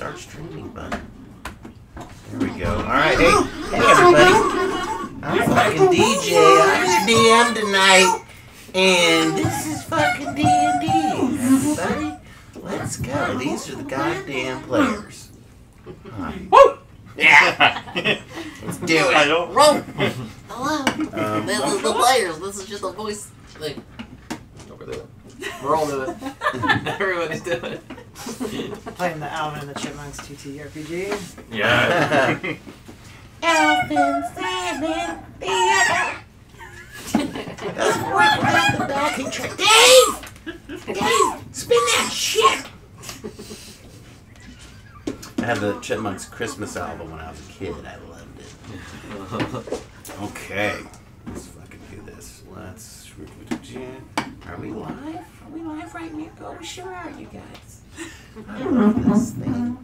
start streaming button. There we go. Alright, hey everybody. I'm fucking DJ. I'm your DM tonight. And this is fucking D&D. Everybody, let's go. These are the goddamn players. Woo! Yeah! Let's do it. Roll! Hello. This is the players. This is just a voice thing. Over there. We're all doing it. Everybody's doing it. Playing the Alvin and the Chipmunks TTRPG. Yeah. Alvin, Simon, Theodore. Doesn't work without the docking trick. Dave! Dave! Spin that shit! I had the Chipmunks Christmas album when I was a kid. I loved it. Okay. Let's fucking do this. Let's... Are we live? Are we live right now? Oh, we sure are, you guys. I love this thing.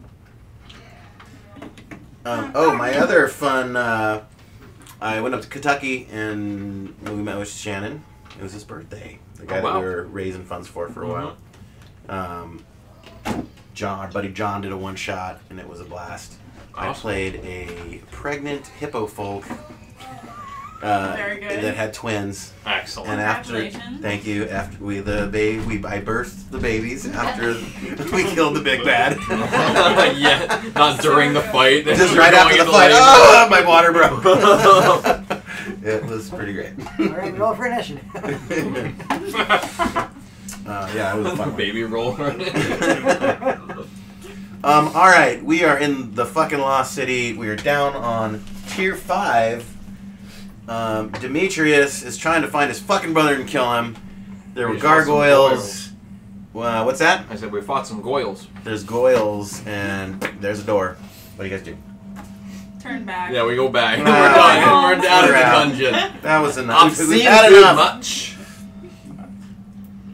Oh, my other fun... I went up to Kentucky and we met with Shannon. It was his birthday. The guy that we were raising funds for a while. John, our buddy John did a one-shot and it was a blast. Awesome. I played a pregnant hippo folk Very good. that had twins. Excellent. And after, thank you. After I birthed the babies after we killed the big bad. Yeah, not during the fight. Just right after the fight. Oh, my water broke. It was pretty great. Alright, roll for initiative. Yeah, it was a fun. Baby roll. Alright, we are in the fucking Lost City. We are down on tier 5. Demetrius is trying to find his fucking brother and kill him. There were gargoyles. What's that? I said we fought some goyles. There's goyles and there's a door. What do you guys do? Turn back. Yeah, we go back. We're done. We're down in the dungeon. That was enough. I've seen too much.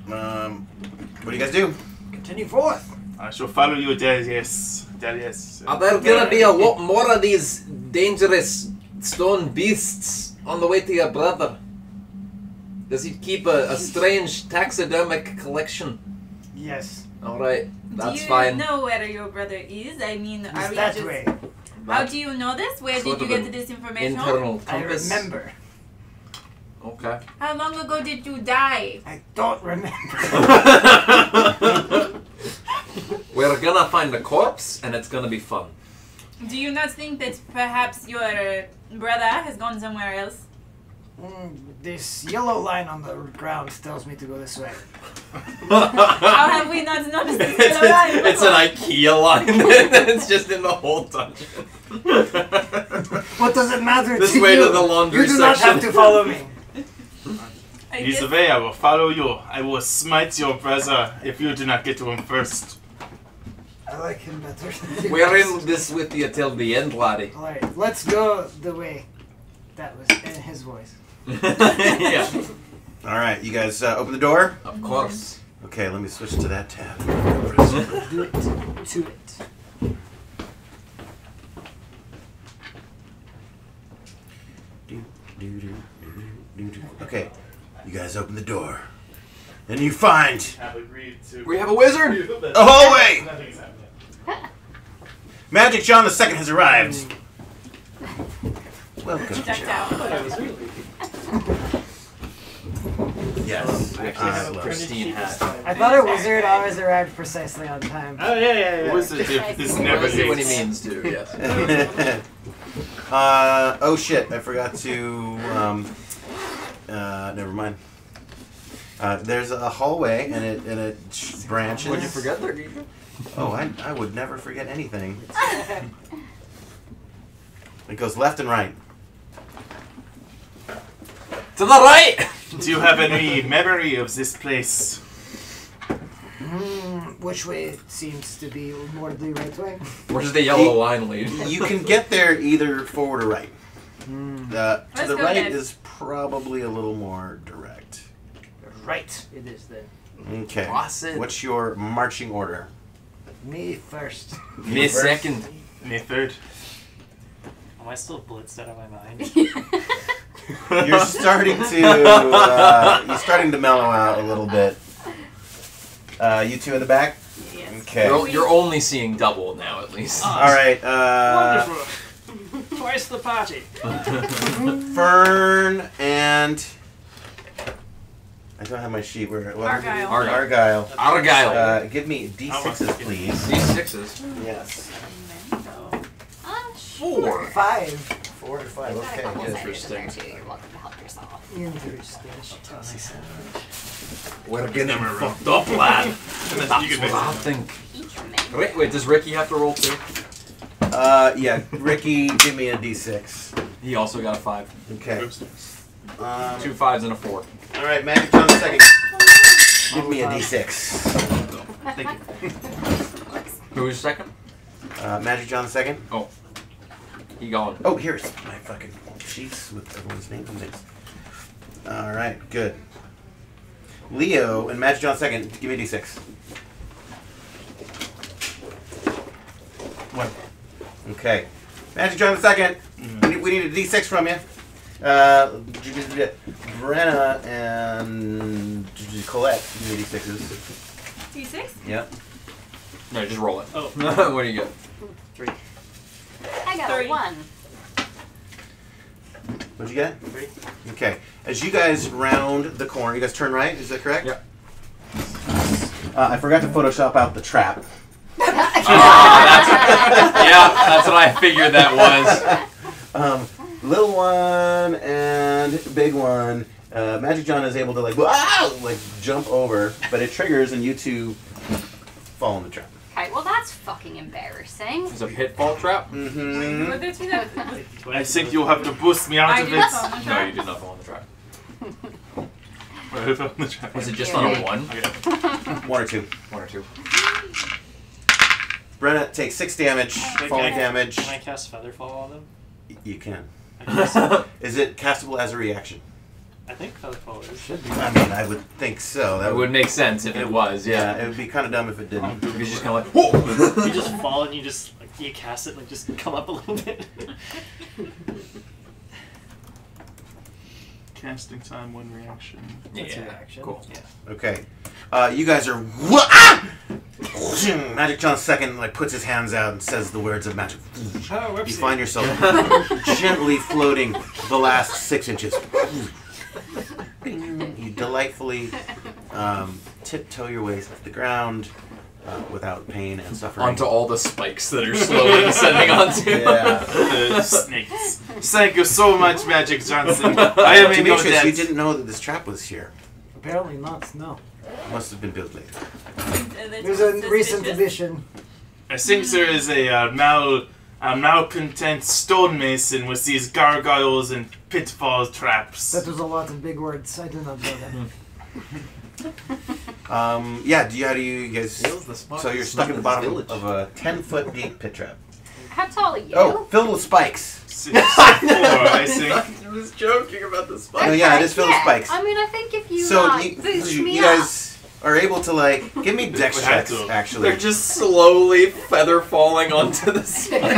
What do you guys do? Continue forth. I shall follow you, Darius. Darius. Are there gonna be a lot more of these dangerous stone beasts on the way to your brother? Does he keep a strange taxidermic collection? Yes. Alright, that's do you fine. know where your brother is? I mean, are we that just... way. How do you know this? Where Sort did you of get this information? Internal I compass. remember. Okay. How long ago did you die? I don't remember. We're gonna find a corpse, and it's gonna be fun. Do you not think that perhaps your brother has gone somewhere else? This yellow line on the ground tells me to go this way. How have we not noticed this yellow line It's an IKEA line. It's just in the whole dungeon. What does it matter This to way you? to the laundry You do not section. have to follow me. He's the way. I will follow you. I will smite your brother if you do not get to him first. I like him better. We're in this with you till the end, laddie. Alright, let's go the way. That was in his voice. Yeah. Alright, you guys open the door? Of course. Okay, let me switch to that tab. Do it to it. Okay, you guys open the door. And you find We have a wizard. a hallway! Magic John II has arrived. Welcome, Checked John. out. Yes. I actually have a pristine hat. I thought a wizard always arrived precisely on time. Oh, yeah. Wizard is never I see what he late. means too, yes. Oh shit, I forgot to, never mind. There's a hallway and it branches. What'd you forget there, Deidre? Oh, I would never forget anything. It goes left and right. To the right! Do you have any memory of this place? Which way seems to be more the right way? Where's the yellow line lead? You can get there either forward or right. To Let's the go right then. is probably a little more direct. Right, it is then. Okay. Awesome. What's your marching order? Me first. Me second. Me third. Am I still blitzed out of my mind? You're starting to mellow out a little bit. You two in the back. Yes. Okay. You're only seeing double now, at least. All right. Wonderful. Twice the party. Fern and I don't have my sheet. Where? Argyle. Argyle. Give me D6s, please. D6s. Yes. 4. 5. 4 to 5. Okay. Interesting. You're welcome to help yourself. Interesting. We're getting fucked up, lad. You can I think. Wait, does Ricky have to roll too? Yeah. Ricky, give me a D6. He also got a 5. Okay. 2 5s and a 4. All right, Magic John II. Give me a D6. Thank you. Who was second? Magic John II. Oh. He gone. Oh, here's my fucking sheets with everyone's names and things. All right, good. Leo and Magic John II, give me a D6. 1. Okay. Magic John II, we need a D6 from you. Brenna and Colette, give me D6s. D6? Yep. No, just roll it. Oh. What do you get? 3. I got 3. a 1. What'd you get? 3. Okay. As you guys round the corner, you guys turn right, is that correct? Yep. I forgot to Photoshop out the trap. That's what I figured that was. Little one and big one. Magic John is able to like jump over, but it triggers and you two fall in the trap. Okay, well that's fucking embarrassing. It's a pitfall trap? Mm-hmm. Were there two that... I think you'll have to boost me out I of did it. fall in the No, trap. you did not fall in the trap. Where fell in the trap? Was it just on a 1? 1 or 2. 1 or 2. Brenna takes 6 damage, falling damage. Can I cast Featherfall on them? You can. I guess. Is it castable as a reaction? I think Featherfall is. Should be. I mean, I would think so. That would make sense if it was, yeah. It would be kind of dumb if it didn't. Because you're just kind of like, whoa! You just fall and you just like you cast it and like just come up a little bit. Casting time, 1 reaction. That's your Yeah, action. cool. Yeah. Okay. You guys are. Magic John II puts his hands out and says the words of magic. Oh, You find yourself gently floating the last 6 inches. You delightfully tiptoe your way to the ground without pain and suffering. Onto all the spikes that are slowly descending onto you. Yeah. Snakes. Thank you so much, Magic Johnson. I am in your Demetrius, debt. you didn't know that this trap was here. Apparently not, no. Must have been built later. There's a recent addition. I think there is a malcontent stonemason with these gargoyles and pitfall traps. That was a lot of big words. I do not know that. Yeah, how do you guys... Feels the spot So you're is stuck in the this bottom village. of a 10-foot deep pit trap. How tall are you? Oh, filled with spikes. 6'4", I think. I was joking about the spikes. No, yeah, it is filled with spikes. I mean, I think if you So boost me you guys are able to give me dex We have checks, to. actually. They're just slowly feather falling onto the spikes.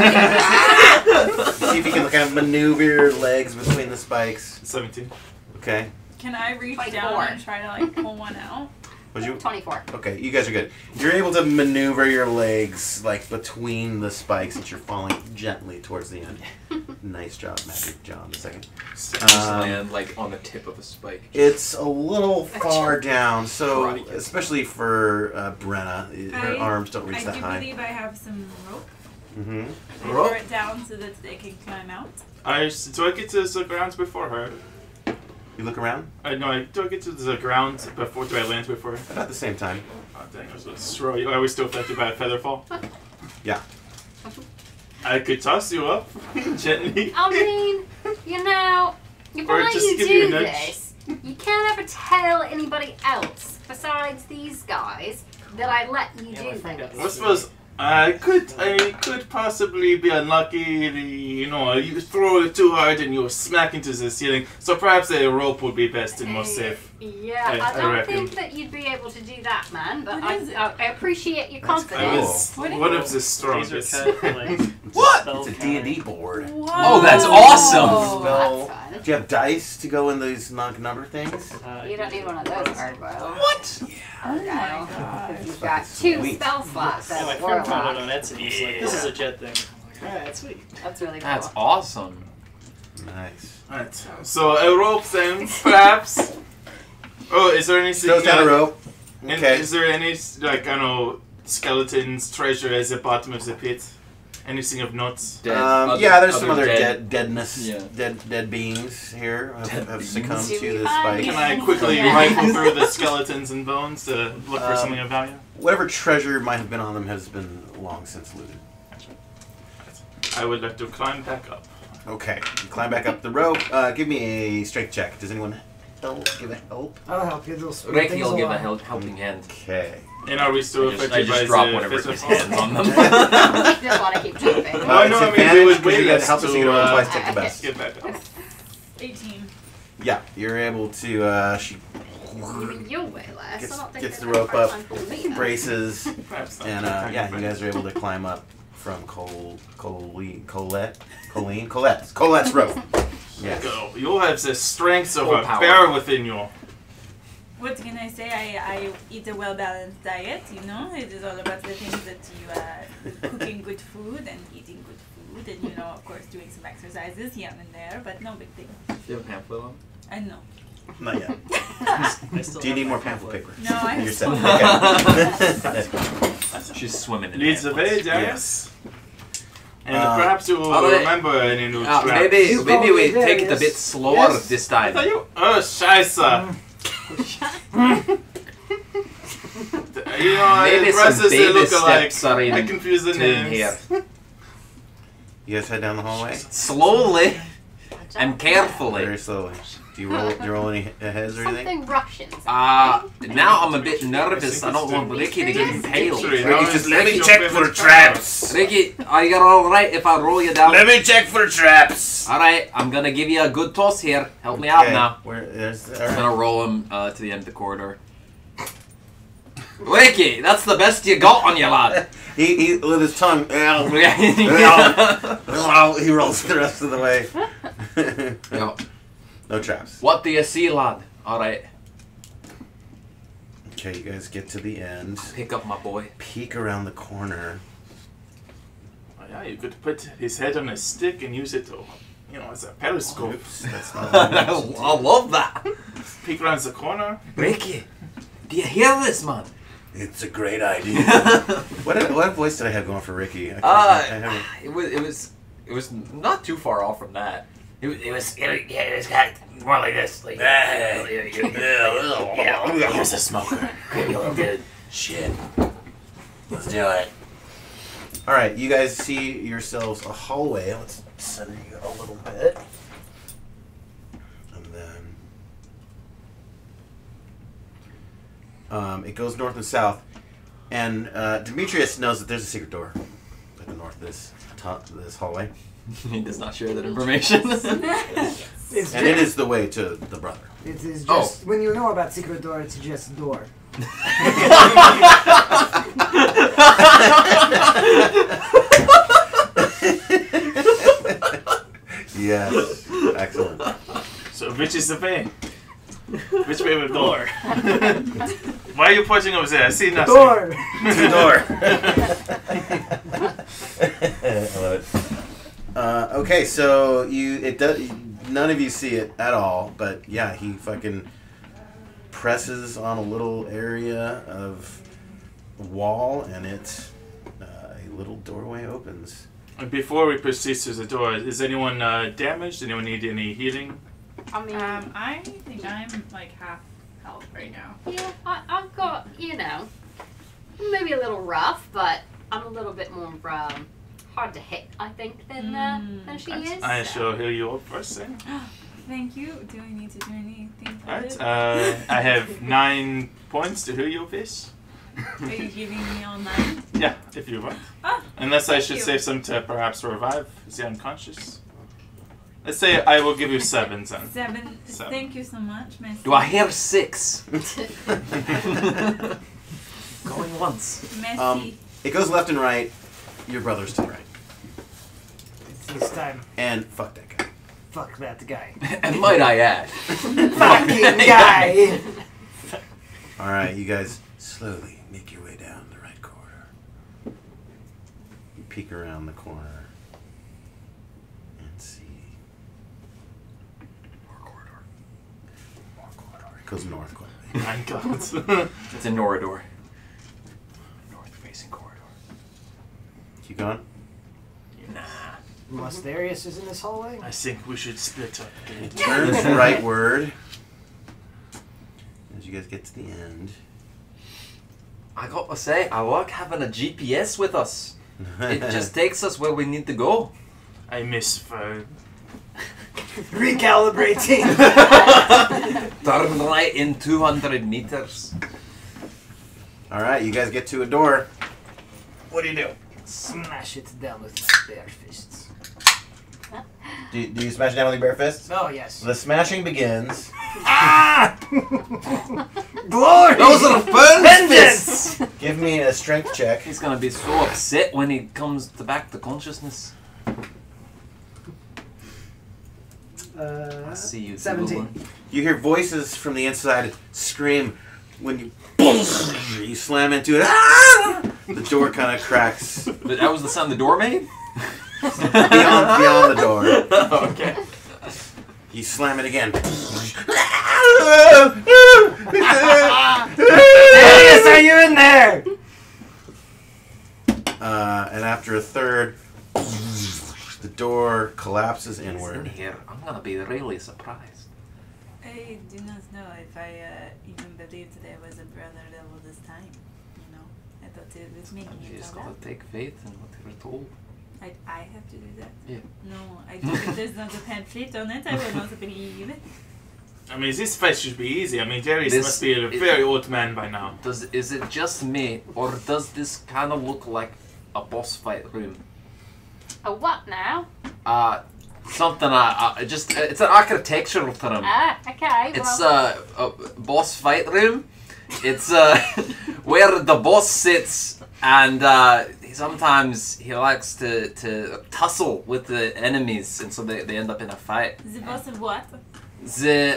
See if you can kind of maneuver your legs between the spikes. 17. Okay. Can I reach 24. down and try to pull one out? Would you? 24. Okay, you guys are good. You're able to maneuver your legs between the spikes as you're falling gently towards the end. Nice job, Magic John II. Just land on the tip of a spike. It's a little far down, so Karate kid. especially for Brenna, her arms don't reach I that do high. believe I have some rope. Mm-hmm. I throw it down so that they can climb out. Do I get to the ground before her? You look around? No, do I get to the ground before? Do I land before her? At the same time. Oh, dang, I was going to throw you. Are we still affected by a featherfall? Yeah. I could toss you up gently. I mean, if Or I let just you give you a do nudge. this, you can't ever tell anybody else besides these guys that I let you Yeah, do my friend got this. I suppose I could possibly be unlucky. You throw it too hard and you smack into the ceiling. So perhaps a rope would be best and most safe. Yeah, I I don't reckon. think that you'd be able to do that, man. But What is it? I appreciate your That's confidence. cool. What is One it? of the strongest. Laser cut, like, What? spell It's a counter. D&D board. Whoa. Oh, that's awesome! Oh, Spell that's fun. fun. Do you have dice to go in these number things? You don't need one of those, Argyle. What? Argyle. God. Because you've got 2 Sweet. spell slots Yeah, as my a friend found it on warlock. Etsy. He's like, this is a jet thing. I'm like, alright, sweet. That's really cool. That's awesome. Nice. Alright. So a rope then, perhaps. Oh, is there anything? Throws down a rope. And Okay. is there any like I don't know skeletons, treasure at the bottom of the pit? Anything of note? Yeah, there's some other deadness, Yeah. dead beings here have succumbed beings. to this Can spike. Can I quickly Yeah. rifle through the skeletons and bones to look for something of value? Whatever treasure might have been on them has been long since looted. I would like to climb back up. Okay, you climb back up the rope. Give me a strength check. Does anyone give a help? I'll help you. Those Reiki will give a helping hand. Okay. And are we still I affected by just drop the whatever physical? his hands on them. You just want to keep jumping. Oh, It's no, I mean, we advantage would because you wait get us help us to, you can roll twice, take the best. Get back up. 18. Yeah, you're able to. She You'll weigh less. Gets- I don't think gets they're the rope gonna up, find for me, though. braces, Perhaps not. and yeah, you guys are able to climb up from Colette's rope. Yeah. Go. You'll have the strength of Full a power. bear within you. What can I say? I eat a well-balanced diet, you know? It is all about the things that you cooking good food and eating good food and, you know, of course, doing some exercises here and there, but no big thing. Do you have a pamphlet on? I know. Not yet. I still Do you have need my more pamphlet paper? No, I You're have set. Okay. She's swimming in Leads the way, pamphlets. Darius. And Uh, perhaps you will alright. remember any new traps. Maybe You call we me take it a Darius. bit slower Yes. this I time. thought you. Oh, scheisse. You know, Maybe the some dresses they baby look alike. steps are I in confuse the tune names. here. You guys head down the hallway Slowly and carefully. very slowly. Do you roll any heads or anything? Something Russian. Now I'm a bit nervous. I don't want Ricky to get impaled. Sorry, Ricky, how just is let me your check favorite for power? traps. Ricky, are you alright if I roll you down? me check for traps. Alright, I'm gonna give you a good toss here. Help me out Okay, now. there's, I'm gonna roll him to the end of the corridor. Ricky, that's the best you got on you, lad. He with his tongue. He rolls the rest of the way. Yo, No traps. what do you see, lad? Alright, Okay, you guys get to the end. pick up my boy. Peek around the corner. Oh, yeah, you could put his head on a stick and use it to, you know, as a periscope. Oops, that's not. I love that. Peek around the corner. Ricky, do you hear this, man? It's a great idea. What voice did I have going for Ricky? I haven't- It was not too far off from that. It was kind of more like this. Like, Here's a smoker. Gravy a little good. Shit. Let's do it. All right, you guys see yourselves a hallway. Let's center you a little bit, and then it goes north and south. And Demetrius knows that there's a secret door at the north of this hallway, He does not share that information. It's and it is the way to the brother. It is Oh. just when you know about secret door, it's just door. Yes, excellent. So which is the way? Which way with door? Why are you pointing over there? I see nothing. Door. To the door. I love it. Okay, so none of you see it at all, but yeah, he fucking presses on a little area of wall, and a little doorway opens. And before we proceed to the door, is anyone damaged? Anyone need any healing? I mean, I think I'm like half health right now. yeah, I've got, maybe a little rough, but I'm a little bit more hard to hit, I think, than she is. I so. shall heal you up first then. Thank you. Do I need to do anything for Alright, it? I have 9 points to heal you with. Are you giving me all 9? Yeah, if you want. Ah, Unless I thank should you. save some to perhaps revive the unconscious. Let's say I will give you 7 then. 7. Seven. Thank you so much, Messi. Do I hear 6? Going once. Messi. It goes left and right. Your brother's to the right. It's his time. And fuck that guy. Fuck that guy. And might I add, Fucking guy! Alright, you guys slowly make your way down the right corridor. You peek around the corner and see more corridor. More corridor. It goes north quickly. My God. it's a Norador. North-facing corridor. Keep going. Nah. Unless Darius is in this hallway? I think we should split up. Turns rightward. As you guys get to the end. I got to say, I like having a GPS with us. It just takes us where we need to go. I miss Fern. Recalibrating! Turn right in 200 meters. Alright, you guys get to a door. What do you do? Smash it down with bare fists. Do you smash it down with your bare fists? Oh, yes. The smashing begins. Ah! Glory! Those are fun fists! Give me a strength check. He's gonna be so upset when he comes back to consciousness. I see you. 17. You hear voices from the inside scream when you slam into it. Ah! The door kind of cracks But that was the sound the door made? beyond the door. Okay. You slam it again. Darius, are you in there? And after a third, the door collapses In inward. here, I'm gonna be really surprised. I do not know if I even believed there was a brother level this time. You know, I thought it was making You it just all gotta out. take faith in what you're told. I have to do that. Yeah. No, I do. If there's not a pamphlet on it, I will not believe it. I mean, this fight should be easy. I mean, Darius This must be a is- very old man by now. Is it just me, or does this kind of look like a boss fight room? A what now? Something it's an architectural term. Ah, okay. It's well, a boss fight room. It's where the boss sits, and sometimes he likes to tussle with the enemies, and so they end up in a fight. The boss of what? The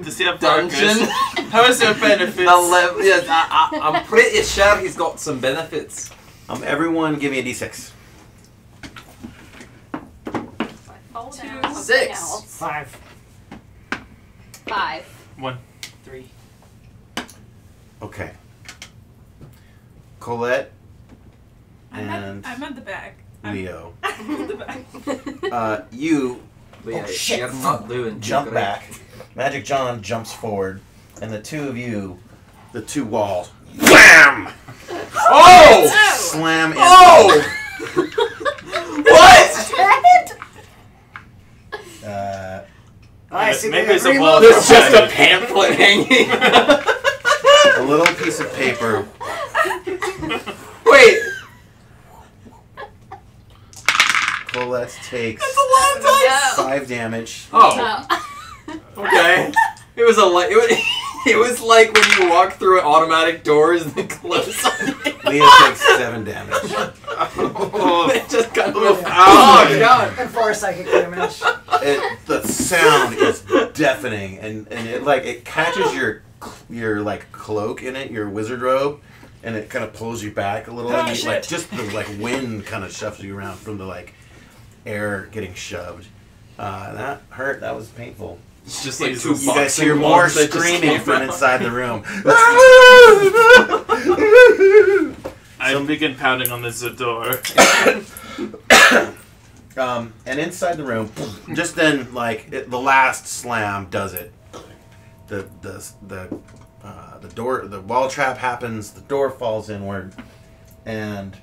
Does he have dungeon. perks? How is there benefits? Yes, I'm pretty sure he's got some benefits. Everyone give me a d6. if I fall down something 6. else. 5. 5. 1. 3. Okay. Colette I'm and at the back. Leo. I'm at the back. You Yeah, shit. You're not doing too jump great. back. Magic John jumps forward, and the two of you, the two walls, wham! Oh! Slam in. Oh! What? I see maybe the it's a reload. wall. There's just a pamphlet hanging. A little piece of paper. Wait. Colette takes That's a long time. No. 5 damage. Oh, No. okay. It was it was like when you walk through automatic doors and they close on you. Leo takes 7 damage. It just kind of Oh, God. And 4 psychic damage. The sound is deafening, and it catches your like cloak in it, your wizard robe, and it kind of pulls you back a little. And you, like just the wind kind of shoves you around from the air getting shoved. That hurt. That was painful. It's just like You two You guys hear boxing more gloves that just screaming came from out. inside the room. I begin pounding on the door. And inside the room, just then, the last slam does it. The door, the wall trap happens. The door falls inward, and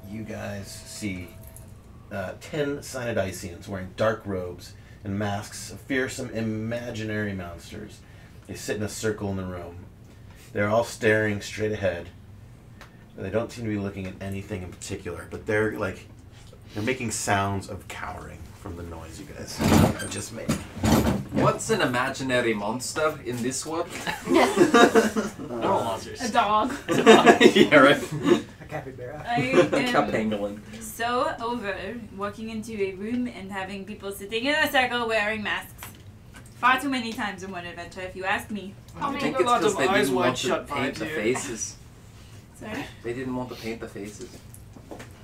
you guys see 10 Cynodicians wearing dark robes and masks of fearsome imaginary monsters. They sit in a circle in the room. They're all staring straight ahead. They don't seem to be looking at anything in particular, but they're making sounds of cowering from the noise you guys have just made. What's an imaginary monster in this world? They're all monsters. A dog. Yeah, right. capybara. I am Pangolin. so over walking into a room and having people sitting in a circle wearing masks. Far too many times in one adventure, if you ask me. I I mean, think a it's lot because of they eyes didn't wide want to shut paint vibes the here. faces. Sorry? They didn't want to paint the faces.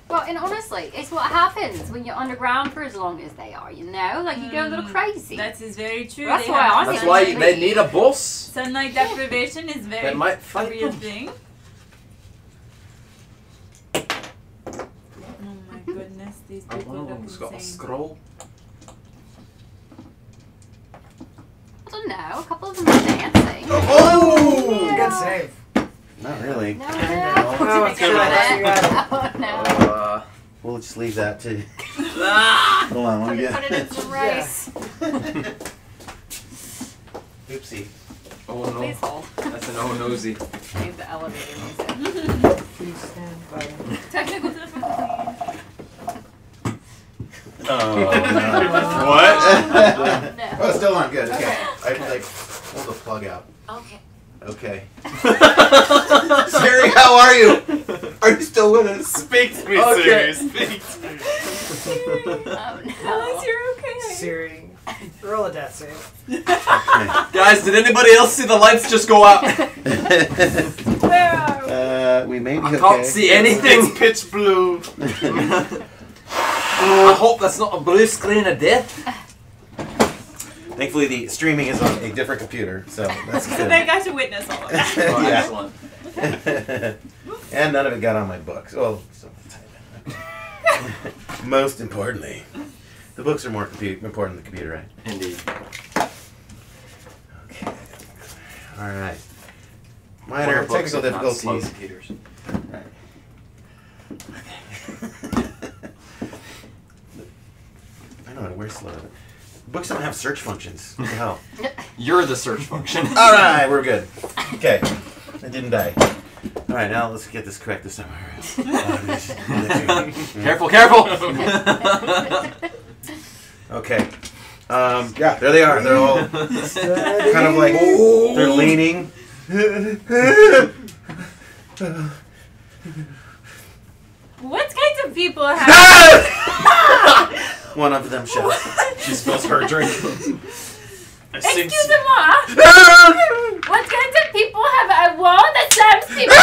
Well, and honestly, it's what happens when you're underground for as long as they are, you know? Like, you go a little crazy. That is very true. That's They why have I That's think why they they need a boss sunlight deprivation is very that might a fight real them. thing. Oh my goodness, these I people one of look them's got a insane. scroll. I don't know, a couple of them are dancing. Oh! Good save. Not really. No, Oh, it's Think good. about You got it. Oh, no. We'll just leave that too. Ah! Hold on, let Put me it in some rice. Oopsie. Oh no. Please hold. That's an oh nosy. Save the elevator music. Please stand by. Technical difficulty. Oh, What? No. Oh, it's still on. Good. Okay. I like pull the plug out. Okay. Okay. Siri, how are you? Are you still with us? Speak to me, Okay. Siri. Speak to me. Oh, Unless no. you're okay. Siri, roll a death save. Guys, did anybody else see the lights just go out? Where are we? We may be I okay. can't see anything. It's pitch blue. I hope that's not a blue screen of death. Thankfully, the streaming is on a different computer, so that's So good. they got to witness all of that. Oh, Yeah. excellent. And none of it got on my books. Well, most importantly, the books are more important than the computer, right? Indeed. Okay. All right. What Minor are books technical if not slow difficulties. computers? I know, we're slow. Books don't have search functions. What the hell? You're the search function. All right, we're good. Okay, I didn't die. All right, now let's get this correct this time. All right. Careful, careful! Okay. Yeah, there they are. They're all kind of like they're leaning. What kinds of people have... One of them shouts. She spills her drink. Excusez-moi! What kinds of people have a wall that slams people?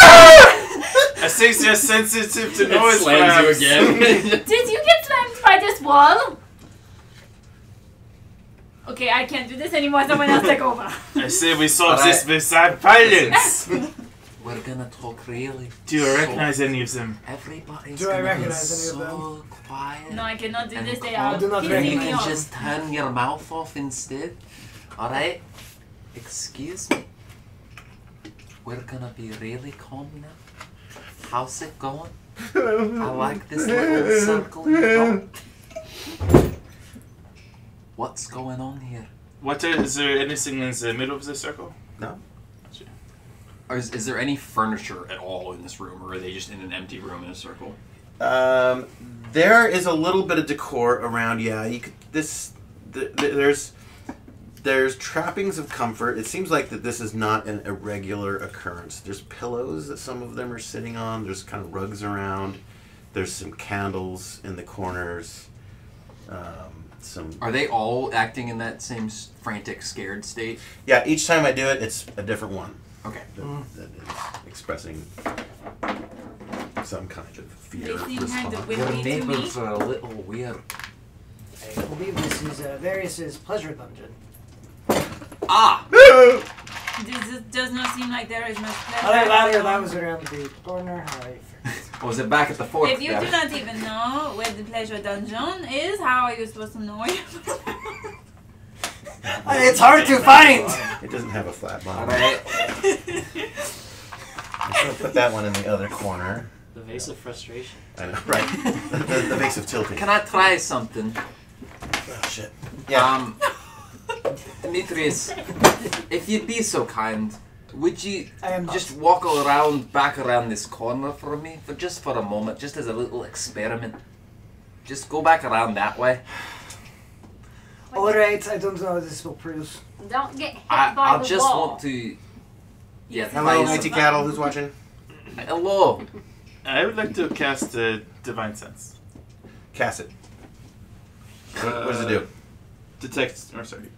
I think you're sensitive to noise. slams you perhaps. again. Did you get slammed by this wall? Okay, I can't do this anymore. Someone else take over. I say we solve Alright. this with violence. We're gonna talk really. Do you recognize any of them? Everybody's Do I gonna be recognize any of so quiet. No, I cannot do and this. They calm. are do not You pissing recognize me can off. just turn your mouth off instead. Alright? Excuse me. We're gonna be really calm now. How's it going? I like this little circle you got. What's going on here? Is there anything in the middle of the circle? No. Or is there any furniture at all in this room, or are they just in an empty room in a circle? There is a little bit of decor around. Yeah, you could. There's trappings of comfort. It seems like that this is not an irregular occurrence. There's pillows that some of them are sitting on. There's kind of rugs around. There's some candles in the corners. Some. Are they all acting in that same frantic, scared state? Yeah, each time I do it, it's a different one. Okay. That is expressing some kind of fear. They seem kind of Your wimpy to me. neighbors are a little weird. I believe this is Darius's pleasure dungeon. Ah! This does not seem like there is much That was around the corner. Was it back at the fort? If you do not even know where the pleasure dungeon is, how are you supposed to know it? It's hard to find! It doesn't have a flat bottom. Alright. I'm going to put that one in the other corner. The vase of frustration. I know, right? the vase of tilting. Can I try something? Oh, shit. Yeah. Demetrius, if you'd be so kind, would you I am just walk back around this corner for me, for a moment, just as a little experiment? Just go back around that way. Alright, I don't know how this will prove. Don't get hit I by the just wall. want to. Yeah. Hello, try Mighty Cattle. Who's watching? Hello. I would like to cast Divine Sense. Cast it. What does it do?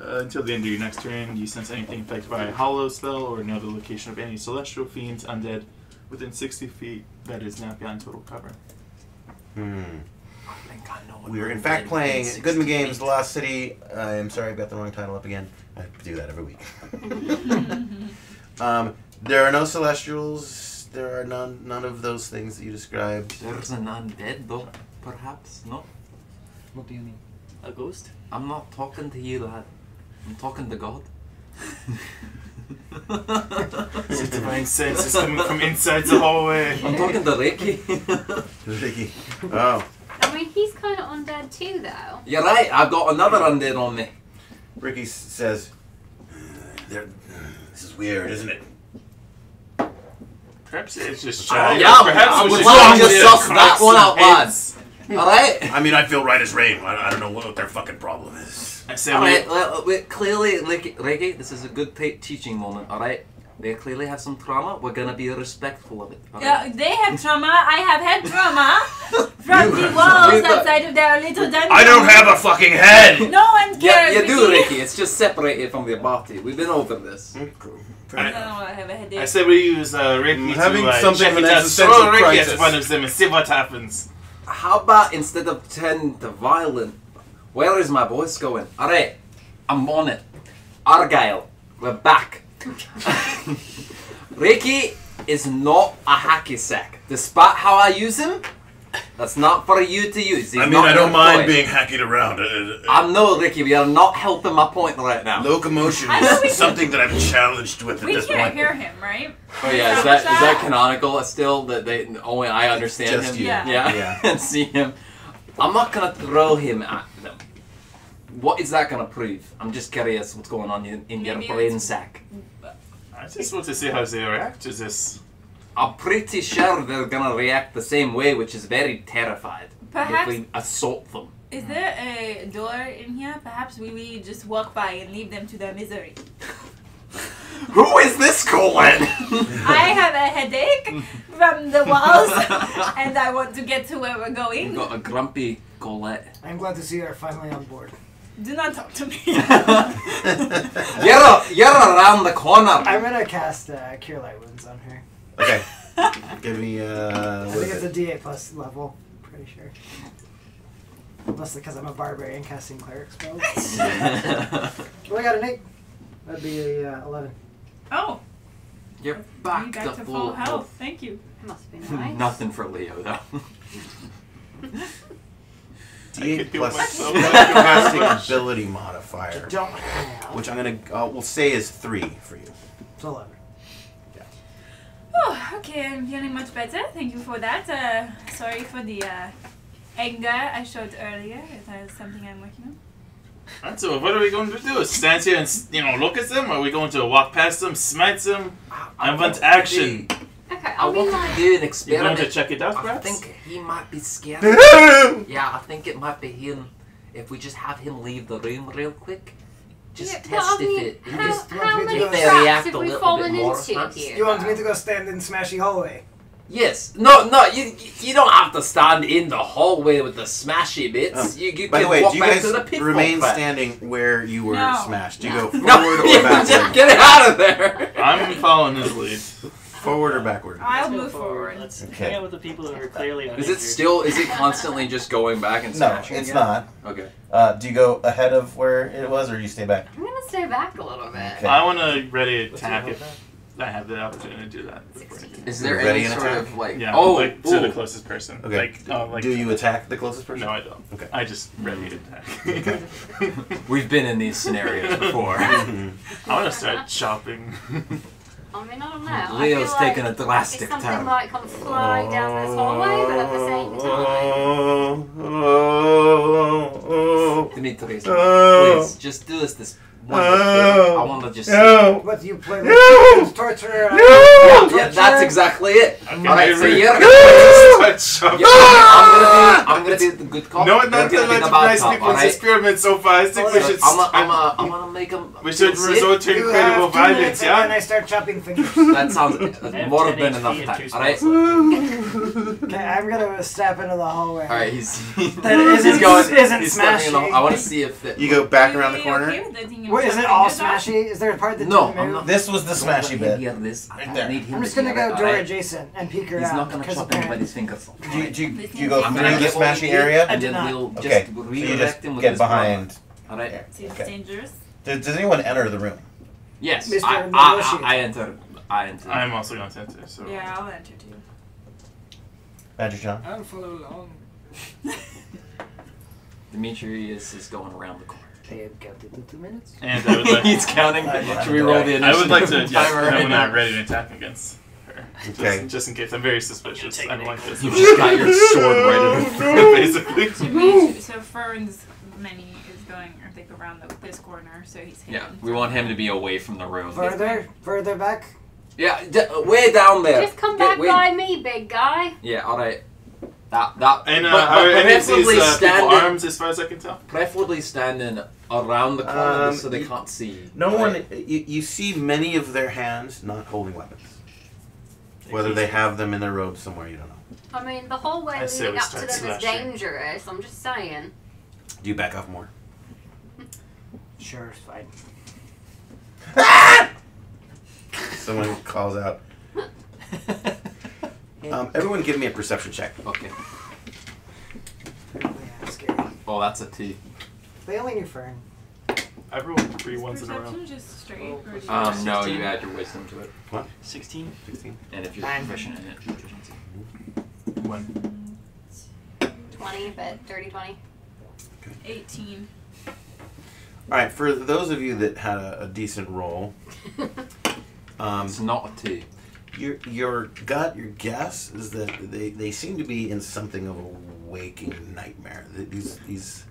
Until the end of your next turn, you sense anything affected by a hollow spell or another location of any celestial fiends, undead, within 60 feet that is not beyond total cover. I think I know what We are in undead fact playing means. Goodman Games, The Lost City. I'm sorry, I got the wrong title up again. I do that every week. There are no celestials. There are none of those things that you described. There's an undead, though, perhaps? No? What do you mean? A ghost? I'm not talking to you, lad. I'm talking to God. The Divine Sense is coming from inside the hallway. I'm talking to Ricky. Ricky. Oh. I mean, he's kind of undead too, though. You're right, I've got another undead on me. Ricky says, this is weird, isn't it? Perhaps it's just Yeah, perhaps I we would should like to just suss that cross one out, some lads. heads. Alright? I mean, I feel right as rain. I don't know what their fucking problem is. I say Alright, well, clearly, Ricky, this is a good teaching moment, alright? They clearly have some trauma. We're gonna be respectful of it. All right? Yeah, they have trauma. I have had trauma from the walls outside of their little dungeon. I don't have a fucking head! No one Yeah, cares. you do, Ricky. Ricky. It's just separated from the body. We've been over this. I have a headache. I say we use Ricky having to something check of an it out. existential Throw Ricky crisis. at one of them and see what happens. How about instead of turning to violent, where is my voice going? Alright, I'm on it. Argyle, we're back. Ricky is not a hacky sack. Despite how I use him, that's not for you to use. He's I mean, not I don't your mind toy. being hackied around. I know, Ricky, we are not helping my point right now. Locomotion I know we is something that I'm challenged with at We this can't point. hear him, right? Oh yeah, is that canonical still? That they only I understand Just him. you. Yeah. Yeah. and see him. I'm not gonna throw him at them. What is that gonna prove? I'm just curious what's going on in your Maybe brain it's- sack. I just want to see how they react to this. I'm pretty sure they're gonna react the same way, which is very terrified. Perhaps- If we assault them. Is there a door in here? Perhaps we really just walk by and leave them to their misery. Who is this Colin? I have a headache from the walls, and I want to get to where we're We've going. got a grumpy Colette. I'm glad to see you're finally on board. Do not talk to me. You're around the corner. I'm gonna cast Cure Light Wounds on her. Okay. Give me, I what think is it's a it? D8 plus level. Pretty sure. Mostly because I'm a barbarian casting cleric spells. Well, I got an 8. That'd be a 11. Oh, You're you back got to full health. Thank you. Must be nice. Nothing for Leo though. D8 plus myself. casting ability modifier, Don't have. which I'm gonna, we'll say is 3 for you. It's 11. Oh, okay, I'm feeling much better. Thank you for that. Sorry for the anger I showed earlier. It's something I'm working on. Alright, so what are we going to do? Stand here and look at them? Or are we going to walk past them, smite them? I want action. Okay, I I mean, want like, to do an You're going experiment. to check it out, I perhaps? think he might be scared. Yeah, I think it might be him. If we just have him leave the room real quick, just yeah, test but I if mean, it. how many if they traps react have a we little fallen bit more, into perhaps. here? You want me to go stand in Smashy Hallway? Yes. No. You don't have to stand in the hallway with the smashy bits. You By can the way, walk do you back guys to the pitfall remain track. standing where you were No. smashed? Do you go No, forward or yeah, backward? just get it out of there. I'm following his lead. Forward or backward? I'll Let's go move forward. Let's Okay. hang out with the people who are clearly Is uninjured. it still? Is it constantly just going back and No, smashing? it's again? not. Okay. Do you go ahead of where it was, or you stay back? I'm gonna stay back a little bit. Okay. I want to ready What's attack your if I have the opportunity to do that. Is there Ready any an sort attack? of like? Yeah, Oh, like to the ooh. closest person. Okay. Like, Do you attack the closest person? No, I don't. Okay. I just ready attack. We've been in these scenarios before. I want to start chopping. I mean, I don't know. I Leo's feel like taking a drastic if something turn. might come flying down this hallway, but at the same time, Demetrius, please just do this one. I want to just. What, you play the torture? Yeah, that's exactly it. Alright, so you're gonna Start chopping. I'm gonna be the good cop. No, You're not gonna to be let the bad nice cop, people's alright? experiment so far. I think we should. I'm gonna make him. We should sit. resort to You incredible have 2 minutes violence, and then yeah? I start chopping fingers. That sounds I have more 10 than HP enough and time. 2 Alright. spells left. Okay, I'm gonna step into the hallway. All right, he's That isn't he's stepping in the, smashy. I want to see if it. You go back around the Are you corner. okay with letting him Wait, is shove it all fingers off? smashy? Is there a part that No, didn't I'm move? not. This was the smashy Don't let bit. him hear this. Right I there. need him I'm just to gonna hear go it, door alright? adjacent and peek her He's out. not gonna 'cause chop apparently- anybody's fingers off. Do you go I'm through gonna the get smashy over area? I and did then not. we'll Okay, just so you redirect just him with get his behind. All right. Seems Okay. dangerous. Does anyone enter the room? Yes, Mr. I Negotiator. I enter. I'm also going to enter. So Yeah, I'll enter too. Magic John? I'll follow along. Demetrius is going around the corner. They have counted the 2 minutes. and I would like. He's counting. Should we roll the initiative? I would like to. Yeah, timer I'm right not now? ready to attack against her. Okay. Just in case. I'm very suspicious. I don't like this. You just got your sword right at her. Basically. So Fern's many is going, I think, around this corner, so he's hidden. Yeah, we want him to be away from the room. Further back. Yeah, way down there. Just come Get back way- by me, big guy. Yeah, all right. That. And but are any of these preferably people standing. armed, as far as I can tell? Preferably standing around the corner so they you- can't see. No right? one. You see many of their hands not holding weapons. Whether they have them in their robes somewhere, you don't know. I mean, the whole way I say leading we up to start them is slashing. dangerous. I'm just saying. Do you back off more? Sure, it's fine. Someone calls out. Everyone give me a perception check. Okay. Yeah, scary. Oh, that's a T. They only knew Fern. I rolled 3 ones in a row. Perception just straight? Or do you No, 16. you add your wisdom to it, 16. 16. and if you're 9. proficient in it, proficiency. 1. 20, but dirty 20. 18. Alright, for those of you that had a decent roll, It's not a T. your guess is that they seem to be in something of a waking nightmare. These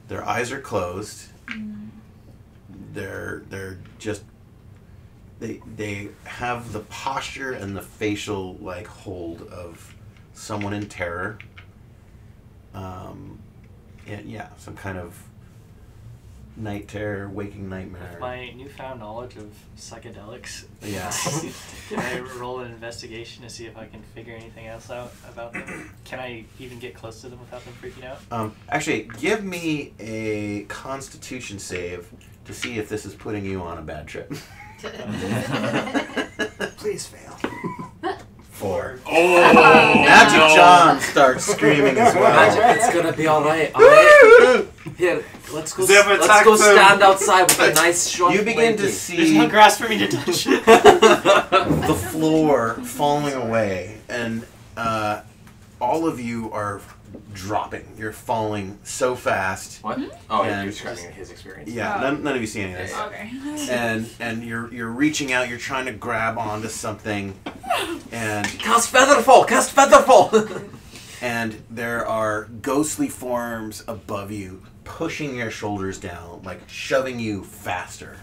their eyes are closed. They're just they have the posture and the facial like hold of someone in terror. And yeah, some kind of night terror, waking nightmare. With my newfound knowledge of psychedelics, Yeah. can I roll an investigation to see if I can figure anything else out about them? Can I even get close to them without them freaking out? Actually, give me a Constitution save to see if this is putting you on a bad trip. Please fail. 4. Oh, Magic John starts screaming as well. Magic, it's gonna be alright, alright? Here, let's go Zeb let's attacked go him. stand outside with a nice short You begin to blanket. There's no see grass for me to touch. the floor falling away, and all of you are dropping. You're falling so fast. What? Oh, And- you're describing his experience. Yeah, Oh. none of you see any of this. Okay. And you're reaching out. You're trying to grab onto something, and Cast Featherfall! Cast Featherfall! and there are ghostly forms above you, pushing your shoulders down, like shoving you faster.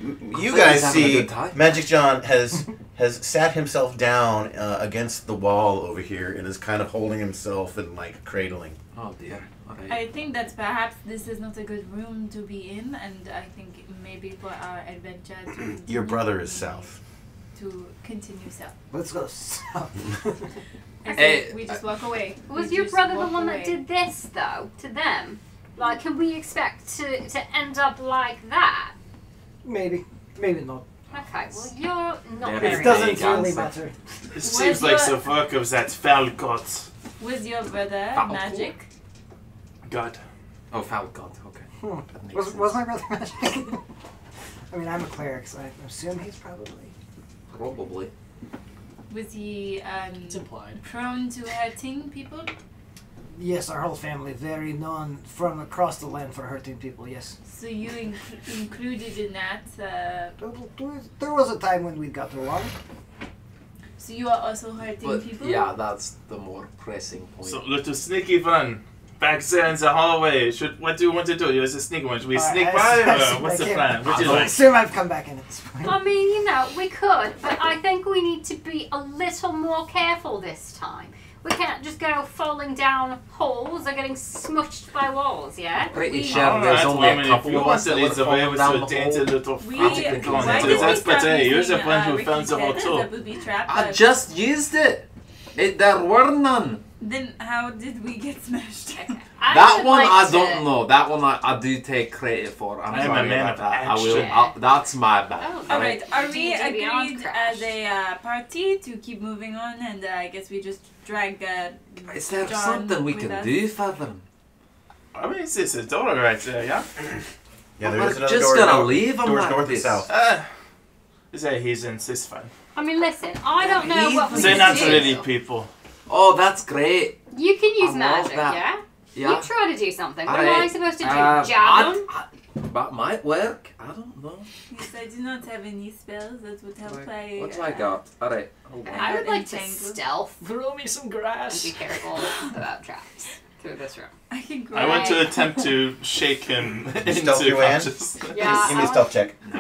You guys He's having a see good time. Magic John has sat himself down against the wall over here and is kind of holding himself and like cradling. Oh dear. Alright. I think that perhaps this is not a good room to be in, and I think maybe for our adventure to continue, Your brother is we south. need to continue south. Let's go south. I Hey, say we just walk away. Was We your just brother the walk one away. that did this, though, to them? Like, can we expect to end up like that? Maybe. Maybe not. Okay, well, you're not There very It doesn't Hey, really Ganser. matter. It seems like the work of that Falcott. Was your brother Falcon. magic? God. Oh, Falcon. Okay. That makes sense. Was my brother magic? I mean, I'm a cleric, so I assume he's probably. Probably. Was he It's implied. prone to hurting people? Yes, our whole family very known from across the land for hurting people. Yes. So you included in that. There was a time when we got along. So you are also hurting But people? yeah, that's the more pressing point. So, little sneaky one. Back there in the hallway. What do you want to do? You're a sneaky one. Should we sneak by? Or what's the plan? What do you I like? assume I've come back in at this point. I mean, we could, but I think we need to be a little more careful this time. We can't just go falling down holes or getting smushed by walls, yeah? Pretty sure Alright, there's only well, I a mean, couple if you of want us to that lead would the way fall with down a the dainty hole. little We, Frantically Come on, why into did it. we that's stop better. You're using, the one who Ricky's found the head as tool. a booby trap, I but just used it. There were none. then how did we get smashed? That would one like I to- don't know. That one I do take credit for. I'm I'm a sorry man about of that. I will. action. That's my bad. Oh, Alright, are we D&D Beyond agreed crashed. as a party to keep moving on and I guess we just drag Is there John something we with can us? do for them? I mean, it's a door right there, yeah? Yeah, We're there is another just door. gonna leave them Doors like north and this. south. Say he's in, it's fine. I mean, listen, I don't know what we They're can not do. really people. Oh, that's great. You can use I love magic, that. yeah? Yeah. You try to do something. What am Alright, I supposed to do? I- Jab them? That might work. I don't know. Yes, I do not have any spells that would help. What do I got? Alright, hold on. I would like to Entangle. stealth Throw me some and grass. be careful about traps through this room. I can go. I want to attempt to shake him Stealth into your way in? consciousness. Yeah. Give me a stealth check. No,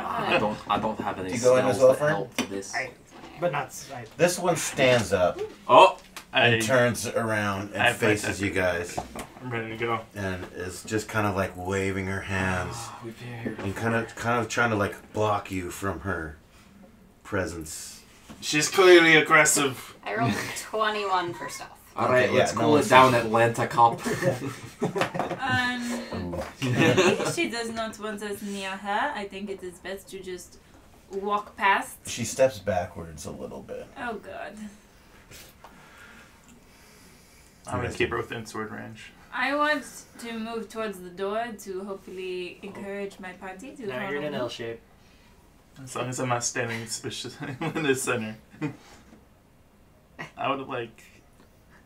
I don't have any Do you go in spells as well, that Fern? help to this. But not right. This one stands up Oh, and I, turns around I and faces you guys I'm ready to go. and is just kind of like waving her hands we've been here. and kind of trying to like block you from her presence. She's clearly aggressive. I rolled 21 for stealth. Alright, Okay, let's yeah, cool no it one's- down, Atlanta cop. Maybe she does not want us near her. I think it is best to just walk past. She steps backwards a little bit. Oh god. I'm gonna keep her within sword range. I want to move towards the door to hopefully encourage my party to Now follow you're in an me. L shape. As long as I'm not standing suspiciously in the center. I would like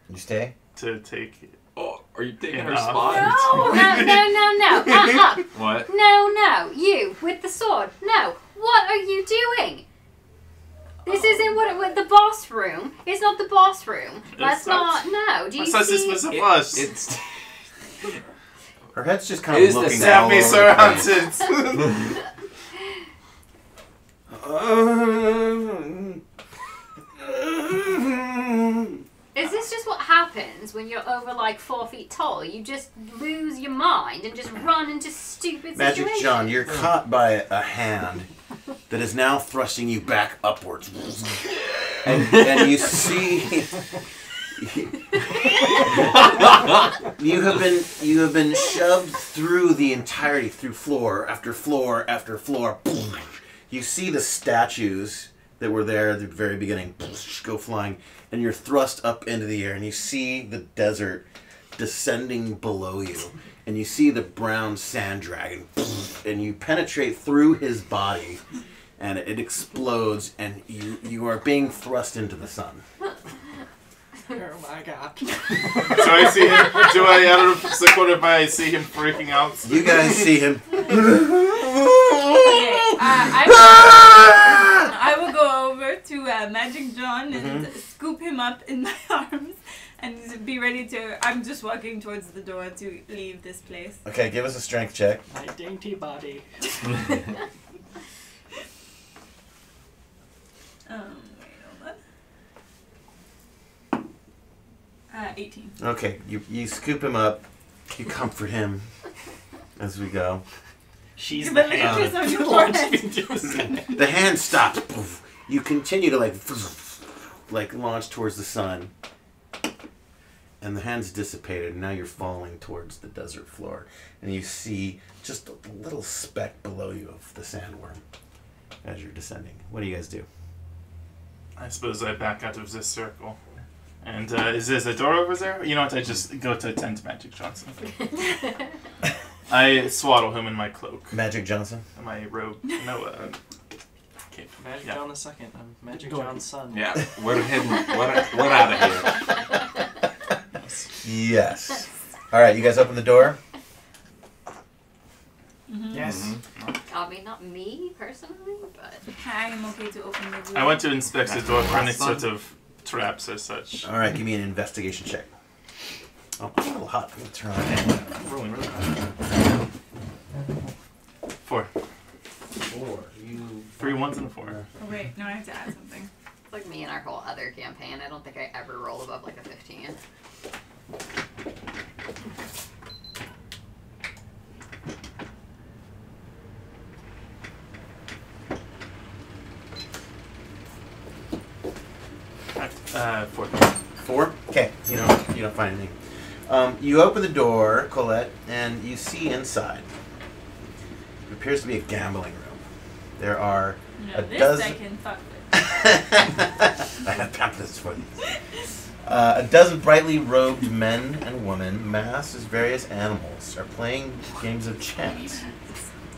You stay? to take. Oh, are you taking her Yeah. spot? No, no. What? No, you with the sword. No, what are you doing? This isn't what the boss room. It's not the boss room. Let's not. No, do you I thought this see? was a bus. It's Her head's just kind Who's of the looking all Sammy over the place. surrounded. Is this just what happens when you're over like 4 feet tall? You just lose your mind and just run into stupid Magic situations. John, you're caught by a hand that is now thrusting you back upwards. And you see you have been shoved through the entirety, through floor after floor after floor. You see the statues that were there at the very beginning go flying, and you're thrust up into the air, and you see the desert descending below you, and you see the brown sand dragon, and you penetrate through his body, and it explodes, and you are being thrust into the sun. Oh my god. So I see him. Do I out of the corner of my eye see him freaking out? You guys see him. I will go over to Magic John and scoop him up in my arms and be ready to. I'm just walking towards the door to leave this place. Okay, give us a strength check. My dainty body. Wait, hold on. 18. Okay, you scoop him up. You comfort him as we go. She's Give the a little kiss hand. on your Launch forehead. me into the sun. The hand stops. Poof. You continue to like launch towards the sun, and the hand's dissipated. And now you're falling towards the desert floor, and you see just a little speck below you of the sandworm as you're descending. What do you guys do? I suppose I back out of this circle. And is there a door over there? You know what? I just go to attend to Magic Johnson. I swaddle him in my cloak. Magic Johnson. My robe. No, cape. Magic Yeah. John the second. I'm Magic Go John's son. yeah, we're hidden. We're out of here. Yes. All right, you guys open the door. Yes. I mean, not me personally, but I am okay to open the door. I want to inspect the door for any Last one. sort of traps or such. All right, give me an investigation check. Oh, it's a little hot. I'm gonna turn on it. I'm rolling really hard. 4. 4. You 3 1s and a 4. Oh, wait, no, I have to add something. It's like me and our whole other campaign. I don't think I ever roll above like a 15. Four. 4? Okay, you don't find anything. You open the door, Colette, and you see inside. It appears to be a gambling room. There are No, a this dozen. I can fuck with. I have pamphlets for these. A dozen brightly robed men and women, masked as various animals, are playing games of chance.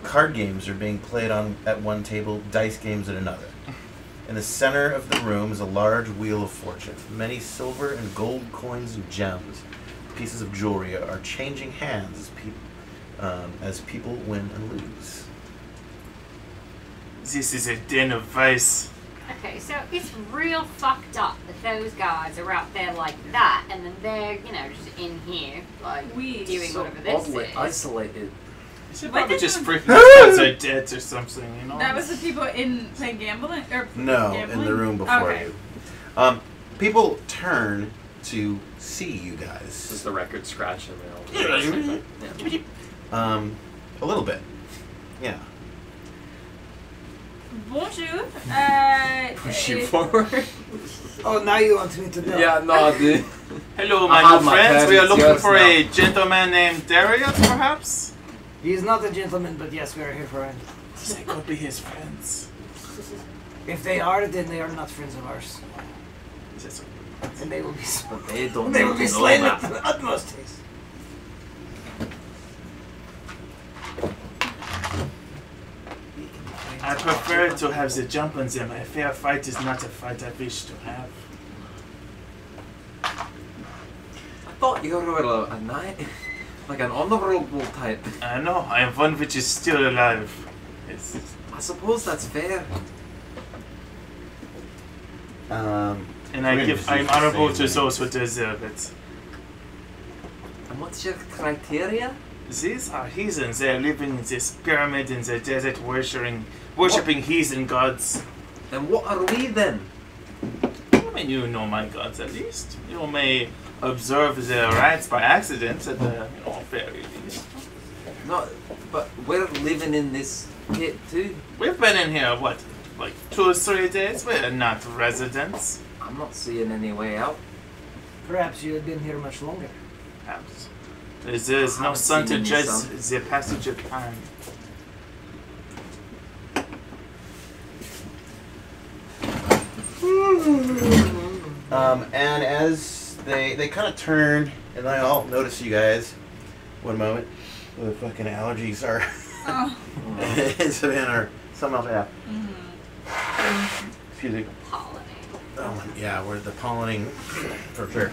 Card games are being played at one table, dice games at another. In the center of the room is a large wheel of fortune. Many silver and gold coins and gems, pieces of jewelry, are changing hands as people win and lose. This is a den of vice. Okay, so it's real fucked up that those guys are out there like that, and then they're, just in here, like, doing So whatever this oddly is. isolated. You should Why probably did just you- freak those guys are dead or something, you know? That was the people in playing gambling? Or No, gambling? in the room before Okay. you. People turn to see you guys. This is the record scratch and they all. A little bit. Yeah. Bonjour. Push you forward. Oh, now you want me to know. Yeah, no, dude. Hello, I my have new my friends. We are parents, looking yours for now. a gentleman named Darius, perhaps? He is not a gentleman, but yes, we are here for him. They could be his friends. If they are, then they are not friends of ours. Yes, And they will be But they don't they know will be know slain at that. the utmost haste. I prefer to have the jump on them. A fair fight is not a fight I wish to have. I thought you were a knight, like an honorable type. I know, I am one which is still alive. Yes. I suppose that's fair. And I am honorable to those who deserve it. And what's your criteria? These are heathens. They are living in this pyramid in the desert, worshipping heathen gods. Then what are we then? I mean, you know my gods at least. You may observe their rites by accident at the very least. No, but we're living in this pit too. We've been in here, what, like 2 or 3 days? We're not residents. I'm not seeing any way out. Perhaps you have been here much longer. Perhaps. There's no haven't sun to seen any judge sun. the passage of time. And as they kind of turn, and I all notice you guys. One moment. The fucking allergies are. Oh. Savannah or something else. Yeah. Excuse me. Pollinating. Oh, yeah, we're the pollinating for sure.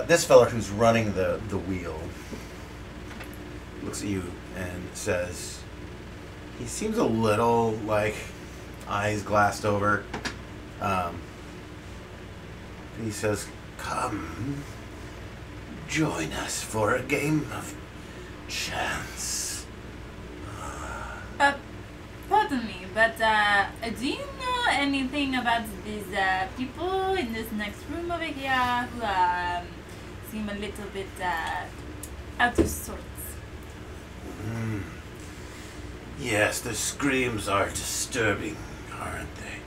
This fella who's running the wheel looks at you and says, he seems a little like eyes glassed over. He says, "Come, join us for a game of chance." Pardon me, but do you know anything about these people in this next room over here who seem a little bit out of sorts? Yes, the screams are disturbing, aren't they?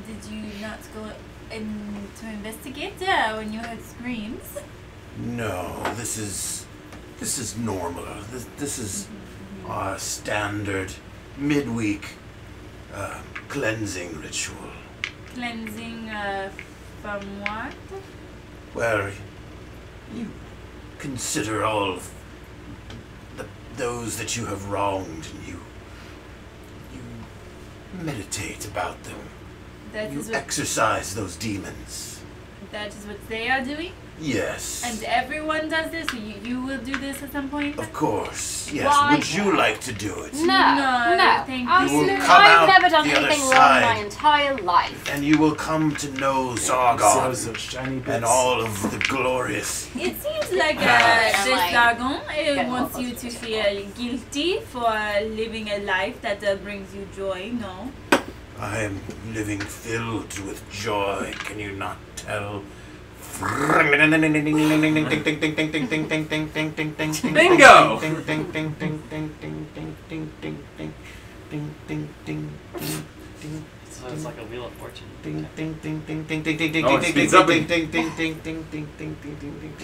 Did you not go in to investigate when you heard screams? No, this is normal. This is our standard midweek cleansing ritual. Cleansing from what? Where you consider all of those that you have wronged, and you meditate about them. That You is what exorcise those demons. that is what they are doing. Yes. And everyone does this? So you will do this at some point? Of course. Yes. Why? Would you like to do it? No. thank you. Absolutely. You will come I've out never done the other anything wrong side. my entire life. And you will come to know Zargon Those shiny bits. and all of the glorious. It seems like And, this like, dragon get wants more you to feel guilty for living a life that brings you joy, no? I am living filled with joy. Can you not tell? Bingo! So it's like a wheel of fortune. Oh, it speeds up. Can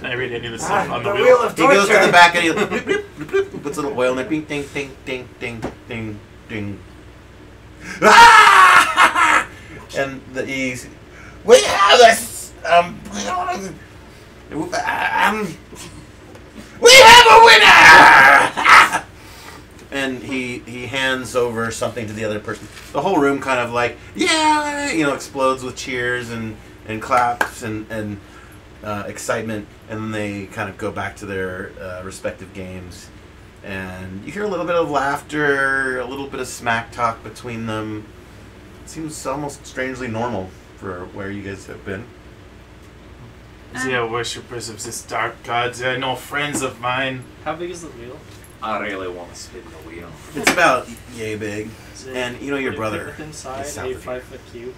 I read any of this stuff on the the wheel? wheel of He goes to torture. the back and he puts a little oil in it. Ding, ding, ding, ding, ding, ding, ding. Ah! And he's, we have this. We have a winner. And he hands over something to the other person. The whole room kind of like, yeah, explodes with cheers and claps and excitement, and then they kind of go back to their respective games. And you hear a little bit of laughter, a little bit of smack talk between them. It seems almost strangely normal for where you guys have been. They are worshippers of this dark god. They are no friends of mine. How big is the wheel? I really want to spin the wheel. It's about yay big. Is it, And your would it brother fit inside is south a of here. 5-foot cube.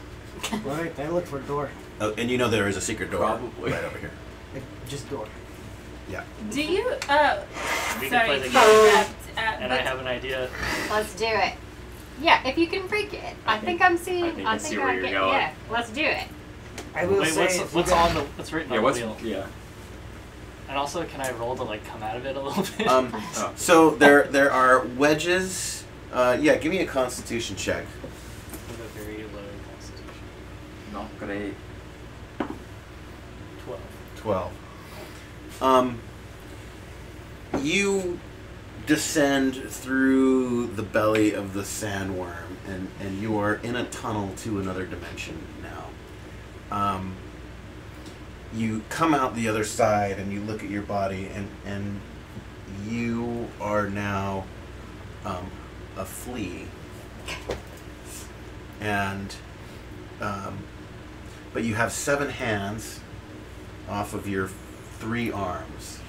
Right, I look for a door. Oh, and there is a secret door Probably. right over here. Just door. Do you, We can sorry play to the interrupt, And I have an idea. Let's do it. Yeah, if you can freak it. I think I'm seeing. I think I see where you're going. Yeah, let's do it. I will Wait, say. what's if you what's got- on the what's written Yeah, on what's the wheel? yeah. And also, can I roll to like come out of it a little bit? So there are wedges. Yeah, give me a Constitution check. With a very low constitution. Not great. 12. 12. You descend through the belly of the sandworm, and you are in a tunnel to another dimension now. You come out the other side, and you look at your body, and you are now a flea. And but you have 7 hands off of your 3 arms,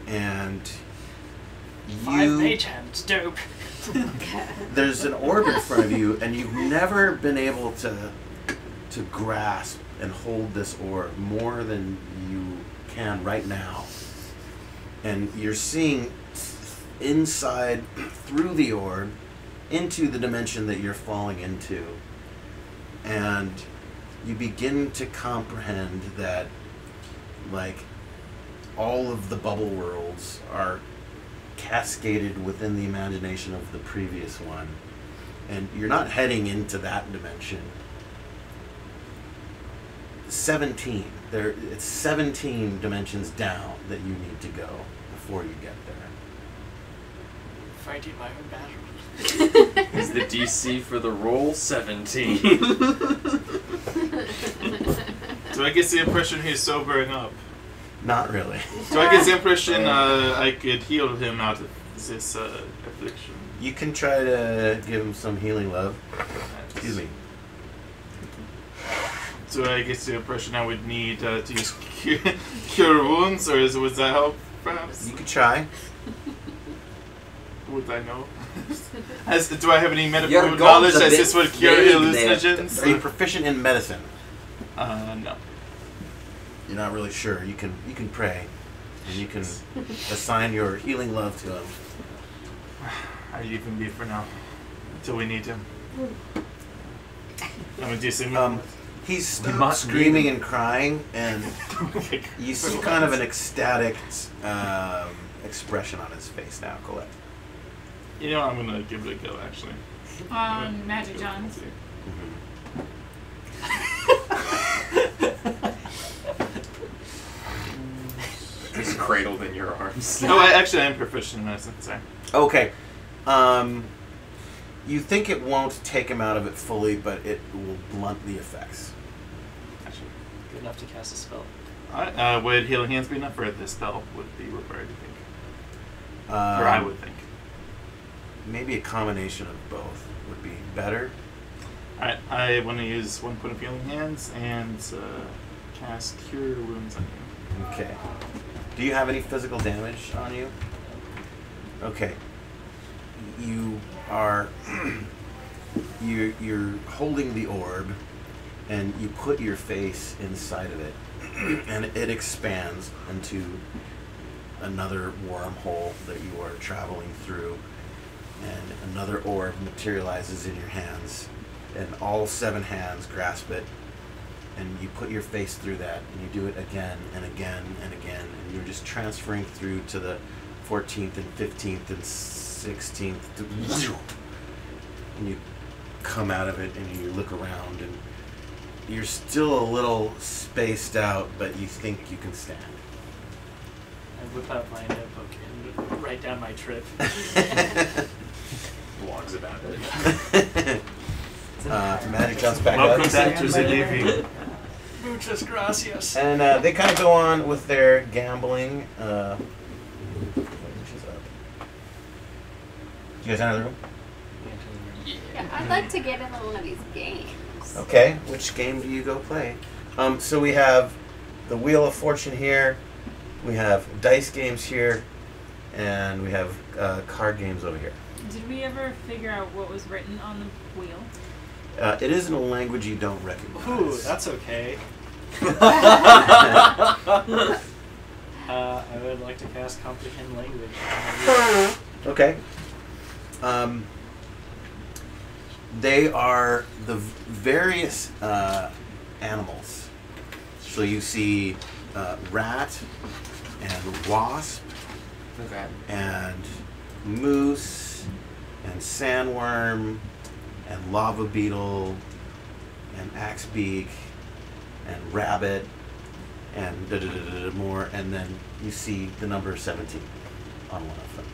and 5 you mage hands, dope. there's an orb in front of you, and you've never been able to grasp and hold this orb more than you can right now. And you're seeing inside through the orb into the dimension that you're falling into, and you begin to comprehend that, like, all of the bubble worlds are cascaded within the imagination of the previous one, and you're not heading into that dimension. 17. It's 17 dimensions down that you need to go before you get there. Fighting my own battle. Is the DC for the roll 17? Do I get the impression he's sobering up? Not really. Do I get the impression I could heal him out of this affliction? You can try to give him some healing love. Excuse me. Do I get the impression I would need to use cure wounds, or would that help, perhaps? You could try. Would I know? Do I have any medical Your gold's knowledge a that bit this would cure vague there. hallucinations? Are you proficient in medicine? No. You're not really sure. You can pray, and you can assign your healing love to him. I leave him be for now, until we need him. I'm a decent. He's We might screaming need and crying, and you see kind of an ecstatic expression on his face now, Colette. You know, I'm gonna give it a go, actually. Magic John's. He's cradled in your arms. No, I am proficient in medicine. Sorry. Okay. You think it won't take him out of it fully, but it will blunt the effects. Good enough to cast a spell. Alright, would Healing Hands be enough, or this spell would be required, you think? Or I would think. Maybe a combination of both would be better. Alright, I want to use 1 point of Healing Hands and cast Cure Wounds on you. Okay. Do you have any physical damage on you? Okay. You are you're holding the orb, and you put your face inside of it, and it expands into another wormhole that you are traveling through, and another orb materializes in your hands, and all 7 hands grasp it, and you put your face through that, and you do it again and again and again, and you're just transferring through to the 14th and 15th and 16th, and you come out of it, and you look around, and you're still a little spaced out, but you think you can stand. I whip out my notebook and write down my trip. Blogs about it. Magic jumps back Welcome up. back to the Navy. Muchas gracias. And they kind of go on with their gambling. Which is up. You guys enter the room? Yeah, I'd like to get into one of these games. Okay, which game do you go play? So we have the Wheel of Fortune here, we have dice games here, and we have card games over here. Did we ever figure out what was written on the wheel? It is in a language you don't recognize. Ooh, that's okay. I would like to cast Comprehend Language. Okay. They are the various animals. So you see rat and wasp Okay. and moose and sandworm and lava beetle and axebeak and rabbit and more, and then you see the number 17 on one of them.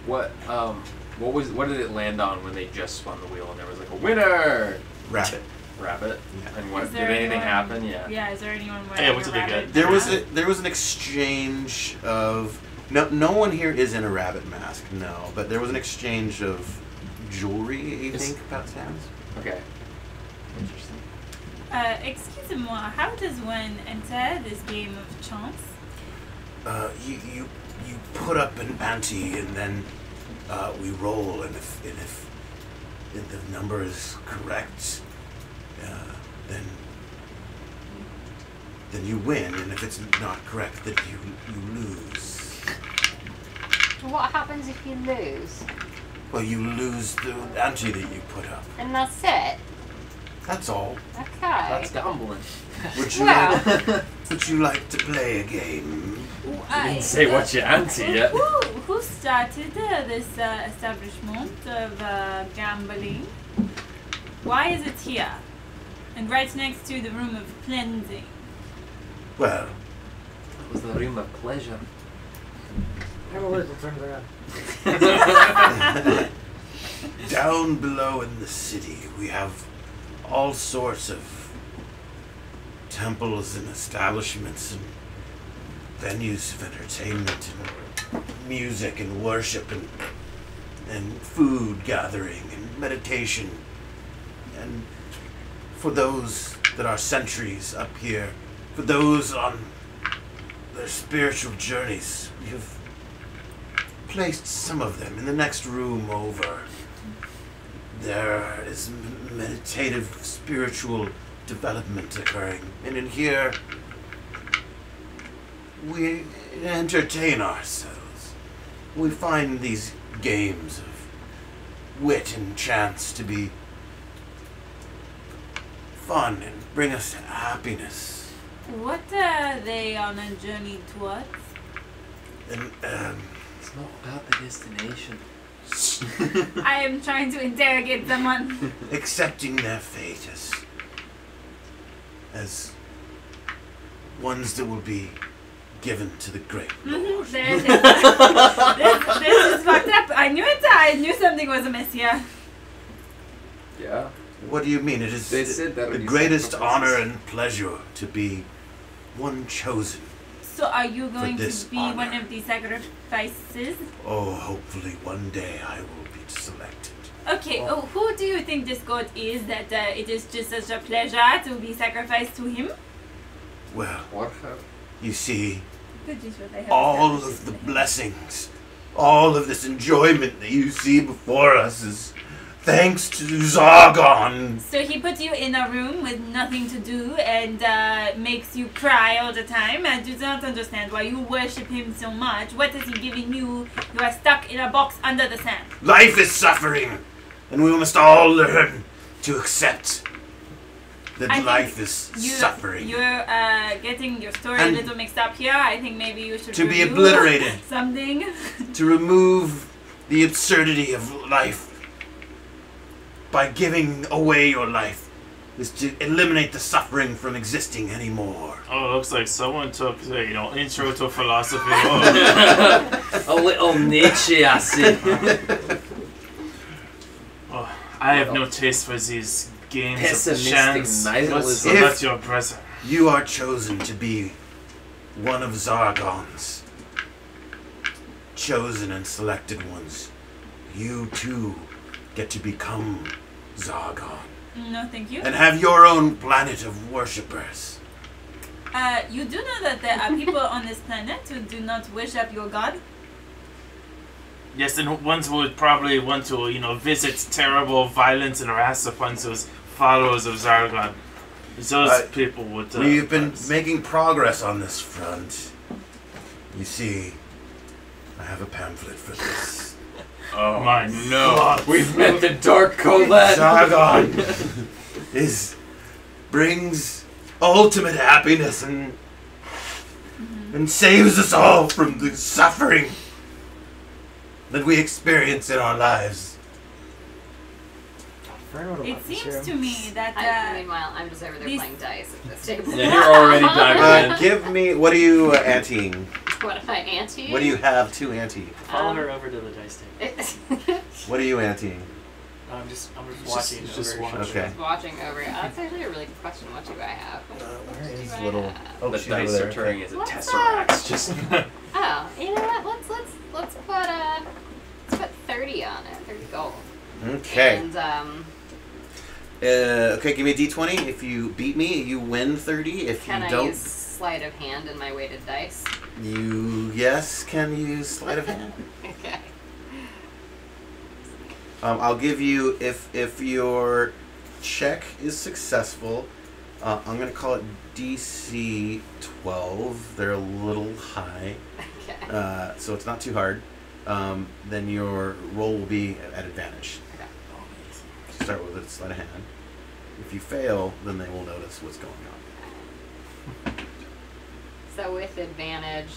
What did it land on when they just spun the wheel and there was like a winner? Rabbit. Rabbit. Yeah. And what Is did there anything anyone- happen? Yeah. Yeah, is there anyone with Yeah, what did they rabbit get? There was an exchange of no one here is in a rabbit mask, no, but there was an exchange of jewelry, I think, about hands. Okay. Interesting. Excusez-moi, how does one enter this game of chance? You put up an ante, and then we roll, and if the number is correct, then you win, and if it's not correct, then you lose. What happens if you lose? Well, you lose the ante that you put up. And that's it? That's all. Okay. That's gambling. Would you Well. would you like to play a game? Didn't say what your auntie yet. Who started this establishment of gambling? Why is it here? And right next to the room of cleansing. Well, It was the room of pleasure. Have a look, turn it around. down below in the city, we have all sorts of temples and establishments and venues of entertainment and music and worship and food gathering and meditation. And for those that are sentries up here, for those on their spiritual journeys, we have placed some of them in the next room over. There is meditative spiritual development occurring, and in here we entertain ourselves. We find these games of wit and chance to be fun and bring us happiness. What are they on a journey towards? And It's not about the destination. I am trying to interrogate someone. accepting their fate as ones that will be given to the great Lord. There it is. This is fucked up. I knew it. I knew something was amiss here. Yeah. What do you mean? It is They said that the when you greatest sacrifices. honor and pleasure to be one chosen. So are you going this to be honor. one of the sacrifices? Oh, hopefully one day I will be selected. Okay, who do you think this god is that it is just such a pleasure to be sacrificed to him? Well, What? you see, Good is what I have all established of the is him. blessings, all of this enjoyment that you see before us is thanks to Zargon. So he puts you in a room with nothing to do and makes you cry all the time. I do not understand why you worship him so much. What is he giving you? You are stuck in a box under the sand. Life is suffering, and we must all learn to accept that I think life is suffering. You're getting your story And a little mixed up here. I think maybe you should to be review obliterated. something. To remove the absurdity of life by giving away your life is to eliminate the suffering from existing anymore. Oh, it looks like someone took the, intro to philosophy. A little Nietzsche, I see. Oh, I have no taste for these games of Pessimistic chance. nihilism. What's about your present? You are chosen to be one of Zargon's chosen and selected ones. You too get to become Zargon No, thank you. and have your own planet of worshippers. You do know that there are people on this planet who do not worship your god? Yes, and ones who would probably want to, visit terrible violence and wrath upon those followers of Zargon. Those people would. We've been making progress on this front. You see, I have a pamphlet for this. Oh my no! We've met the Dark Colette. Zargon brings ultimate happiness and saves us all from the suffering that we experience in our lives. It seems to me that Meanwhile, I'm just over there these- playing dice at this table. Yeah, you're already diving in. Give me, what are you anteing? What am I ante? What do you have to ante? Follow her over to the dice table. What are you anteing? I'm just watching. It's just over her watching. shoulder. Okay. Watching over. That's actually a really good question. What do I have? Where is is I little? have? Oh, The she's over dice there. are turning into What's tesseracts. Just Oh, you know what? Let's put 30 on it. 30 gold. Okay. And Okay, give me a d20. If you beat me, you win 30. If can you I don't, use sleight of hand in my weighted dice? you can use sleight of hand. Okay. I'll give you if your check is successful. I'm gonna call it DC 12. They're a little high, Okay. so it's not too hard. Then your roll will be at advantage. Okay. Start with a sleight of hand. If you fail, then they will notice what's going on. So with advantage.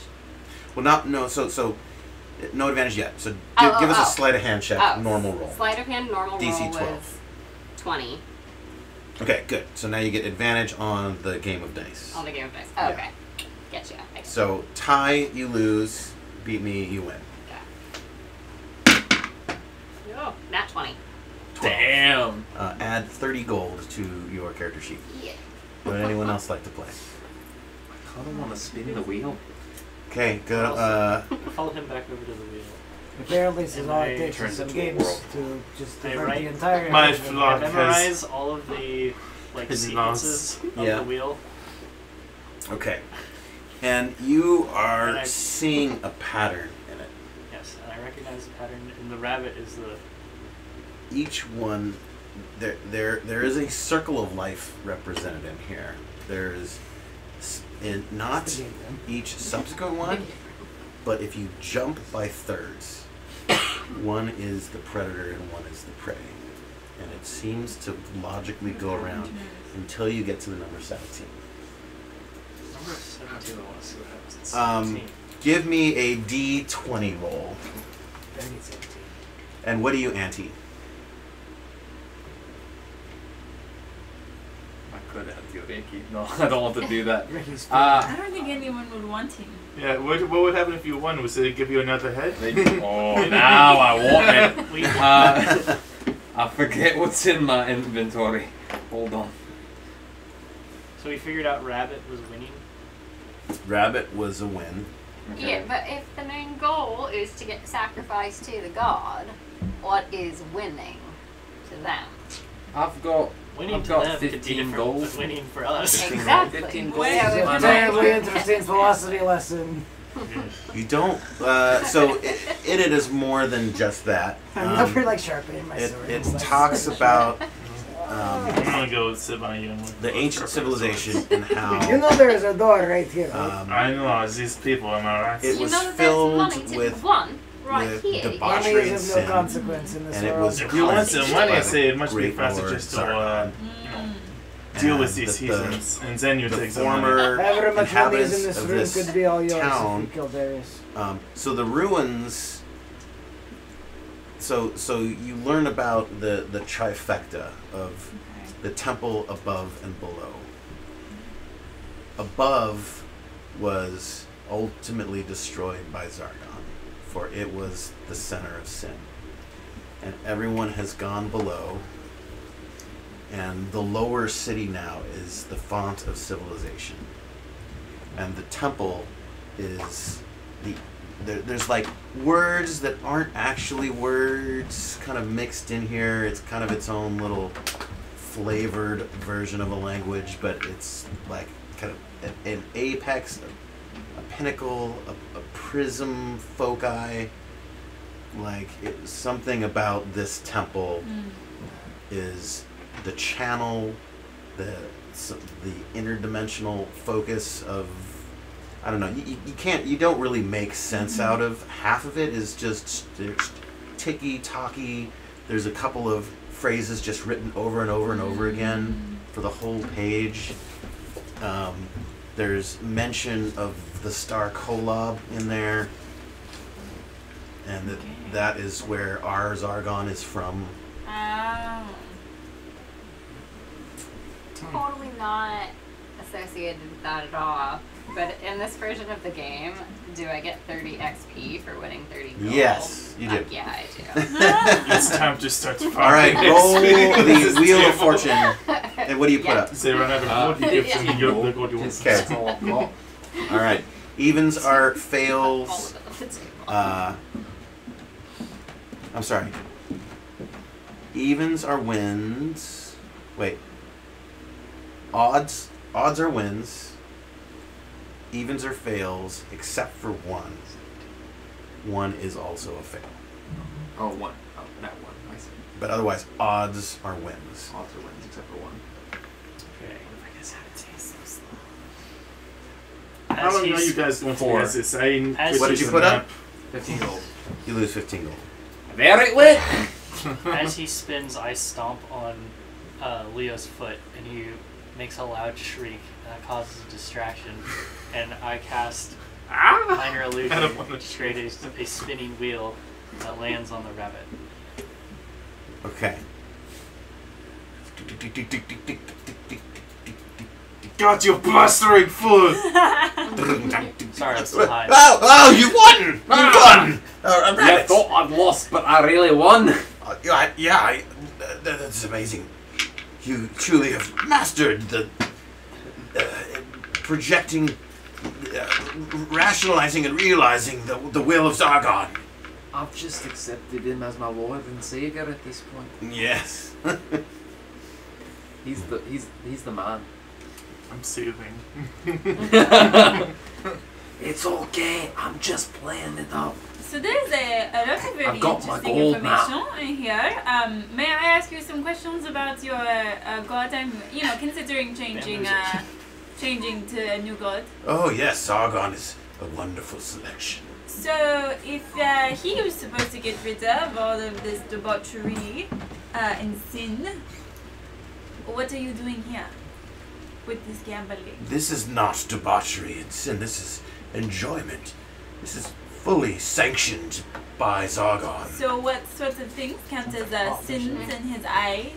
Well, so no advantage yet. So Oh, give us oh. a sleight of hand check, Oh, normal roll. Sleight of hand normal DC roll 12. was 20 Okay, good. So now you get advantage on the game of dice. on the game of dice. Yeah. Oh, okay. Getcha. Okay. So tie, you lose. Beat me, you win. Oh, nat 20. 12. damn. Add 30 gold to your character sheet. Yeah. Would anyone else like to play? I don't want to spin the wheel. Okay, good. Follow him back over to the wheel. Apparently, this is And all I it takes in turned some into a games whirl. to just I divert write the entire. my attention of the flaw. I game. memorize all of the His sequences of Yeah. the wheel. Okay. And you are And I- seeing a pattern in it. Yes, and I recognize the pattern. And the rabbit is the. Each one, there is a circle of life represented in here. There's not each subsequent one, but if you jump by thirds, one is the predator and one is the prey. And it seems to logically go around until you get to the number 17. Number 17, I want to see what happens at 17. Give me a D20 roll. 17. And what do you ante? I could have to Ricky. No, I don't want to do that. Ricky's I don't think anyone would want him. Yeah, what would happen if you won? Would they give you another head? Oh, now I want it. We- I forget what's in my inventory. Hold on. So we figured out rabbit was winning. Rabbit was a win. Yeah, but if the main goal is to get sacrificed to the god, what is winning to them? I've got Winning to got them could be 15 different, gold. but winning for us. Exactly. 15 gold. Yeah, It's we- a terribly interesting philosophy lesson. You don't. So it is more than just that. I'm never like sharpening my It, sword. it It's like- talks about I'm gonna go with Sibling. the ancient civilization and how You know there is a door right here. Right? I know these people, am I right? It You was know that filled there's money to with- one right with here. debauchery. Money Money is and of no sin, consequence in this and it world. was If you want cleansed some money, by I say it must be Great faster Lord just to Sargon. deal And with these the- heathens, and then you the take some money. former However much money is in inhabitants this of room this could be all yours town. if you kill Darius. So the ruins. So you learn about the trifecta of the temple above and below. Above was ultimately destroyed by Zargon, for it was the center of sin. And everyone has gone below, and the lower city now is the font of civilization. And the temple is there's like words that aren't actually words kind of mixed in here. It's kind of its own little flavored version of a language, but it's like kind of an apex, a pinnacle, a prism foci. Like something about this temple is the channel, the interdimensional focus of, I don't know, you don't really make sense out of. Half of it is just ticky-tacky. There's a couple of phrases just written over and over and over again for the whole page. There's mention of the star Kolob in there, and that is where our Zargon is from. Totally not associated with that at all. But in this version of the game, do I get 30 XP for winning 30 gold? Yes, you do. Yeah, I do. It's time to start farming. All right, roll This is the Wheel of terrible. Fortune. And what do you put up? Say run out of gold, you give me your the gold you want. Okay. All right. Evens are fails. I'm sorry. Evens are wins. Wait. Odds are wins. Evens are fails, except for one. One is also a fail. Oh, one. Oh, that one. I see. But otherwise, odds are wins. Odds are wins except for one. Okay. I guess how to taste so slow. How long are you guys going to Four. do this? I As What did you put up? 15 gold. You lose 15 gold. Very wit! As he spins, I stomp on Leo's foot, and he makes a loud shriek, and that causes a distraction. And I cast Minor Illusion, I don't wanna- which creates a spinning wheel that lands on the rabbit. Okay. Got your blustering foot! Sorry, I'm still high. Oh, you won! You won! I Rabbit. thought I'd lost, but I really won. That's amazing. You truly have mastered the projecting, rationalizing and realizing the will of Zargon. I've just accepted him as my Lord and Savior at this point. Yes. He's the man. I'm soothing. It's okay. I'm just playing it up. So there's a lot of very I've got my interesting gold information in here. May I ask you some questions about your god? I'm, considering changing to a new god. Oh yes, Zargon is a wonderful selection. So if he was supposed to get rid of all of this debauchery and sin, what are you doing here with this gambling? This is not debauchery and sin. This is enjoyment. This is fully sanctioned by Zargon. So what sorts of things count as sins in his eye?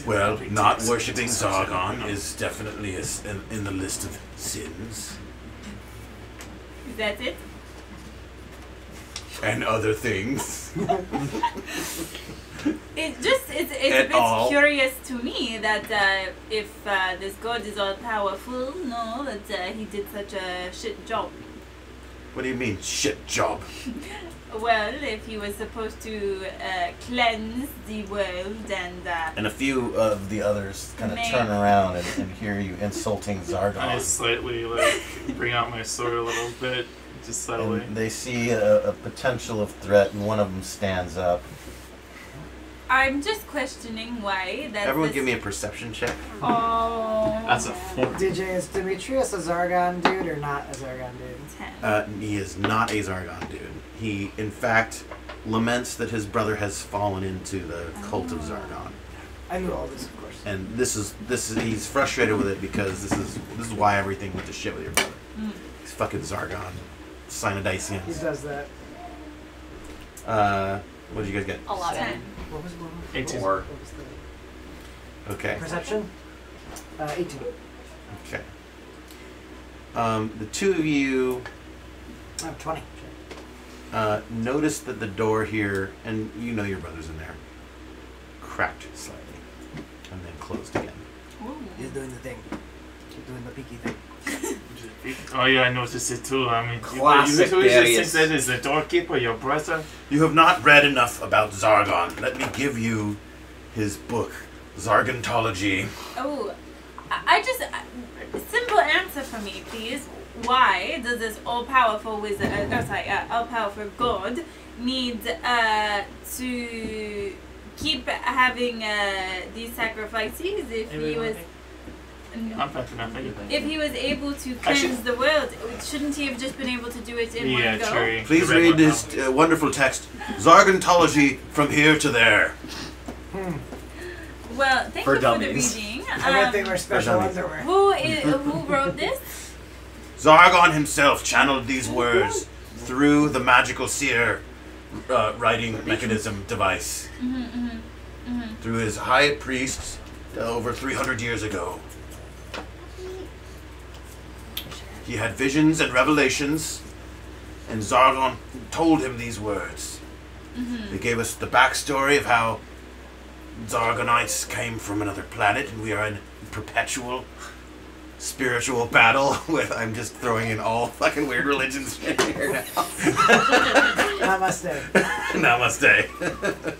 Well, not worshipping Zargon is definitely in the list of sins. Is that it? And other things. It's a At bit all. curious to me that if this god is all powerful, no, that he did such a shit job. What do you mean, shit job? Well, if he was supposed to cleanse the world And a few of the others kind of Man. turn around and hear you insulting I Zargon. slightly bring out my sword a little bit, just subtly. And they see a potential of threat, and one of them stands up. I'm just questioning why that. Everyone this- give me a perception check. Oh. That's a 4. DJ, is Demetrius a Zargon dude or not a Zargon dude? 10. He is not a Zargon dude. He, in fact, laments that his brother has fallen into the cult of Zargon. I knew all this, of course. And this is he's frustrated with it because this is why everything went to shit with your brother. Mm. He's fucking Zargon. He Cyanidicians. does that. What did you guys get? 11. 10. What was one? 18. What was the Okay. perception? 18. Okay. The two of you Oh, 20. notice that the door here, and you know your brother's in there, cracked slightly, and then closed again. He's doing the thing. Keep doing the peeky thing. Oh yeah, I noticed it too. I mean, Classic you literally just Darius. think that is the doorkeeper, your brother. You have not read enough about Zargon. Let me give you his book, Zargontology. Oh, I just simple answer for me, please. Why does this all-powerful wizard, all-powerful god, need to keep having these sacrifices if he was? I'm fine enough. If he was able to cleanse the world, shouldn't he have just been able to do it in Yeah, one go? true. Please The red read one this now. wonderful text, Zargontology from here to there. Well, thank For you dummies. for the reading. I bet they wear special dummies. underwear. Who wrote this? Zargon himself channeled these words through the magical seer writing mechanism device. Through his high priest over 300 years ago. He had visions and revelations, and Zargon told him these words. They gave us the backstory of how Zargonites came from another planet, and we are in perpetual spiritual battle with. I'm just throwing in all fucking weird religions in here now. Namaste. Namaste.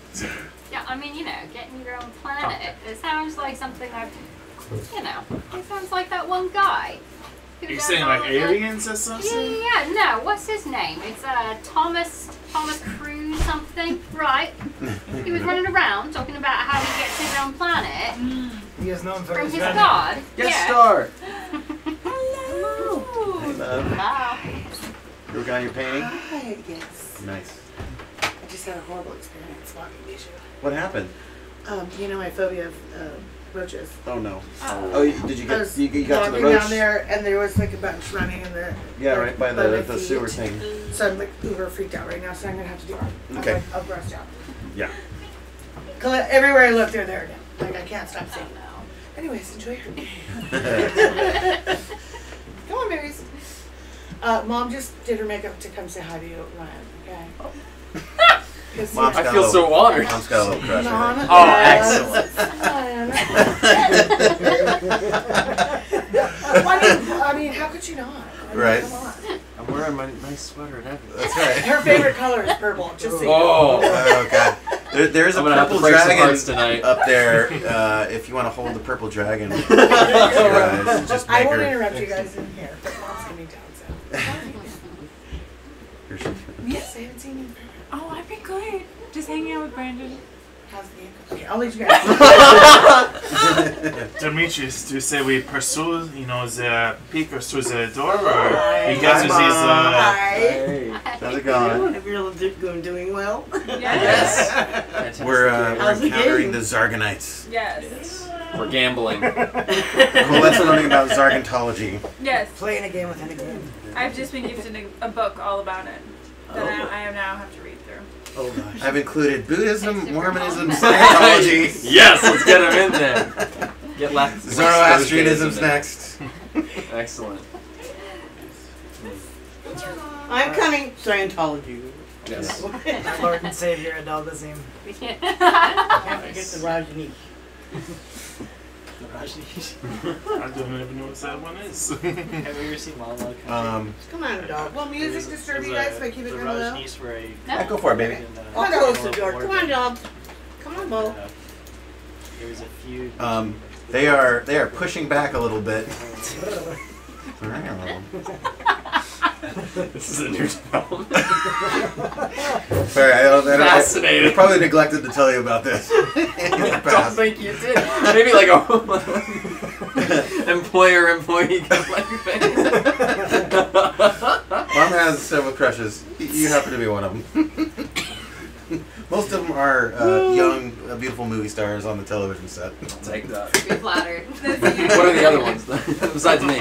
Yeah, I mean, getting your own planet. It sounds like something I've, it sounds like that one guy. who You're does saying all like of the- aliens or something? Yeah, no, what's his name? It's Thomas Cruise something, right? He was running around talking about how he gets his own planet He is known for from his his venom. god. Guest Yeah. star. Hey, love. Wow. You working on your painting? Hi, yes. Nice. I just had a horrible experience walking issue. What happened? You know my phobia of roaches. Oh no. Oh. Oh, did you I get was you got to the walking roach? down there, and there was like a bunch running in the Yeah, right by my the feet. sewer thing. So I'm like uber freaked out right now. So I'm gonna have to do Okay. a brush job. Yeah. Everywhere I look, they're there now. Like I can't stop seeing them. Anyways, enjoy your day. Come on, babies. Mom just did her makeup to come say hi to you, Ryan. Okay. 'Cause, Mom's I got feel a so little- honored. Mom's got a little crush on Mom, her. Oh, I mean, how could you not? I mean, Right. Come on. I'm wearing my nice sweater and everything. That's right. Her favorite color is purple. Just so you know. Oh, Oh god. There's a I'm gonna have to purple break some dragon hearts tonight. up there. If you want to hold the purple dragon, just I make won't her. interrupt you guys in here, but Mom's coming down, so. Yes, I haven't seen you in forever. Oh, I've been good. Just hanging out with Brandon. How's the game going? Okay, I'll let you guys. Demetrius, do you say we pursue, the peekers through the door, or Hi. you guys Hi, use Mom. Hi. Hey. How's it going? Hope you're doing well. Yes. Fantastic. We're How's the encountering game? the Zargonites. Yes. We're gambling. Colette's learning about Zargontology. Yes. Playing a game within a game. I've just been gifted a book all about it that I now have to read through. Oh gosh. I've included Buddhism, Mormonism, Scientology. Yes, let's get him in there. Get left. Zoroastrianism's next. Excellent. I'm coming. Scientology. Yes. Our Lord and Savior Adalbazim. Can't forget the Rajani. I don't even know what that one is. Have you ever seen Wild Wild Country? Come on, dog. Will music disturb you guys if I keep it the kind of low? Rajneesh were a No. Go for it, baby. Come on, close the door. Come on, dog. Come on, Bo. There was a few. They are pushing back a little bit. This is a new development. Sorry, I Fascinating. probably neglected to tell you about this. I don't think you did. Maybe like a employer-employee conflict thing. Mom has several crushes. You happen to be one of them. Most of them are young, beautiful movie stars on the television set. I'll take that. Be flattered. What are the other ones, besides me?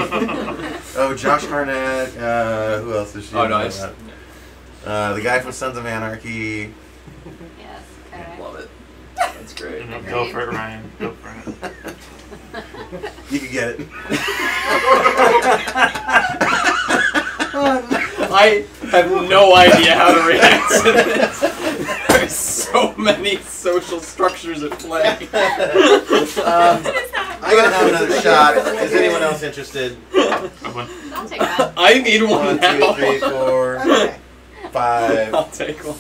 Oh, Josh Hartnett. Who else is she? Oh, nice. The guy from Sons of Anarchy. Yes. Okay. Love it. That's great. Go for it, Ryan. Go for it. You can get it. I have no idea how to react to this. There's so many social structures at play. I'm gonna have another shot. Is anyone else interested? I'll take that. I need one 1, now. 2, 3, 4, Okay. 5. I'll take one.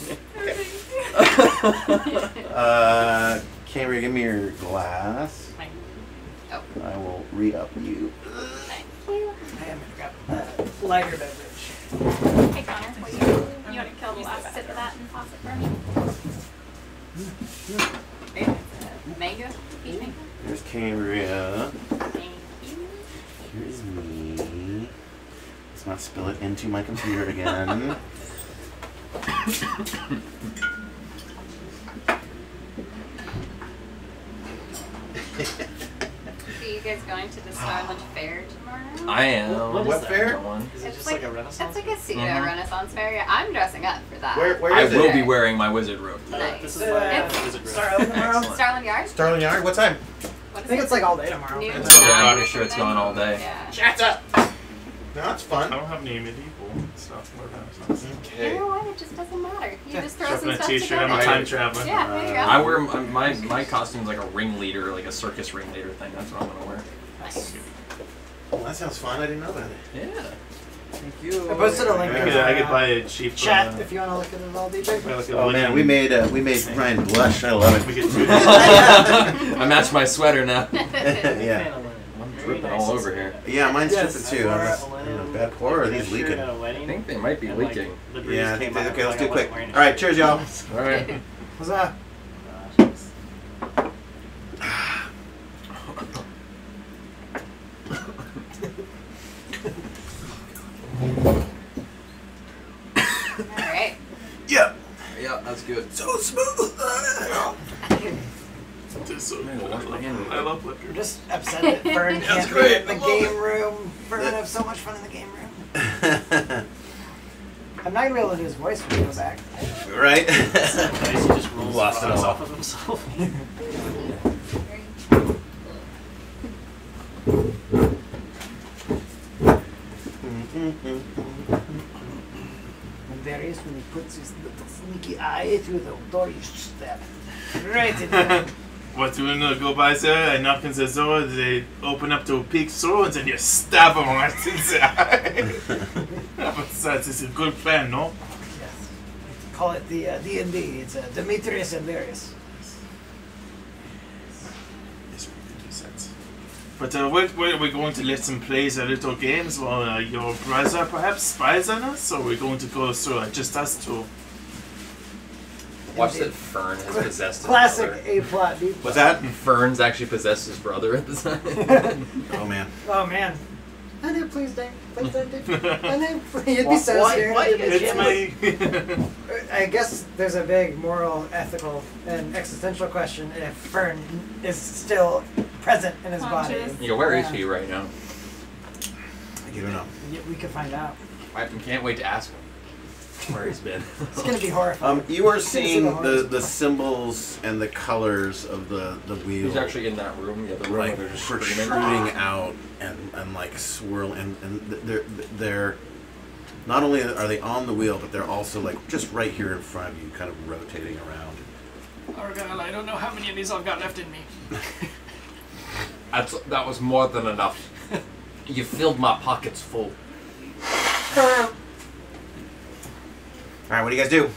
Camry, give me your glass. Oh. I will re-up you. Thank you. I am gonna grab a lighter beverage. Hey Connor, will you want to kill the last sip of that and toss it for me? Mango? Peach mango? Here's Cambria. Thank you. Here's me. Let's not spill it into my computer again. Are you guys going to the Starland Fair tomorrow? I am. What is What that? fair? One. Is it It's just like- like a Renaissance? It's like a pseudo Mhm. Renaissance fair. Yeah, I'm dressing up for that. Where I is will it? be wearing my wizard robe. Nice. This is my It's wizard room. Starland tomorrow. Excellent. Starland Yard? Starling Yard? What time? What I is think it? it's like all day tomorrow. Noon It's to Yeah, I'm nine pretty sure it's something? going all day. Yeah. Shut up! No, that's I fun. don't have any medieval stuff. What about You Okay. know what? It just doesn't matter. You just throw Stuff some in a stuff t-shirt. I'm together. a time traveler. Yeah, there you go. I wear my costume's like a ringleader, like a circus ringleader thing. That's what I'm gonna wear. Nice. Well, that sounds fun. I didn't know that. Yeah. Thank you. I posted a link Yeah. in I could the buy a cheap chat if you want to look at it all, DJ. Oh man, we made Ryan blush. I love We it. get two. I matched my sweater now. Yeah. I'm dripping all over here. Yeah, mine's Yes. dripping too. Bad pour, or are these leaking? I think they might be leaking. Yeah, I think they, okay. Let's do it quick. All right, cheers, y'all. All right. What's that? Alright. Yeah. Yeah, that's good. So smooth. This so I'm gonna wash my hands. I love I'm liquor. just upset that Fern That's can't great. be in the I love game room. Fern would have so much fun in the game room. I'm not gonna be able to do his voice when he goes back. Right? He just rolls Lost it rocks all. off of himself. And Darius, when he puts his little sneaky eye through the door, you stab right in there. What you wanna go by there? I knock on the door. They open up to a big sword and you stab them right in the eye. That is a good plan, no? Yes. Call it the D&D. It's Demetrius and Darius. Yes, we can do that. But where are we going to let them play the little games while your brother perhaps spies on us? Or are we going to go through just us two? Watch that Fern has possessed his Classic brother. A plot, B plot. What's that? Fern's actually possessed his brother at the time. Oh man. Oh man. My name, please, Dave. Please, Dave. My name, you'd be so scared. It's me. I guess there's a big moral, ethical, and existential question if Fern is still present in his body. Conscious. Yeah, where is he right now? You don't know. We could find out. I can't wait to ask him where he's been. It's gonna be horrifying. You are see seeing the horrors. the symbols and the colors of the wheel. He's actually in that room. Yeah, the room like where they're just screaming. protruding out and like swirling and they're Not only are they on the wheel, but they're also like just right here in front of you, kind of rotating around. Argyle, I don't know how many of these I've got left in me. That was more than enough. You filled my pockets full. All right, what do you guys do?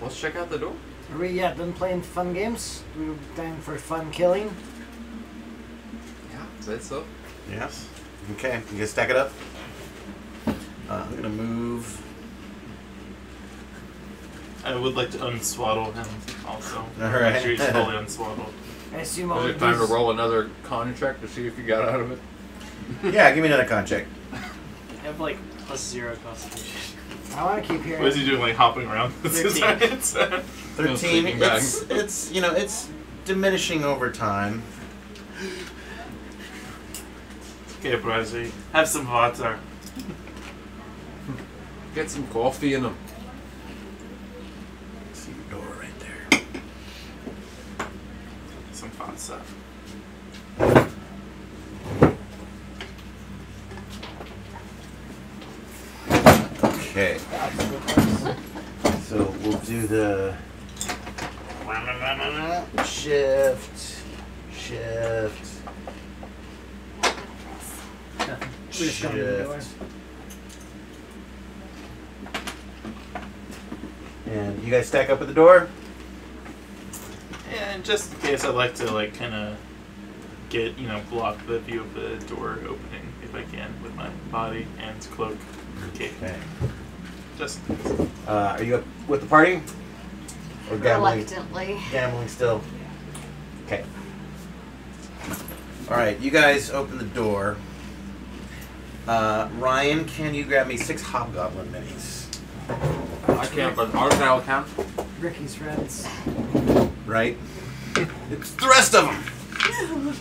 Let's check out the door. Are we done playing fun games? We're time for fun killing. Yeah, say so. Yes. Okay, you guys stack it up. I'm gonna move. I would like to unswaddle him also. All right. Make sure he's fully unswaddled. I assume all Is of it time to these- roll another con check to see if you got out of it? Yeah, give me another con check. I have like +0 constitution. I want to keep hearing. What is he doing, like hopping around? 13. 13. sleeping bag. It's it's diminishing over time. Okay, Brazzy. Have some water. Get some coffee in them. See the door right there. Some fun stuff. Okay. So we'll do the shift. We just come to the door. And you guys stack up at the door? And just in case, I'd like to like kind of get block the view of the door opening if I can with my body and cloak. Okay. Just. Are you up with the party? Or gambling? Reluctantly. Gambling still. Okay. All right, you guys open the door. Ryan, can you grab me 6 hobgoblin minis? I can't, but Argyle can. Ricky's friends. Right? It's the rest of them.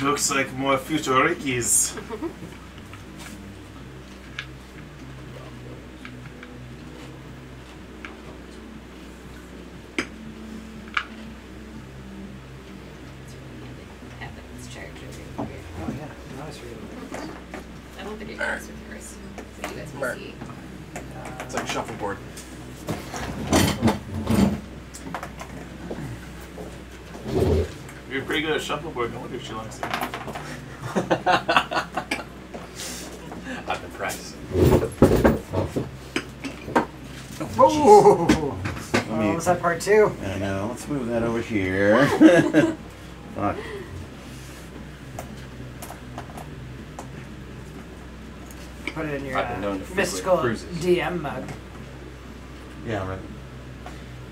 Looks like more future Rickies. Oh yeah, nice reading. I don't think it comes with yours. So you guys can see. It's like shuffleboard. You're pretty good at shuffleboard. No wonder she likes it. I've been practicing. Whoa! Oh, was that part 2? I know. Let's move that over here. Fuck. Put it in your I've been known to frequent mystical cruises. DM mug. Yeah, right.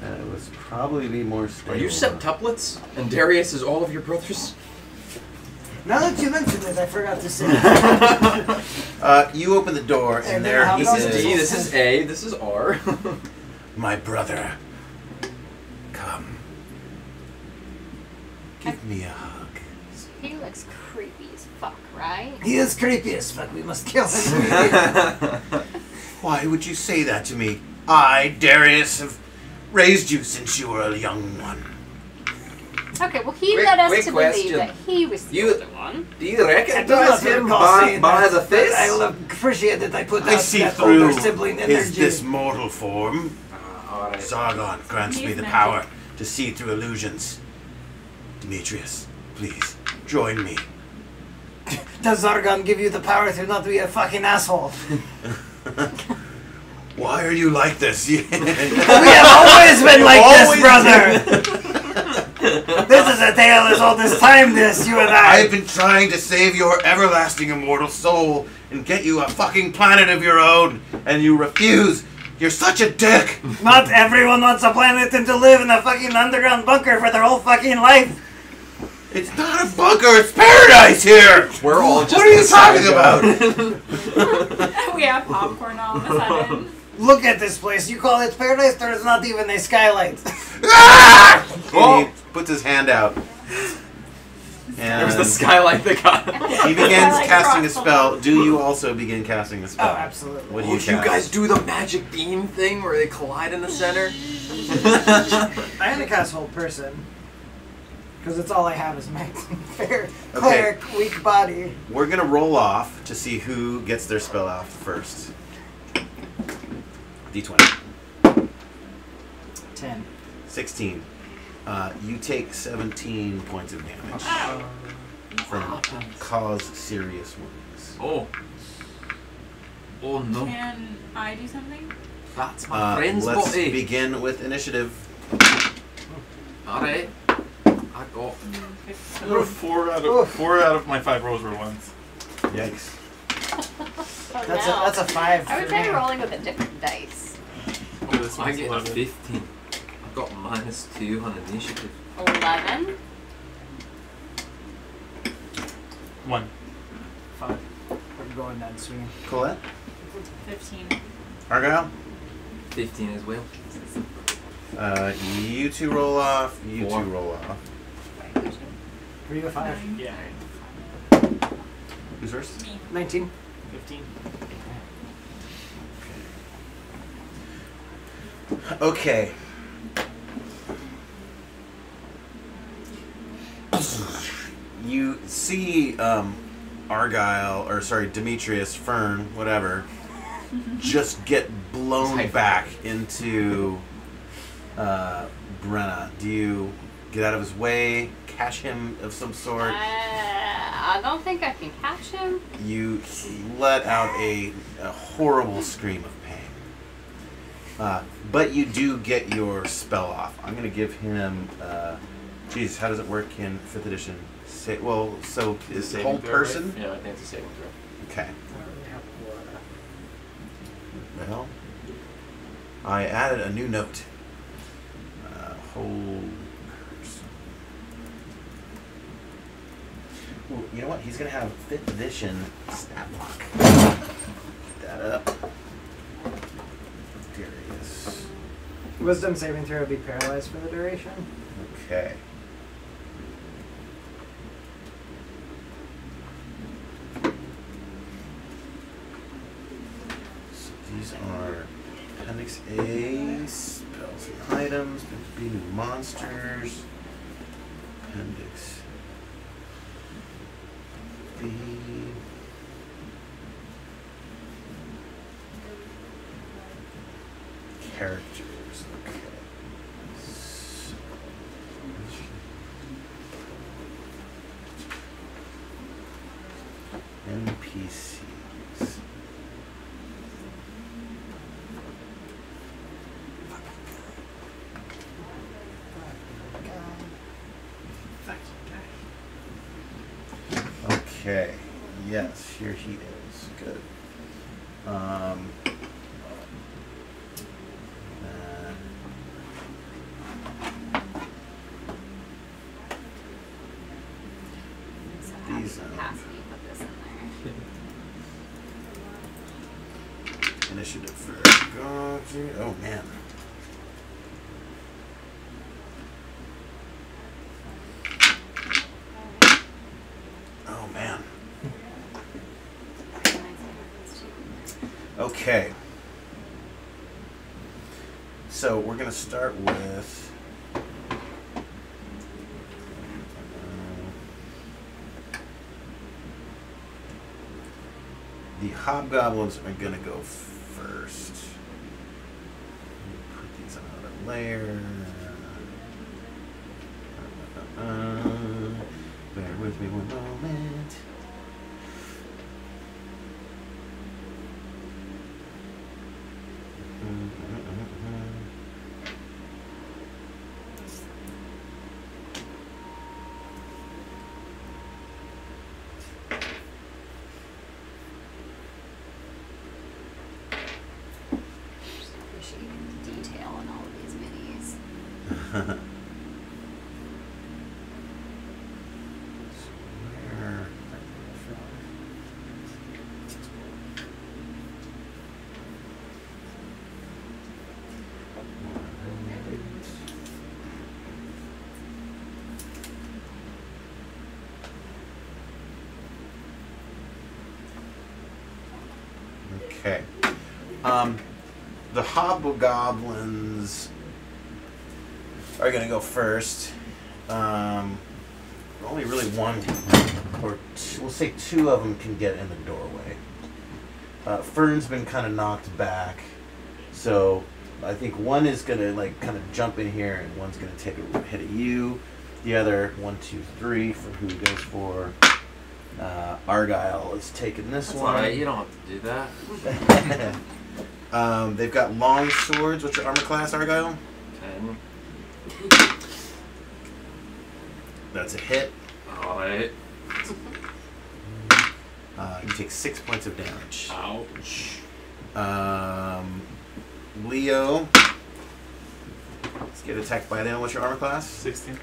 That would probably be more stable. Are you septuplets? And Darius is all of your brothers? Now that you mention it, I forgot to say. You open the door, and there he This is is. D, this is A, this is R. My brother. Come. Give me a hug. He looks creepy as fuck, right? He is creepy as fuck. We must kill him. Why would you say that to me? I, Darius, have raised you since you were a young one. Okay, well he Quick- led us quick to question. believe that he was the You- other one. Do you recognize not him recall saying by that, the but face? I will appreciate that I put I out see that through older sibling his energy. this mortal form. Alright. Sargon grants me He's the magic. power to see through illusions. Demetrius, please, join me. Does Zargon give you the power to not be a fucking asshole? Why are you like this? We have always been like this, brother! This is a tale as old as time, this, you and I. I've been trying to save your everlasting immortal soul and get you a fucking planet of your own, and you refuse. You're such a dick. Not everyone wants a planet and to live in a fucking underground bunker for their whole fucking life. It's not a bunker, it's paradise here. We're all just What are you inside talking going- We have popcorn all of a sudden. Look at this place. You call it paradise? There's not even a skylight. Ah! And he puts his hand out. There was And the skylight that got he begins Like casting a cross the spell. hall. Do you also begin casting a spell? Oh, absolutely. What do you Would you cast? guys do the magic beam thing where they collide in the center? I'm gonna cast whole person. Because it's all I have is my fair cleric, weak body. We're gonna roll off to see who gets their spell off first. D20. 10. 16. You take 17 points of damage from cause serious wounds. Oh. Oh no. Can I do something? That's my friend's Let's body. begin with initiative. Alright. I got. I rolled 4 out of my 5 rolls were ones. Yikes. Oh, That's a 5. I would for say me. rolling with a different dice. Oh, this I one's get a 11. 15. I got -2 on initiative. 11. 1. 5. We're going down swinging. Colette? 15. Argyle? 15 as well. You two roll off. You 4. two roll off. Were you a 5? Yeah. Who's first? Me. 19. 15. Okay. You see Argyle, or sorry, Demetrius, Fern, whatever, just get blown back into Brenna. Do you get out of his way, catch him of some sort? I don't think I can catch him. You let out a horrible scream of pain. But you do get your spell off. I'm going to give him... Geez, how does it work in 5th edition? So is Saving whole throw, person? Yeah, I think it's a saving throw. Okay. Well, I added a new note. Whole person. Well, you know what? He's going to have 5th edition stat block. Get that up. Darius. Wisdom saving throw would be paralyzed for the duration. Okay. So these are Appendix A, spells and items, B, new monsters, Appendix B. Characters, okay. NPCs. Okay. Yes, here he is. Good. So how These, much capacity put this in there? Initiative for Gauzy. Oh man. Oh man. Okay. So we're gonna start with the hobgoblins are gonna go first. Put these on another layer. Bear with me one moment. Just appreciate the detail in all of these minis. Where? Okay. The hobgoblins are going to go first. Only really one, or two, we'll say two of them can get in the doorway. Fern's been kind of knocked back, So I think one is gonna like kind of jump in here, and one's gonna take a hit at you. The other 1, 2, 3 for who goes for. Argyle is taking this That's one. alright, you don't have to do that. They've got long swords. What's your armor class, Argyle? 10. That's a hit. Alright. You take 6 points of damage. Ouch. Leo. Let's get attacked by them. What's your armor class? 16.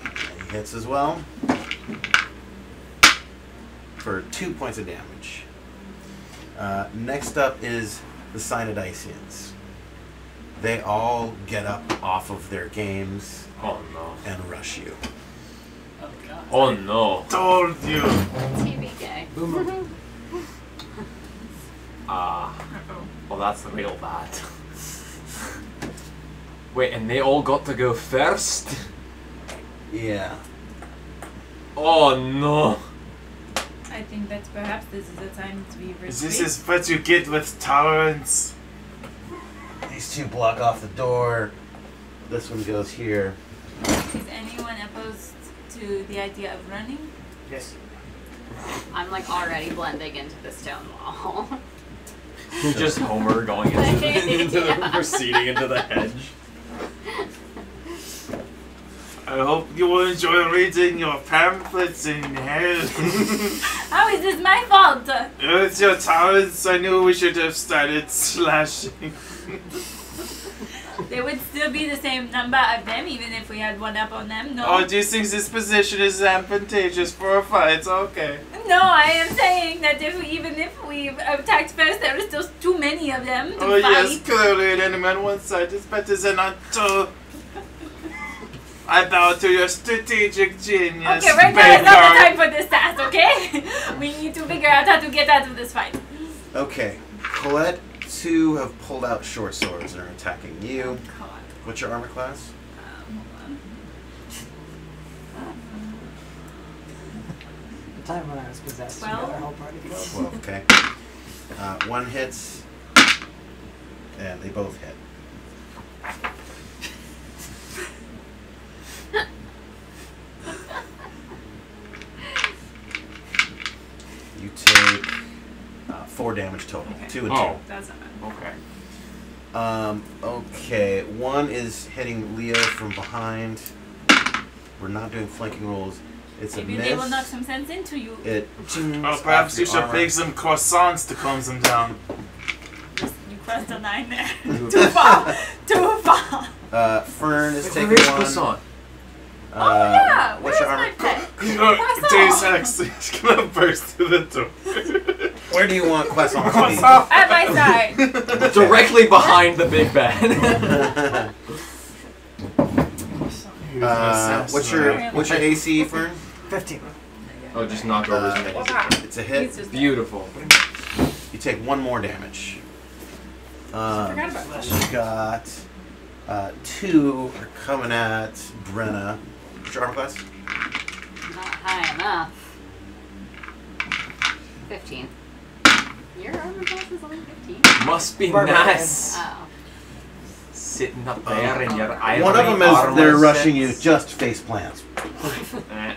He hits as well. For 2 points of damage. Next up is the Cynodicians. They all get up off of their games Oh no. and rush you. Oh god. Oh no. Told you. TV gay. Boomer. Well, that's real bad. Wait, and they all got to go first? Yeah. Oh no. I think that perhaps this is the time to be retreat. This is what you get with tolerance. These two block off the door. This one goes here. Is anyone opposed to the idea of running? Yes. I'm like already blending into the stone wall. Just Homer going into Yeah. proceeding into the hedge. I hope you will enjoy reading your pamphlets in hell. How is this my fault? It's your tolerance. I knew we should have started slashing. There would still be the same number of them even if we had one up on them. No. Oh, do you think this position is advantageous for a fight? Okay. No, I am saying that even if we attacked first, there are still too many of them to Oh fight. yes, clearly an enemy on one side is better than on two. I bow to your strategic genius. Okay, right now is not the Baker. time for this task, okay? We need to figure out how to get out of this fight. Okay. Colette, 2 have pulled out short swords and are attacking you. God. What's your armor class? Hold on. The time when I was possessed, you 12? got our whole party killed. 12, okay. One hits, and they both hit. You take 4 damage total. Okay. 2 and 2. Oh. That's not bad. Okay. Okay, one is hitting Leo from behind. We're not doing flanking rolls. It's Maybe a miss. they will knock some sense into you. It Oh, perhaps you should bake some croissants to calm them down. You crossed a line there. Too far. Too far. Fern is It's a taking rich one. croissant. Oh yeah. What's Where's your my armor? pet? Deus Ex is gonna burst through the door. Where do you want Croissant to be? Croissant. At my side. Directly behind the big bed. What's your AC, Fern? 15. Oh, just knock over his minis. It's a He's hit. just Beautiful. You take 1 more damage. I forgot about that. You got 2 are coming at Brenna. What's your armor class? Not high enough. 15. Your armor class is only 15. Must be Barbarian. nice. Oh. Sitting up there in your ivory One of them is armor they're rushing you, sets. just face plants. Eh.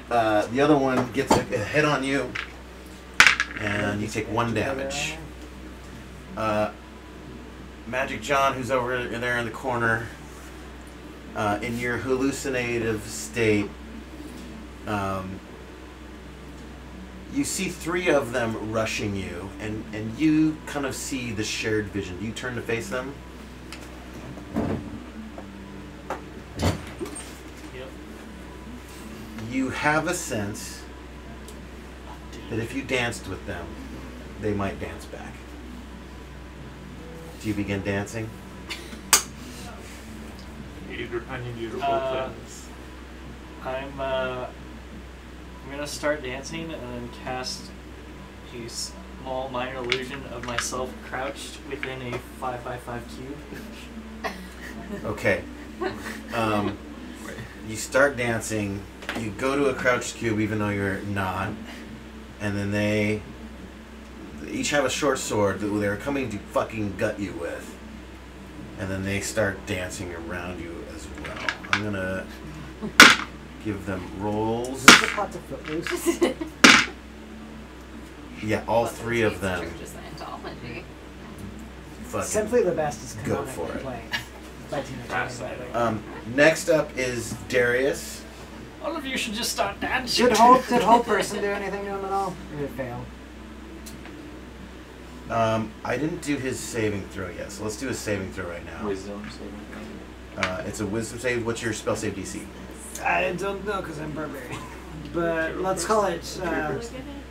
The other one gets a hit on you, and you take 1 damage. Magic John, who's over there in the corner, in your hallucinative state, you see 3 of them rushing you, and you kind of see the shared vision. Do you turn to face them? Yep. You have a sense that if you danced with them, they might dance back. Do you begin dancing? I need you to roll Uh, things. I'm gonna start dancing and then cast a small minor illusion of myself crouched within a 5x5 cube. Okay. You start dancing. You go to a crouched cube even though you're not. And then they they each have a short sword that they're coming to fucking gut you with. And then they start dancing around you as well. I'm gonna give them rolls. Is this the plot to Footloose? Yeah, all three of them. Just an anthology. Fucking Simply the Best is go canonically for it. playing. By Tina Turner, by the way. Next up is Darius. All of you should just start dancing. Did whole person do anything to him at all? Or did it fail? I didn't do his saving throw yet, so let's do a saving throw right now. Wisdom saving. It's a wisdom save. What's your spell save DC? I don't know because I'm barbarian. But let's call it.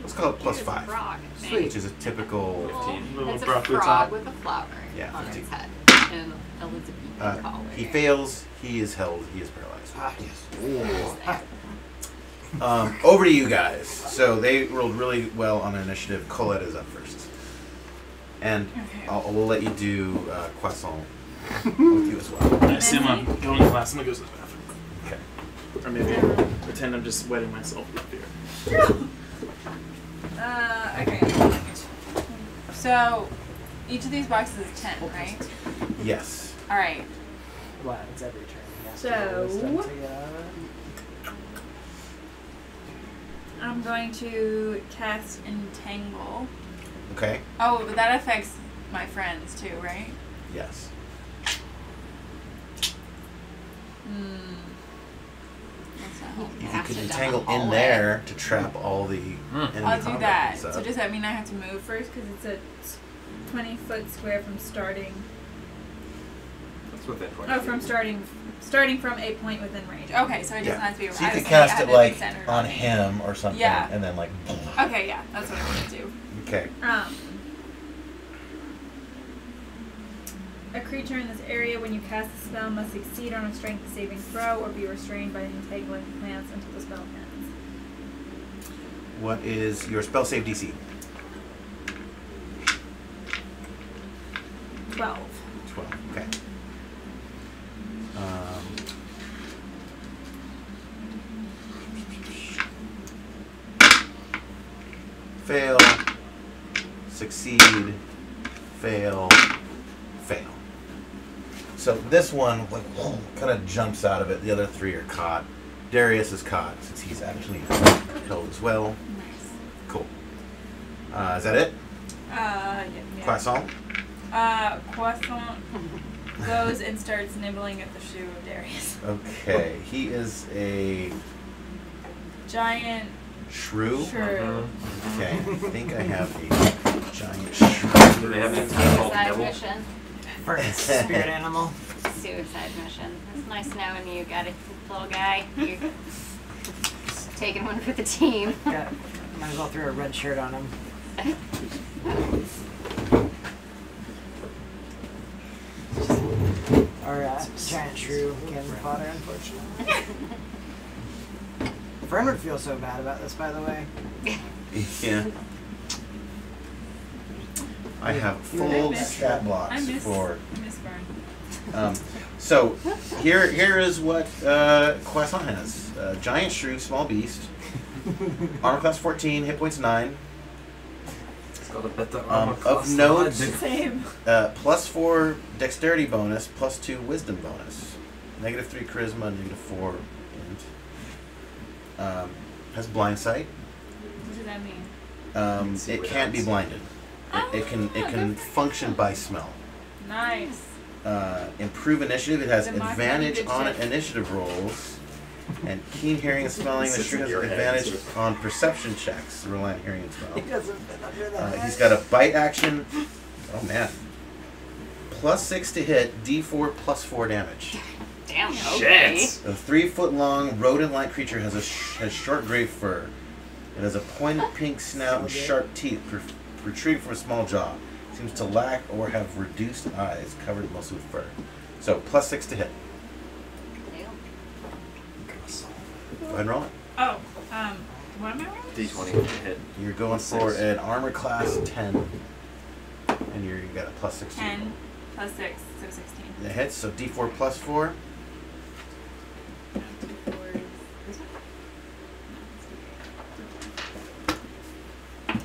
Let's call it +5, Sweet. which is a typical. Little It's a broccoli frog top. with a flower Yeah, on 15. its head. And Elizabethan collar. He fails. He is held. He is paralyzed. Over to you guys. So they rolled really well on their initiative. Colette is up first, and we'll let you do Croissant with you as well. I assume I'm going last. I'm gonna go to the bathroom. Okay. Or maybe pretend I'm just wetting myself with beer. Okay. So, each of these boxes is 10, right? Yes. Alright. Well, it's every turn. Yes, So- wisdom to get out of it. I'm going to cast Entangle. Okay. Oh, but that affects my friends too, right? Yes. That's not helpful. You could entangle in there to trap all the enemy I'll do combat that. and stuff. So does that mean I have to move first? Because it's a 20-foot square from starting. That's within 20 Oh, from starting from a point within range. Okay, so it doesn't have to be. So you I was could thinking cast had it to be like centered on me. him or something, Yeah. and then like. Okay, yeah, that's what I want to do. Okay. A creature in this area, when you cast the spell, must succeed on a strength saving throw or be restrained by the entangling plants until the spell ends. What is your spell save DC? 12. 12. Okay. Fail. Succeed. Fail. Fail. So this one like kind of jumps out of it. The other three are caught. Darius is caught since he's actually held as well. Nice. Cool. Is that it? Yeah. Croissant? Croissant goes and starts nibbling at the shoe of Darius. Okay. He is a Giant shrew. shrew. Okay. I think I have a giant shrew. Do they have any called Suicide devil? mission. Spirit animal. Suicide mission. It's nice knowing you got a little guy. You're taking one for the team. Yeah. Might as well throw a red shirt on him. Our giant shrew cannon fodder, unfortunately. Fern would feel so bad about this, by the way. Yeah. I have full stat blocks I miss for. Fern. So here is what Croissant has: giant shrew, small beast, armor class 14, hit points 9. It's got a better armor Of class note, than I do. Same. +4 dexterity bonus, +2 wisdom bonus, -3 charisma, -4 int. Has blind sight. What does that mean? It can't be blinded. It can function by smell. Nice. Improve initiative. It has The Mach advantage good on shit. initiative rolls. And keen hearing and smelling. The shrew has advantage on perception checks. Rely on hearing and smell. He doesn't fit under that. He's got a bite action. Oh man. +6 to hit. D4 +4 damage. Damn, okay. Shit. A 3-foot-long rodent-like creature has has short gray fur. It has a pointed pink snout and sharp teeth protruding from a small jaw. Seems to lack or have reduced eyes, covered mostly with fur. So +6 to hit. Go ahead and roll it. Oh, what am I rolling? D20 to hit. You're going for an armor class 10, and you got a +16. 10 plus 6, so 16. It hits, so D4 +4.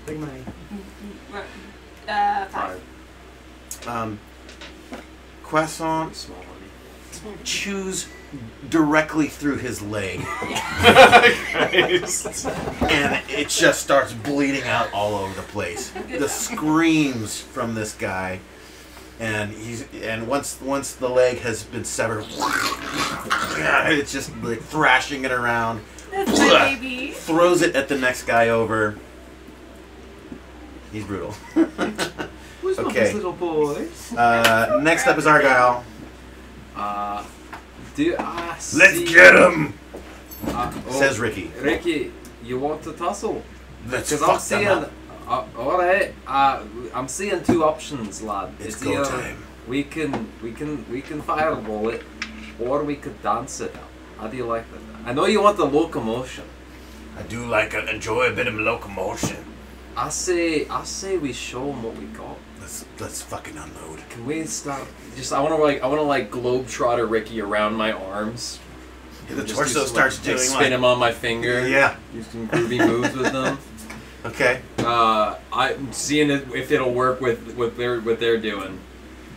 Big money. What? Croissant Small money. chews directly through his leg, Christ. and it just starts bleeding out all over the place. The screams from this guy, and once the leg has been severed, it's just like thrashing it around. That's my baby. Throws it at the next guy over. He's brutal. Where's Okay. my little boys? Next up is Argyle. Do I see... Let's get him, oh, says Ricky. Ricky, you want to tussle? Let's Because fuck I'm them seeing... up. Alright, I'm seeing two options, lad. It's go either time. We can fireball it, or we could dance it. How do you like that? I know you want the locomotion. I do enjoy a bit of locomotion. I say we show them what we got. Let's fucking unload. Can we start? I want to globetrotter Ricky around my arms. Yeah, the Just torso do some, starts like, doing spin him on my finger. Yeah. Do some groovy moves with them. Okay. I'm seeing if it'll work with what they're doing.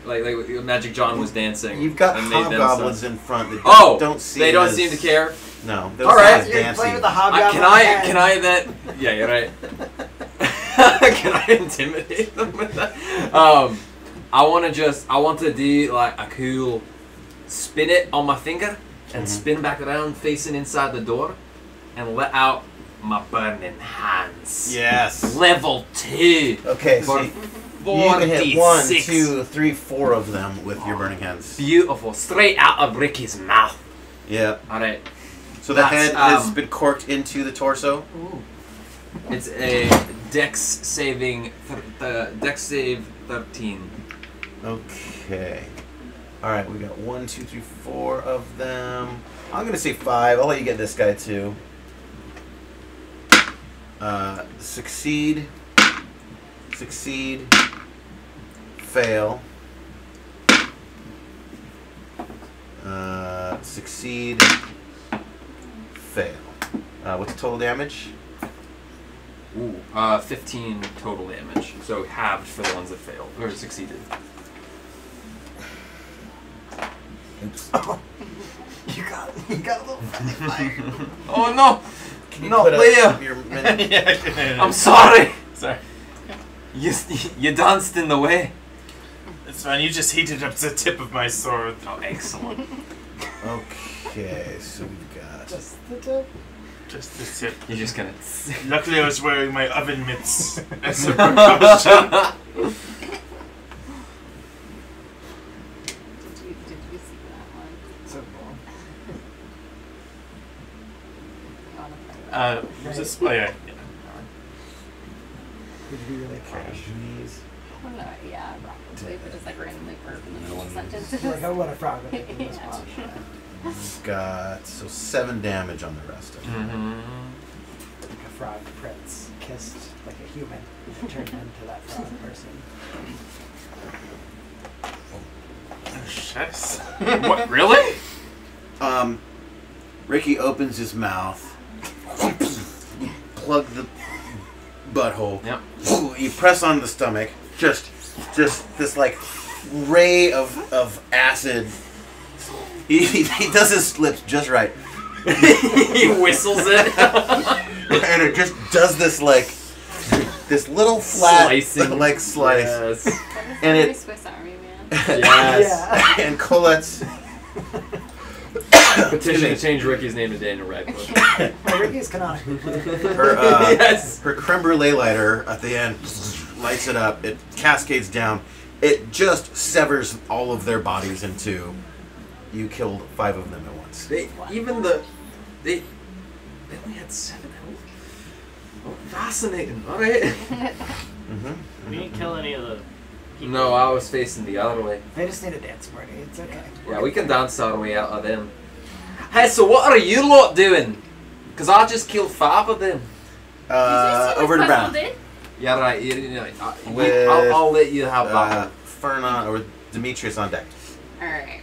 Like Magic John was dancing. You've got and made them hobgoblins stuff. in front that Oh, don't they don't seem to care. No. You're Dancing. playing with the hobgoblin. Can I that? Yeah, you're right. Can I intimidate them with that? I want to do like a cool spin it on my finger and spin back around facing inside the door and let out my burning hands. Yes. Level 2. Okay, so For you can hit 1, 46. 2, 3, 4 of them with your burning hands. Beautiful. Straight out of Ricky's mouth. Yeah. Alright. So the That's, head has been corked into the torso. Ooh. It's a Dex save 13. Okay. Alright, we got 1, 2, 3, 4 of them. I'm gonna say 5. I'll let you get this guy too. Succeed. Succeed. Fail. Succeed. Fail. What's the total damage? Ooh, 15 total damage. So halved for the ones that failed or succeeded. Oops. You got a little fire. Oh no! Can you No, put up Leah. your minute? Yeah. I'm sorry. Sorry. You danced in the way. It's fine. You just heated up the tip of my sword. Oh, excellent. Okay, so we've got. Just the tip. Just the tip. You're just gonna. Luckily, I was wearing my oven mitts as a precaution. Did you see that one? So cool. You wanna play with Was this? Oh yeah. Would you be really cash? These. Oh, no, yeah, probably, but just like randomly burp in the middle of sentences. Like, I want a frog with it in this Yeah. spot. We've got 7 damage on the rest of them. Like a frog prince kissed like a human and turned into that frog person. Shucks. What? Really? Ricky opens his mouth. Plug the butthole. Yep. You press on the stomach. Just this like ray of acid. He does his lips just right. He whistles it. And it just does this like this little flat Slicing. like slice. Yes. And Very it Swiss Army Man. Yes. Yeah. and Colette's Petition to change Ricky's name to Daniel Radcliffe. Oh, Ricky's canonical. her Yes. her creme brulee lighter at the end lights it up. It cascades down. It just severs all of their bodies in two. You killed 5 of them at once. They only had 7 health. Oh, fascinating. All right. Mm-hmm. We didn't kill any of the people. No, I was facing the other way. They just need a dance party. It's okay. Yeah, we can dance our way out of them. Hey, so what are you lot doing? Because I just killed 5 of them. Over to Brown. Yeah, right. With, I'll let you have that. Ferna or Demetrius on deck. Alright.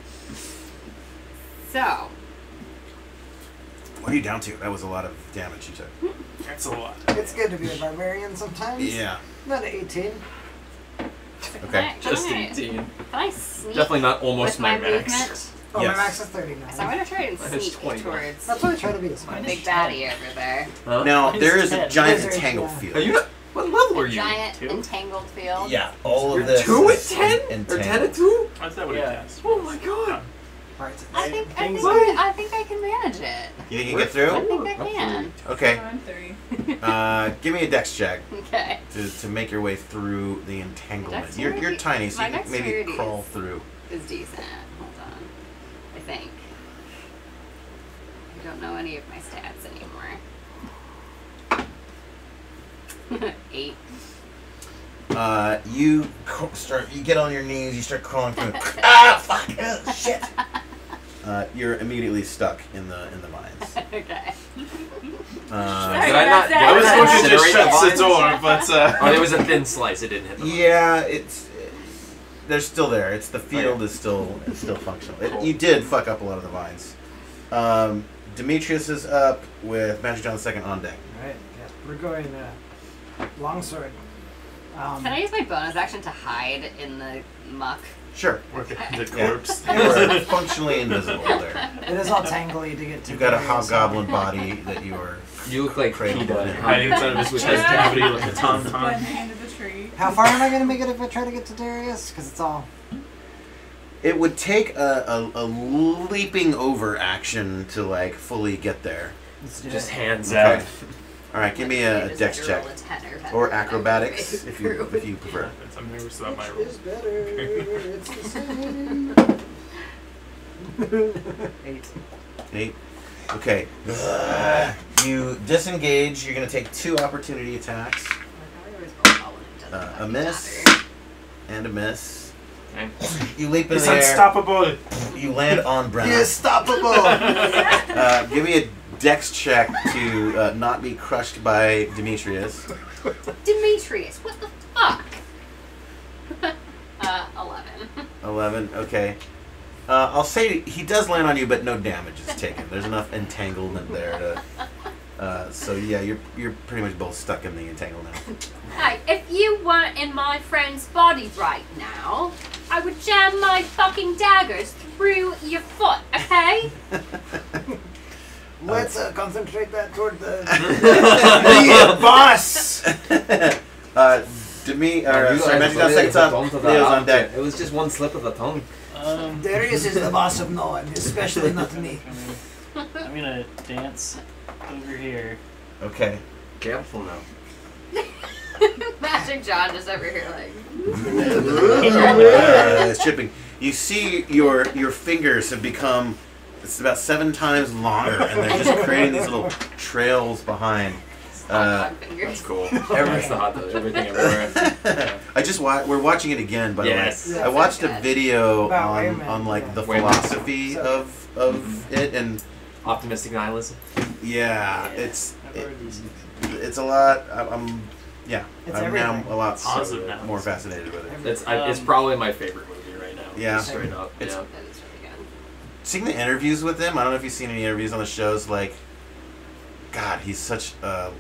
So, What are you down to? That was a lot of damage you took. That's a lot. It's good to be a barbarian sometimes. Yeah. Not an 18. Okay. Just Can 18. I sneak Definitely not almost with my my max. movement? Oh, Yes. my max is 39. So I'm gonna try and Mine is sneak 21. towards That's what I try to be. This the one. big baddie over there. Huh? Now Mine's there is a 10. giant Wizards, entangle yeah. field. Are you not? What level are you? Giant Two? entangled field. Yeah, all of You're this. 2 is at 10? entangled. Or 10 at 2? That's not what Yeah. it cast. Oh my god. Alright, I think Things I think I can manage it. You think you get I through? think I can. Okay. I'm 3. Give me a dex check Okay. to make your way through the entanglement. You're Dexterity- tiny, so my you can maybe dexterity crawl is- through. Is decent. Hold on. I think. I don't know any of my stats anymore. 8. You get on your knees, you start crawling through. Ah, fuck! Shit! You're immediately stuck in the mines. Okay. Did I not? Did I was not going to just incinerate shut the vines? door, but Oh, there was a thin slice. It didn't hit the Yeah, they're still there. It's the field is still functional. You did fuck up a lot of the vines. Demetrius is up with Magic John II on deck. Alright, yeah. We're going longsword. Can I use my bonus action to hide in the muck? Sure. the corpse. You're functionally invisible there. It is all tangly to get to. You've got a Darius. hobgoblin body that you are. You look like Cradle PETA. button. Hiding inside of his chest cavity like a tauntaun. Blending into the tree. How far am I going to make it if I try to get to Darius? Because it's all. It would take a leaping over action to like fully get there. Let's do Just it. hands Okay. out. All right, give me a Just dex roll check a 10 or or better. acrobatics if you prefer. I'm nervous about my roll. Is better. It's the same. 8. 8. Okay. You disengage. You're gonna take 2 opportunity attacks. A miss and a miss. Okay. You leap in It's the air. unstoppable. You land on Brenna. Unstoppable! Give me a dex check to not be crushed by Demetrius. Demetrius, what the fuck? 11. 11. Okay. I'll say he does land on you, but no damage is taken. There's enough entanglement there to. So yeah, you're pretty much both stuck in the entanglement. Hey, if you weren't in my friend's body right now, I would jam my fucking daggers through your foot, okay? Let's concentrate that toward the. The boss! Magic John second up. Leo's on deck. It was just one slip of the tongue. Darius is the boss of no one, especially not me. I'm gonna dance over here. Okay. Careful now. Magic John just over here like. Shipping. You see your fingers have become. It's about 7 times longer, and they're just creating these little trails behind. That's cool. Everyone's the hot dog. Everything everywhere. We're watching it again, by Yes. the way. I watched a video About on Wayman, like yeah. the Wayman. philosophy of it, and Optimistic nihilism. yeah, I've it's heard these. a lot. I'm It's now everything. a lot Positive now. more fascinated with it. It's probably my favorite movie right now. Yeah. Straight up. It's- Yeah. That is really good. Seeing the interviews with him, I don't know if you've seen any interviews on the shows. Like, God, he's such a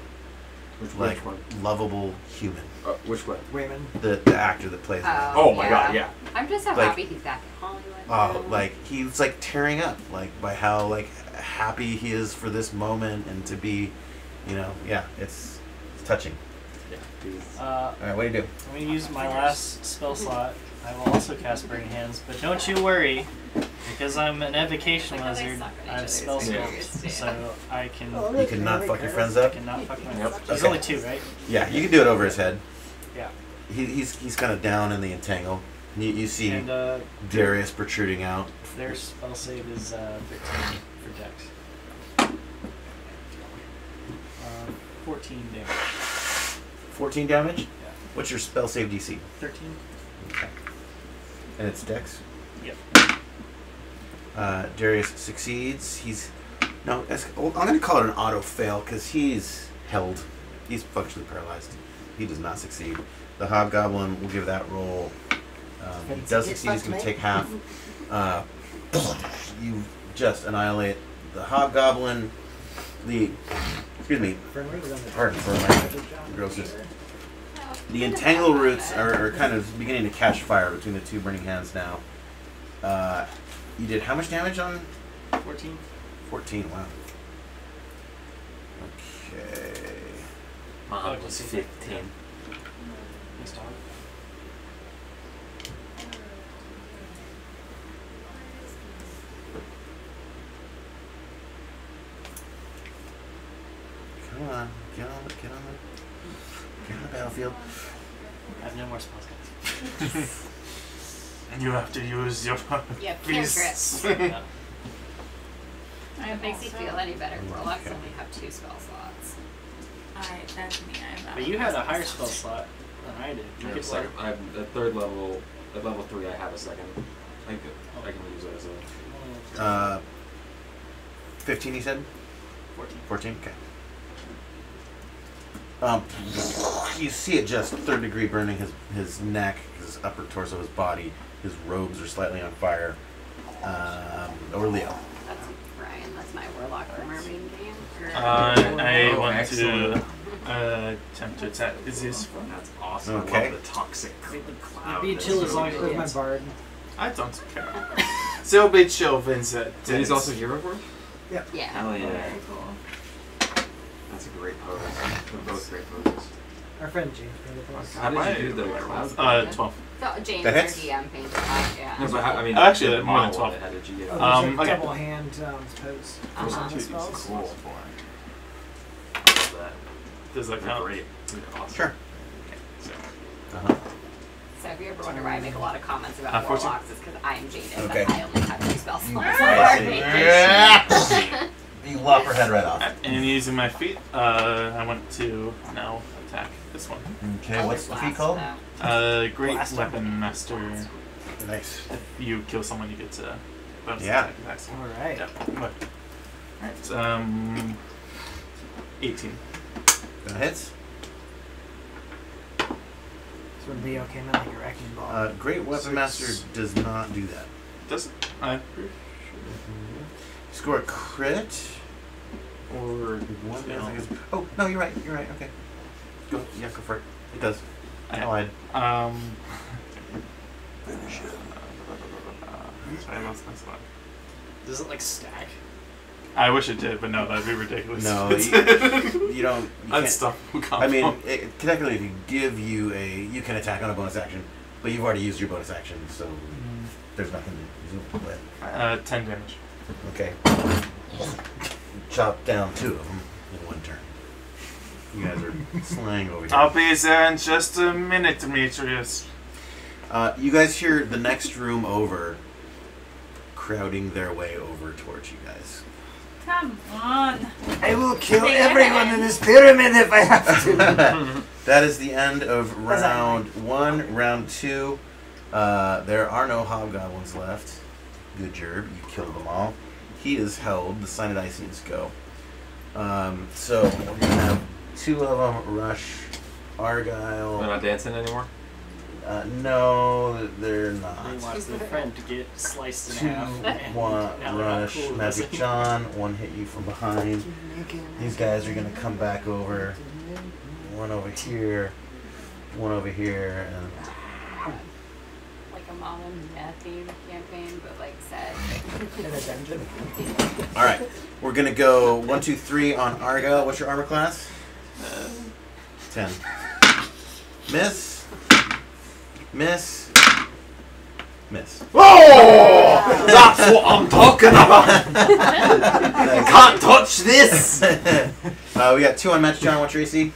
Which one? lovable human. Which one? Wayman. The actor that plays him. Oh my god, yeah. I'm just so Like- happy he's back in Hollywood. Oh, now. like he's like tearing up, like by how like happy he is for this moment and to be, yeah, it's touching. Yeah. he's- All right, what do you do? I'm gonna use my last spell slot. I will also cast Burning Hands, but don't you worry, because I'm an evocation Like how they lizard. suck on I have each spell other's skills, fingers, yeah. so I can. You can not fuck your friends I up. cannot fuck my. Yep. There's Okay. only 2, right? Yeah, you can do it over his head. Yeah. He's kind of down in the entangle. You see And Darius protruding out. their spell save is 13 for Dex. 14 damage. 14 damage. Yeah. What's your spell save DC? 13. Okay. And it's Dex. Yep. Darius succeeds. I'm going to call it an auto fail because he's held. He's functionally paralyzed. He does not succeed. The hobgoblin will give that roll. He does succeed. He's going to take half. You just annihilate the hobgoblin. Excuse me. Pardon for my grossness. The entangle roots are kind of beginning to catch fire between the two burning hands now. You did how much damage on? 14. 14, wow. Okay. Mine was 15. Nice dog. Come on, get on the battlefield. I have no more spells, guys. You have to use your Yeah, fists. cantrips. I It makes you also- feel any better. Warlocks only have 2 spell slots. That's me. I'm But you had a higher spell slot than I did. You I have a could second. I'm at third level. At level 3, I have a second. I can use it as a. 15 you said? 14. 14, okay. You see it just third degree burning his neck, his upper torso, his body. His robes are slightly on fire. Or Leo. That's Ryan. That's my Warlock from our main game. I Oh, want excellent. to attempt to attack. Is this? That's awesome. Okay. I love the toxic cloud. Be That's chill as really long as cool. with my bard. I don't care. So be chill, Vincent. So he's also hero force? Yeah. Hell yeah. Very cool. That's a great pose. They're both great poses. Our friend James made it for us. How did you do the cloud? 12. So James, That our hits? DM, painted that. No, Yeah. but I mean, Actually, the more than model 12. of it, how did you get Oh, it? there's a Okay. double hand pose. Uh-huh. Percentage spells. Cool. I love that. Does that They're count? great. They're awesome. Sure. So, So if you ever wonder why I make a lot of comments about 14. Warlocks, it's because I am jaded, Okay. but I only have 2 spell slots. I You lop her head right off. and using my feet, I want to now attack this one. Okay, what's the feat called? Great Blast. Weapon Master. Nice. If you kill someone, you get to bonus Yeah. attack attacks. Alright. Yeah. What? Alright, 18. That hits. That's when Leo came in like a wrecking ball. Great Weapon Master does not do that. Does it? I Score a crit. or One, fail. I think it's- oh, no, you're right. You're right. Okay. Go. Yeah, go for it. It does. I lied. Sorry, I lost my spot. Does it like stack? I wish it did, but no, that'd be ridiculous. No, you don't. You can't. Unstoppable combo. I mean, technically, if you give you you can attack on a bonus action, but you've already used your bonus action, so there's nothing to do with it. 10 damage. Okay. Chop down 2 of them in 1 turn. You guys are slaying over here. I'll be there in just a minute, Demetrius. You guys hear the next room over crowding their way over towards you guys. Come on. I will kill They everyone are. in this pyramid if I have to. That is the end of Was that round 1. Round 2, there are no hobgoblins left. Good job, you killed them all. He is held. The Sign of Ices go. So we're gonna have 2 of them rush Argyle. They're not dancing anymore? No, they're They not. watched their friend get sliced in 2 half. and want now they're not rush cool with Magic us. John. 1 hit you from behind. These guys are gonna come back over. 1 over here. 1 over here. And Like a mom and dad theme campaign, but like set. In a dungeon. all right, we're gonna go 1, 2, 3 on Argyle. What's your armor class? 10. Miss. Miss. Miss. Oh! That's what I'm talking about! Nice. Can't touch this! We got 2 on Magic John. What's your AC?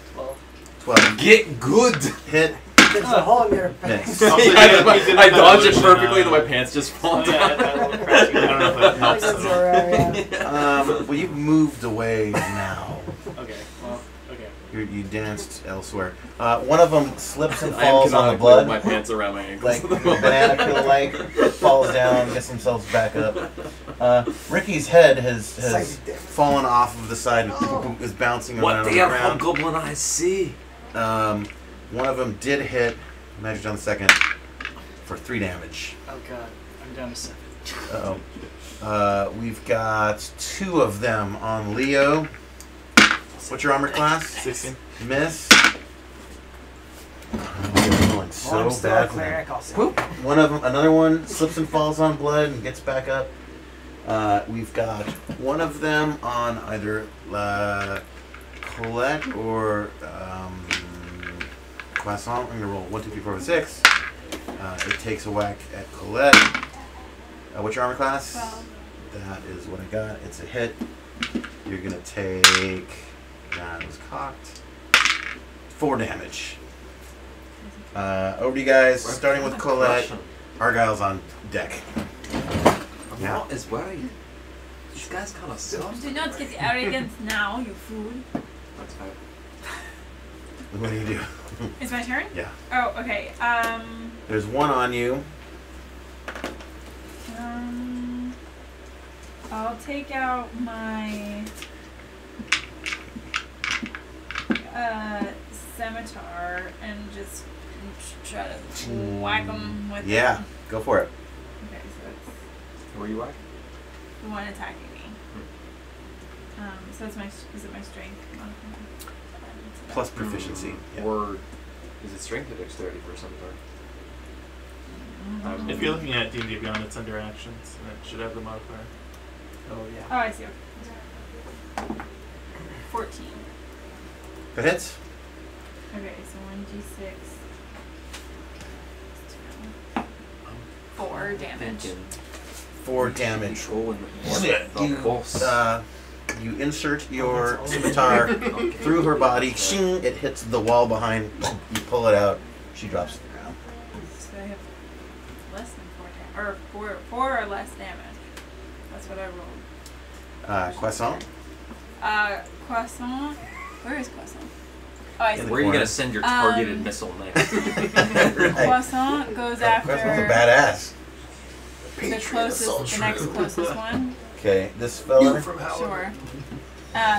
12. Get good! Hit. There's a hole in your Miss. Also, I dodge it perfectly, then my pants just fall Oh, yeah, down. that little crash. I don't know if that helps. Like a at all. Zora, yeah. Well, you've moved away now. Okay, well, okay. You danced elsewhere. One of them slips and I am falls on the canonically blood. with my pants around my ankles. Like banana peel like falls down, gets themselves back up. Ricky's head has fallen off of the side and is bouncing What around on the the hell ground. goblin I see? One of them did hit Magic John the second for 3 damage. Oh god, I'm down to 7. Uh-oh. We've got 2 of them on Leo. What's your armor class? 16. Miss. feeling Well, so I'm still a bad for cleric, them. I'll say. One of them, another one slips and falls on blood and gets back up. We've got one of them on either Colette or Croissant. I'm gonna roll 1, 2, 3, 4, 5, 6. It takes a whack at Colette. What's your armor class? 12. That is what I got. It's a hit. You're gonna take. That was cocked. 4 damage. Over to you guys. Starting with Colette. Argyle's on deck. I'm not as worried. These guys kind of suck. Do not get arrogant now, you fool. That's fine. What do you do? It's my turn? Yeah. Oh, okay. There's one on you. I'll take out my scimitar and just try to whack him with Yeah, go for it. Okay, so it's Where are you at? the one attacking me. So it's my, is it my strength? Plus proficiency. Yeah. Or is it strength or dexterity for scimitar? If you're looking at D&D Beyond, it's under actions, and it should have the modifier. Oh, yeah. Oh, I see. Okay. 14. That hits. Okay, so 1d6. 4 damage. 4 damage. Controlling You insert your scimitar through her body. Shing! It hits the wall behind. You pull it out. She drops to the ground. So I have less than 4 damage. Or 4 or less damage. That's what I rolled. Croissant. Croissant. Where is Croissant? Oh, I see. Where are you gonna send your targeted missile next? Croissant goes after Croissant's a badass. the closest, the next closest one. Okay, this fella. Sure.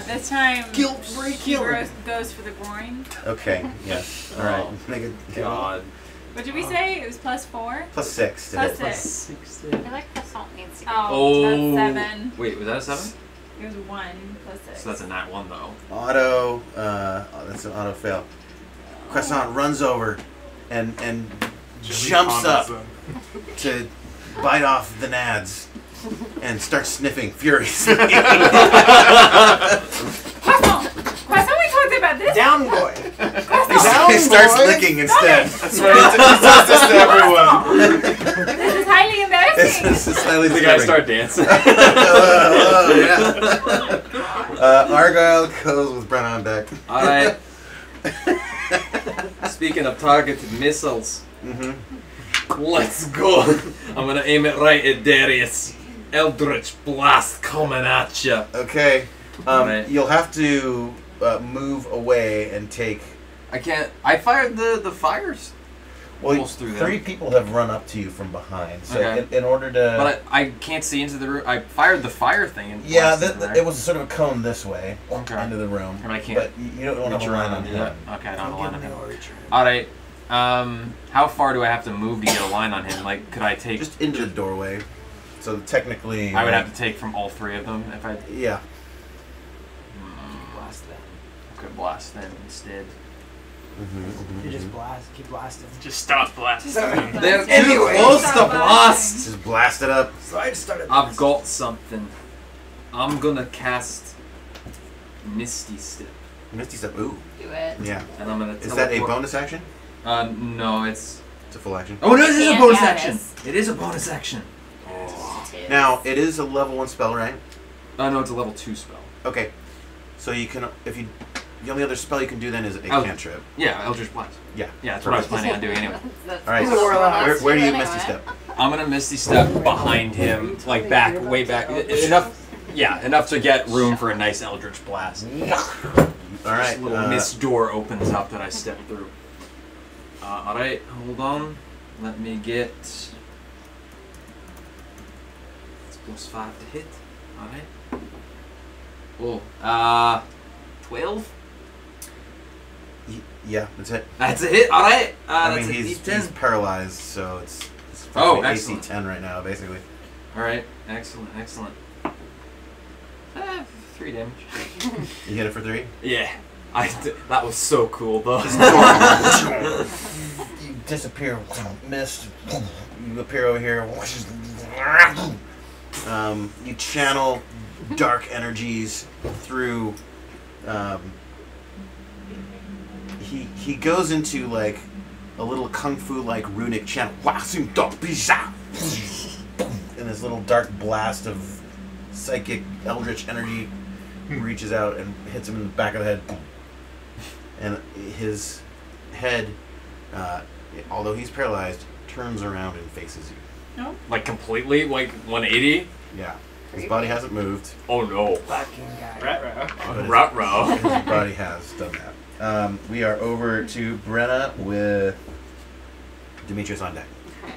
This time he goes for the groin. Okay, yes. Alright. Make it God. What did we say? It was +4? plus 6 to Plus hit. 6. I feel like croissant needs to go. Oh, that's 7. Wait, was that a 7? It was 1 plus 6. So that's a nat 1 though. Auto. That's an auto fail. Croissant runs over and jumps up to bite off the nads and starts sniffing furiously. Croissant! Croissant, we talked about this! Down, boy. He starts licking instead. That's right. He does this to everyone. This is highly embarrassing! This is slightly The guys start dancing. Argyle goes with Brent on deck. Alright. Speaking of targeted missiles, let's go. I'm gonna aim it right at Darius. Eldritch Blast coming at ya. Okay. Right. You'll have to move away and take. I can't. I fired the fires. Well, Almost through them. 3 people have run up to you from behind. So Okay. in order to. But I can't see into the room. I fired the fire thing. And yeah, blasted it, right? it was sort of a cone this way into the room. And I can't. But you don't want to rely on him. Yeah. Okay, I don't Don't line give on him him. the origin. Alright. How far do I have to move to get a line on him? Like, could I take? Just into the doorway. So technically. I would have to take from all 3 of them if I. Yeah. Blast them. I could blast them instead. You just keep blasting. Just stop blasting. They're too Anyway, close to stop blast. Just blast it up. So I just started. I've got something. I'm gonna cast Misty Step, Misty Step. Ooh. Do it. Yeah. and I'm gonna. Is that a teleport- bonus action? No, it's. It's a full action. Oh no, it is a And bonus Darius. action. It is a bonus action. Now it is a level 1 spell, right? No, it's a level 2 spell. Okay. So you can, the only other spell you can do then is a Oh. cantrip. Yeah, Eldritch Blast. Yeah. Yeah, that's what I was planning on doing anyway. All right. Where do you Misty Step? I'm gonna Misty Step behind him, like back, way back, enough. Yeah, enough to get room for a nice Eldritch Blast. All right. This little mist door opens up that I step through. Alright, hold on. Let me get. It's +5 to hit. Alright. Oh, 12? Yeah, that's it. That's a hit, alright. I That's mean, a he's D10. paralyzed, so it's Oh, AC excellent. 10 right now, basically. Alright, excellent, excellent. 3 damage. You hit it for 3. Yeah. That was so cool though. You disappear. Mist. You appear over here. You channel dark energies through. He goes into like a little kung fu like runic chant, and this little dark blast of psychic eldritch energy reaches out and hits him in the back of the head, and his head, although he's paralyzed, turns around and faces you. No. Like completely, like 180. Yeah, his body hasn't moved. Oh no. Fucking guy. Ruh-roh. His body has done that. We are over to Brenna with Demetrius on deck.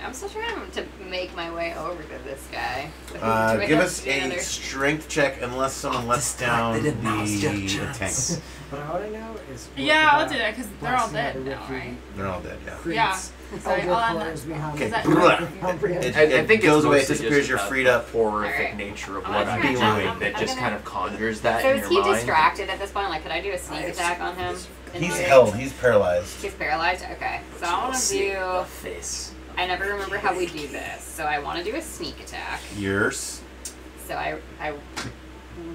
I'm still trying to make my way over to this guy. So do I Give have us to do a another- strength check unless someone lets down the entangle. But I want to know is. Yeah, I'll do that because they're all dead now, right? They're all dead, yeah. Yeah. So I'll add that. Okay. Is that- It goes away, it mostly disappears, just you're about freed the up. horrific Alright. nature of I'm what gonna I'm try- doing I'm that just gonna- kind of conjures that So in is your he mind. distracted at this point? Like, could I do a sneak attack on him? He's held, he's paralyzed. He's paralyzed? Okay. So I want to do... Face. I never remember how we do this. So I want to do a sneak attack. Yours. So I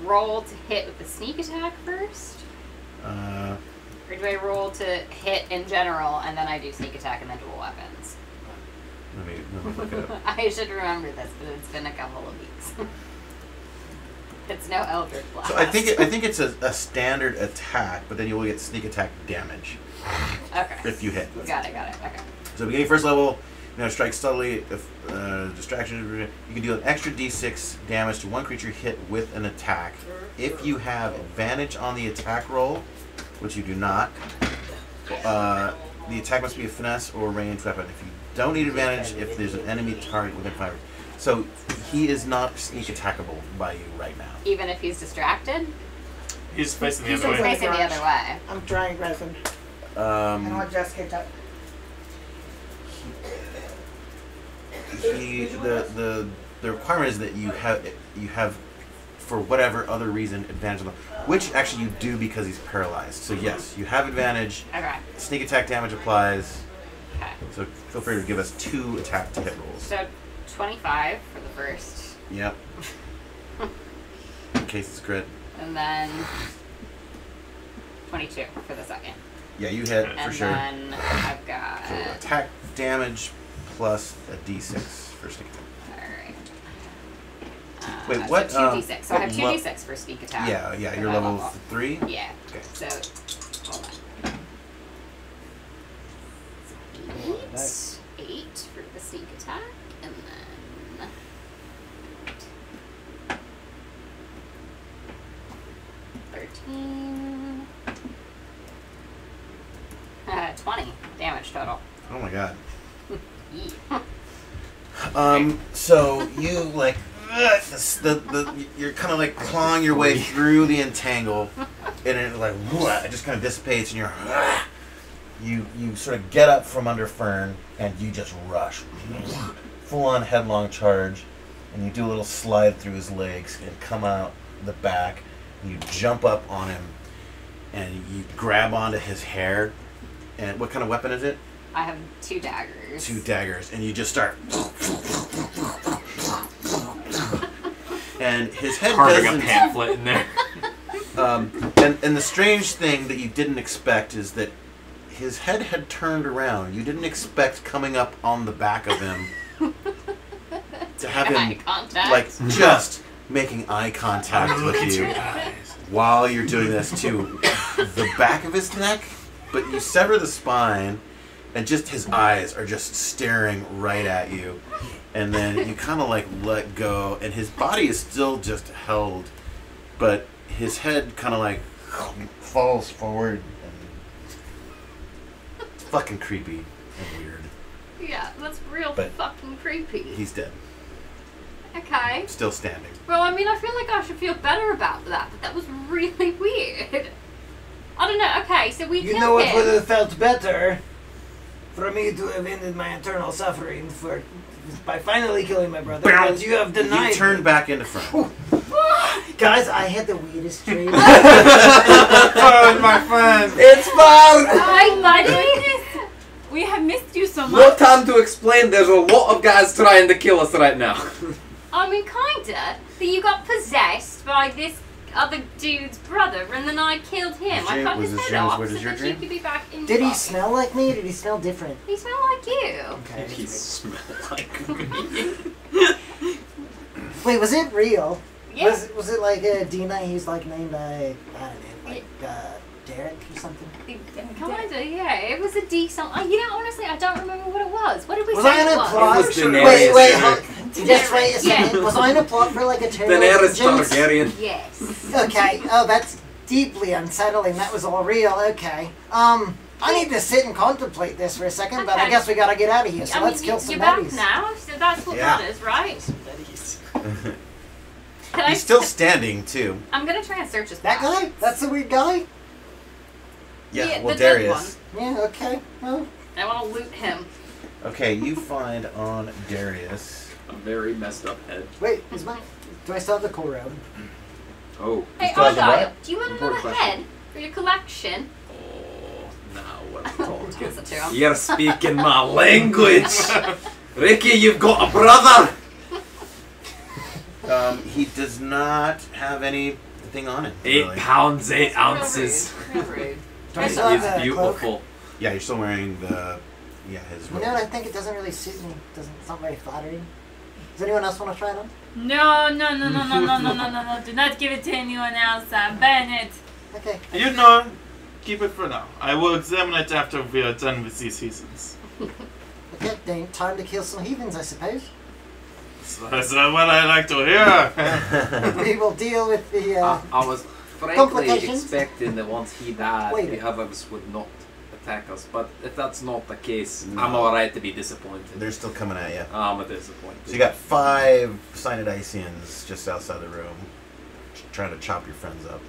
roll to hit with the sneak attack first? Or do I roll to hit in general and then I do sneak attack and then dual weapons? Let me look it up. I should remember this, but it's been a couple of weeks. It's no Eldritch Blast. So I think it's a standard attack, but then you will get sneak attack damage Okay. if you hit. Got it. Okay. So beginning first level, strike subtly. If distraction, you can do an extra d6 damage to one creature hit with an attack. If you have advantage on the attack roll, which you do not, the attack must be a finesse or ranged weapon. If you don't need advantage, if there's an enemy target within 5. So he is not sneak attackable by you right now. Even if he's distracted? He's facing the He's other He's way. facing the other way. I'm drying resin. I don't want Jess to get that. The requirement is that you have for whatever other reason advantage on them, which actually you do because he's paralyzed. So yes, you have advantage. Okay. Sneak attack damage applies. Okay. So feel free to give us 2 attack to hit rolls. So 25 for the first, Yep. In case it's crit. and then 22 for the second. Yeah, you hit And for sure. then I've got... So attack damage plus a d6 for sneak attack. Alright. Wait, what, So 2d6. So I have what 2d6 for sneak attack. Yeah, you're At level 3? Yeah. Okay. So, hold on. 8 for the sneak attack, and then... 13... 20 damage total. Oh my god. Yeah. So you like you're kind of like clawing your way through the entangle, and it like it just kind of dissipates, and you sort of get up from under Fern, and you just rush, full on headlong charge, and you do a little slide through his legs and come out the back, and you jump up on him, and you grab onto his hair. And what kind of weapon is it? I have 2 daggers. 2 daggers, and you just start. And his head Carving a doesn't. pamphlet in there. And the strange thing that you didn't expect is that his head had turned around. You didn't expect coming up on the back of him to have Eye him contact. like just making eye contact with you while you're doing this to the back of his neck. But you sever the spine, and just his eyes are just staring right at you. And then you kind of like let go, and his body is still just held, but his head kind of like falls forward. And it's fucking creepy and weird. Yeah, that's real But fucking creepy. He's dead. Okay. Still standing. Well, I mean, I feel like I should feel better about that, but that was really weird. I don't know. Okay, so we You killed know what him. would have felt better? For me to have ended my eternal suffering by finally killing my brother. Because you have denied You turn me. back into front. Guys, I had the weirdest dream. Fun, my friend. It's fun! Hi, buddy. We have missed you so No much. time to explain. There's a lot of guys trying to kill us right now. I mean, kinda. But you got possessed by this other dude's brother, and then I killed him. I cut Was his this head James off Wood so as your that dream? you could be back in Did he body. smell like me or did he smell different? He smelled like you. Okay. He smell like me. Wait, was it real? Yeah. Was it like Dina? He's like named I don't know, like Derek or something. Kinda, yeah. It was a decent. You know, honestly, I don't remember what it was. What did we Was say I in it a was? plot? It was Wait, Daenerys. just wait a second. Yeah. Was I in a plot for like a Terror Daenerys Vengeance? Targaryen. Yes. Okay. Oh, that's deeply unsettling. That was all real. Okay. I need to sit and contemplate this for a second, but I Okay. guess we gotta get out of here. So I mean, let's kill some you're back baddies. now, so that's what Yeah. matters, right? Can He's still standing too. I'm gonna try and search his That past. guy? That's the weird guy? Yeah, Yeah, well, the dead Darius. Yeah. Okay. Oh. I want to loot him. Okay, you find on Darius. A very messed up head. Wait. Is my? Do I still have the cool robe? Oh. Hey, still has the Argyle, what? do you want Important another question. head for your collection? Oh, now we're Toss talking. it to him. You're speaking my language. Ricky, you've got a brother. He does not have anything on him. 8 really. pounds, 8 Real rude. ounces. Real rude. Do I He still have is the beautiful. cloak? Yeah, you're still wearing the. Yeah, his You robe. know what? I think it doesn't really suit me. It's not very flattering. Does anyone else want to try it on? No, no, no, no, no, no, no, no, no, no. Do not give it to anyone else. Burn it. Okay. You know, keep it for now. I will examine it after we are done with these seasons. Okay. Then time to kill some heathens, I suppose. So that's what I like to hear. We will deal with the. I was frankly Complications? expecting that once he died, Wait. the others would not attack us. But if that's not the case, No. I'm alright to be disappointed. They're still coming at you. I'm disappointed. So you got 5 Cyanidicians just outside the room, trying to chop your friends up.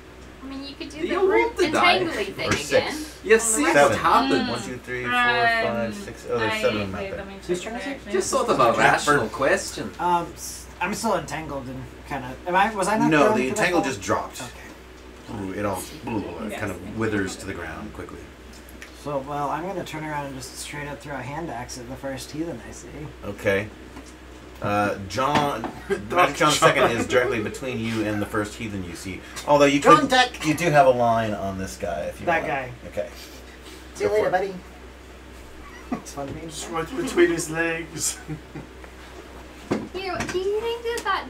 I mean, you could do Do the you root want to die? entangly thing Or again. 6. You On see the what Seven. happened? 1, 2, 3, 4, 5, 6. Oh, there's 7 of them out there. Who's trying to say? Just sort of a rational question. I'm still entangled and kind of. Was I not? No, thrown the to entangle fall? just dropped. Okay. Ooh, it all kind of withers to the ground quickly. So, well, I'm gonna turn around and just straight up throw a hand axe at the first heathen I see. Okay. John second is directly between you and the first heathen you see. Although you John could, Deck. you do have a line on this guy if you That want. guy. Okay. See you Go for later, it. buddy. It's fun being. Just right between his legs. You know, do you think that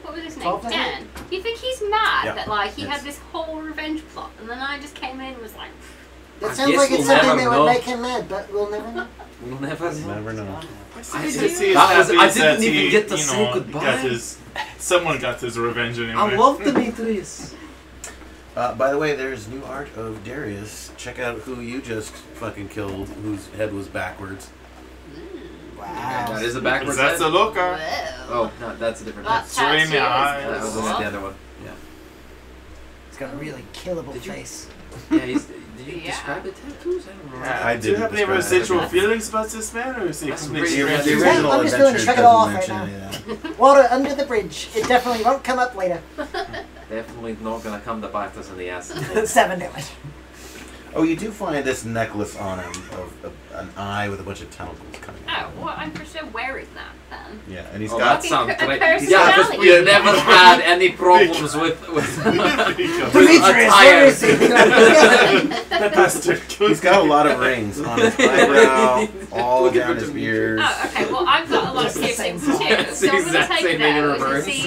what was his name? 12 to Dan. Do you think he's mad Yeah. that like he Yes. had this whole revenge plot, and then I just came in and was like, That I sounds guess like it's we'll something never that would know. make him mad, but we'll never know. We'll never know. Never know. I Didn't didn't even get to say goodbye. Someone got his revenge anyway. I love Demetrius. By the way, there's new art of Darius. Check out who you just fucking killed, whose head was backwards. Wow. That is a backwards That's head. a looker. Oh, no, that's a different that head. Dreamy eyes. That was the other one. Yeah. It's got a really killable Did you- face. Yeah, did you Yeah. describe the tattoos? I don't remember. I Do you have any didn't describe residual it. feelings about this man, or is he That's completely pretty The random. original I'm just adventure doing check it doesn't off right mention now. any of that. Water under the bridge. It definitely won't come up later. Definitely not gonna come to bite us in the ass. 7 damage. Oh, you do find this necklace on him of an eye with a bunch of tentacles coming out. oh, well, I'm for sure wearing that then. Yeah, and he's Oh, got. that sounds a great. personality. Yeah, because we never had any problems with Demetrius, where attire. is he? That bastard. He's got a lot of rings on his eyebrow, all down his ears. Oh, okay. Well, I've got a lot of It's the same piercings too, It's the so I'm gonna exact take same thing in those and reverse. see,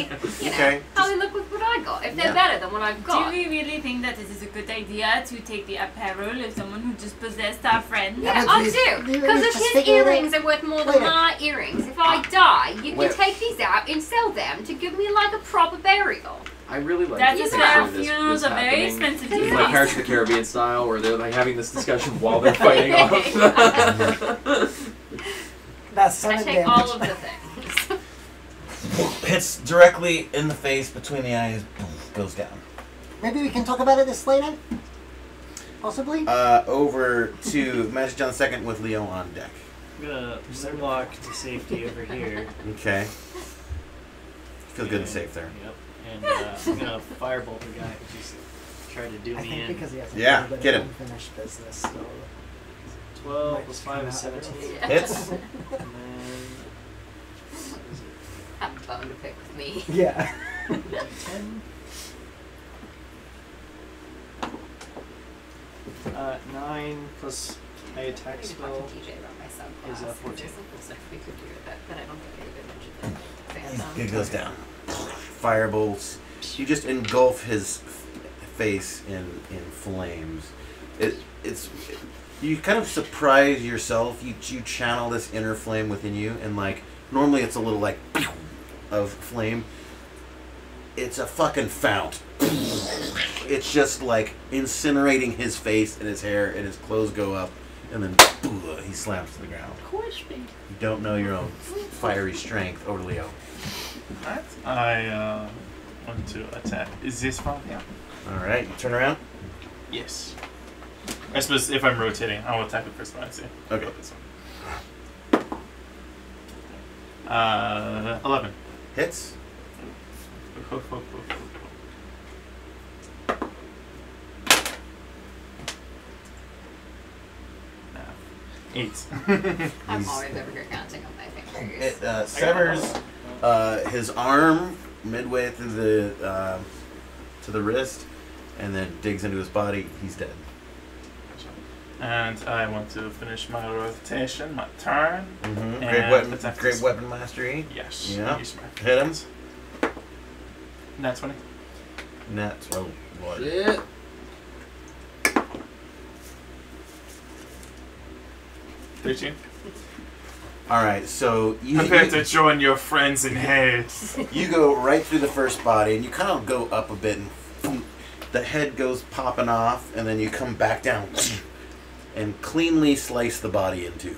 you know, Okay. how they look with what I got. If they're Yeah. better than what I've Do got. we really think that it is a good idea to take the apparel of someone who just possessed our friend? Yeah, but I we- do. we Because need if to his figure it earrings out are worth more than later. my earrings, if I die, you can Wait. take these out and sell them to give me like a proper burial. I really like That this is picture where of this funerals are very happening. expensive It's these like days. Pirates of the Caribbean style, where they're like having this discussion while they're fighting off. That's I 7 take damage. all of the things. Hits directly in the face between the eyes, boom, goes down. Maybe we can talk about it this later? Possibly? Over to Magic John second with Leo on deck. I'm gonna walk to safety over here. Okay. Feel good and safe there. Yep. And I'm gonna firebolt the guy who just tried to do I me think in. because he has a Yeah, little bit get of him. unfinished business still. 12 plus 5 is 17. Hits. And then. Have a bone to pick with me. Yeah. 10. 9 plus my attack I need to talk spell. to TJ about my subclass. is, 14. There's some cool stuff we could do with it, but I don't think I even mentioned it. It goes down. Firebolts. You just engulf his face in flames. It's you kind of surprise yourself. You channel this inner flame within you, and like normally it's a little like of flame. It's a fucking fount. It's just like incinerating his face and his hair, and his clothes go up, and then he slams to the ground. You don't know your own fiery strength, over Leo. Alright. I want to attack. Is this one? Yeah. Alright, you turn around. Yes. I suppose if I'm rotating, I'll attack the first one I see. Okay. Go this one. 11. Hits. 8. I'm always over here counting on my fingers. It severs his arm midway through to the wrist, and then digs into his body. He's dead. And I want to finish my rotation, my turn. Mm-hmm. And Great weapon mastery. Yes. Yeah. Use my Hit him. Nat 20. Nat. Oh Lord. Shit. All right, so Prepare to join your friends in hate. you go right through the first body, and you kind of go up a bit, and the head goes popping off, and then you come back down and cleanly slice the body in two.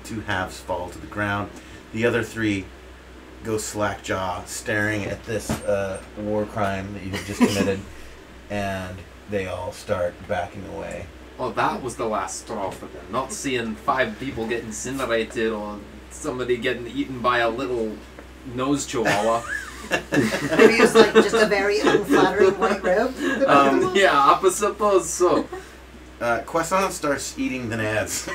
2 halves fall to the ground. The other 3 go slack jaw, staring at this war crime that you have just committed, and they all start backing away. Well, that was the last straw for them. Not seeing 5 people get incinerated or somebody getting eaten by a little nose chihuahua. Maybe it was like just a very unflattering white robe. Yeah, I suppose so. Croissant starts eating the nads.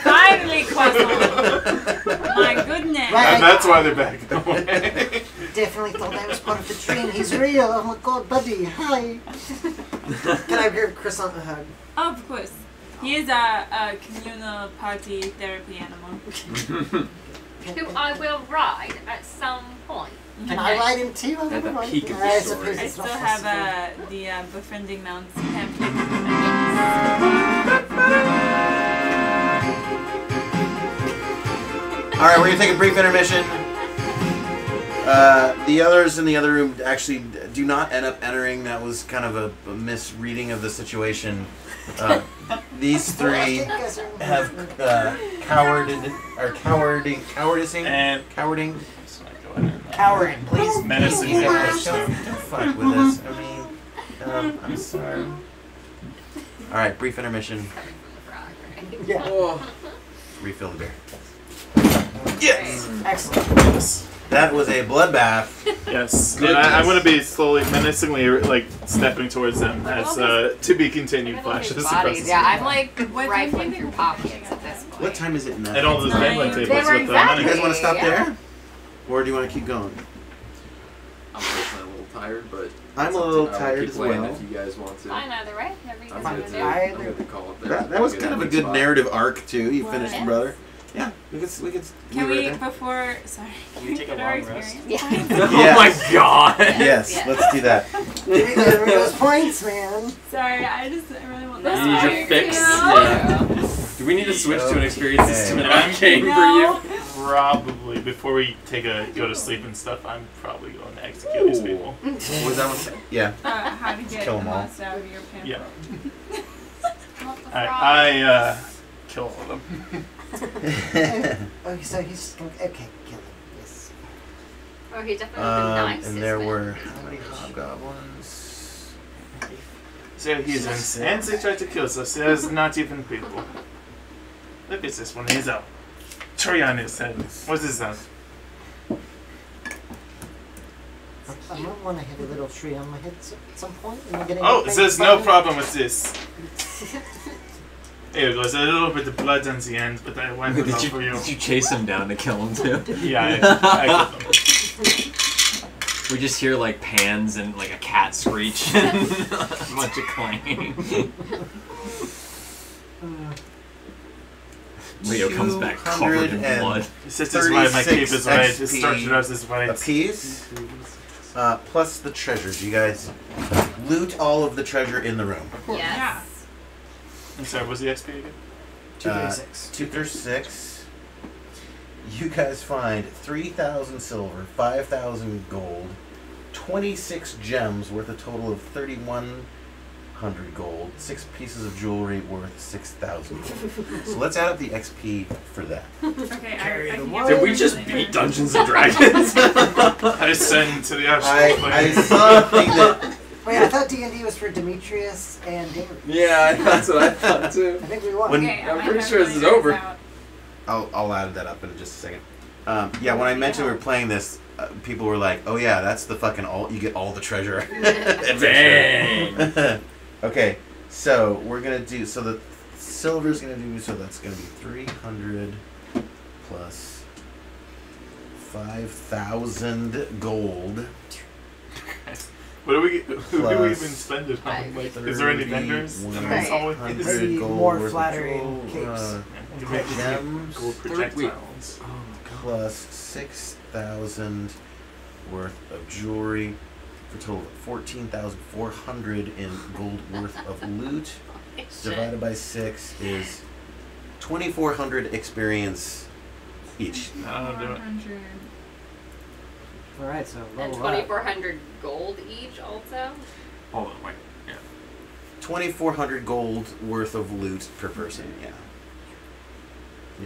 Finally, croissant. My goodness. Right. And that's why they're backing away. Definitely thought that was part of the dream. He's real. Oh my god, buddy. Hi. Can I give Croissant a hug? Of course. He is a communal party therapy animal. Who I will ride at some point. Can I ride him too? I At the ride peak him. of the I story. suppose I it's still not have possible. the befriending mounts pamphlet. All right, we're gonna take a brief intermission. The others in the other room actually do not end up entering. That was kind of a misreading of the situation. These 3 have cowarding. And Cowarding. so I go ahead and Cowering, please. menacing Don't approach them. fuck with us. I mean, I'm sorry. All right, brief intermission. Yeah. Oh, Refill the beer. Yes. Excellent. Yes. That was a bloodbath. Yes. And I'm going to be slowly, menacingly, like, stepping towards them as to be continued flashes across the Bodies. screen. Yeah, I'm like What rifling do you through think? pockets at this point. What time is it now? And all those gambling They tables were with the money. You guys want to stop Yeah. there? Or do you want to keep going? I'm personally a little tired, but I'm a it's up little to- I will tired keep as playing well. If you guys want to. Fine either way. Whatever you I'm guys good want to, to do. I'm good to call it there. That was kind of a good spot. narrative arc too. You finished, Wow. brother. Yeah, we could. Can we, right before, sorry, Can we take a put our long rest? experience? Yeah. Oh Yes. my god! Yes, Yeah. let's do that. Give me those points, man. Sorry, I really want You this. need your Fire, fix. you know? Yeah. Do we need to switch to an experience system in Okay. our game No. for you? Probably, before we go to sleep and stuff, I'm probably going to execute these people. What was that one say? Yeah. How to get Kill the 'em all. most out of your pamphlet. Yeah. Not the frog. I kill all of them. Oh, so he's just going to... Okay, kill him. Yes. Oh, he definitely would have been nice. And this there man. were how many hobgoblins? So he's insane. They tried to kill us. There's not even people. Look at this one. He's a tree on his head. What's his name? I might want to hit a little tree on my head at some point. Am I getting Oh, anything there's no funny? problem with this. Here it goes. A little bit of blood on the end, but I wiped it off for you. Did you chase him down to kill him too? Yeah, I killed him. We just hear like pans and like a cat screech and a bunch of clanging. Leo comes back covered in blood. This is why my cape is right. It XP started out as white. a piece, plus the treasures. You guys loot all of the treasure in the room. Yes. I'm sorry, what was the XP again? 236. 236. You guys find 3,000 silver, 5,000 gold, 26 gems worth a total of 3,100 gold, 6 pieces of jewelry worth 6,000 gold. So let's add up the XP for that. Okay, I can Did get we just later. beat Dungeons and Dragons? I send to the actual I saw a thing that Wait, I thought D&D was for Demetrius and Darius. Yeah, that's what I thought too. I think we won. When- Okay, I'm might pretty have sure to this is write over. out. I'll add that up in just a second. Yeah, when I mentioned we were playing this, people were like, "Oh yeah, that's the fucking all. You get all the treasure." Dang. Okay, so we're gonna do. So the silver's gonna do. So that's gonna be 300 plus 5,000 gold. What do we? Who do we Plus even spend it on? Like, is there any vendors? In this hallway? 100 gold More worth of flattering jewel, capes. You make gems gold projectiles. plus 6,000 worth of jewelry for a total of 14,400 in gold worth of loot. Divided by 6 is 2,400 experience each. I'll do it. 400. Alright, so And level up. 2,400 gold each also. Hold on, wait. Yeah. 2,400 gold worth of loot per person, yeah.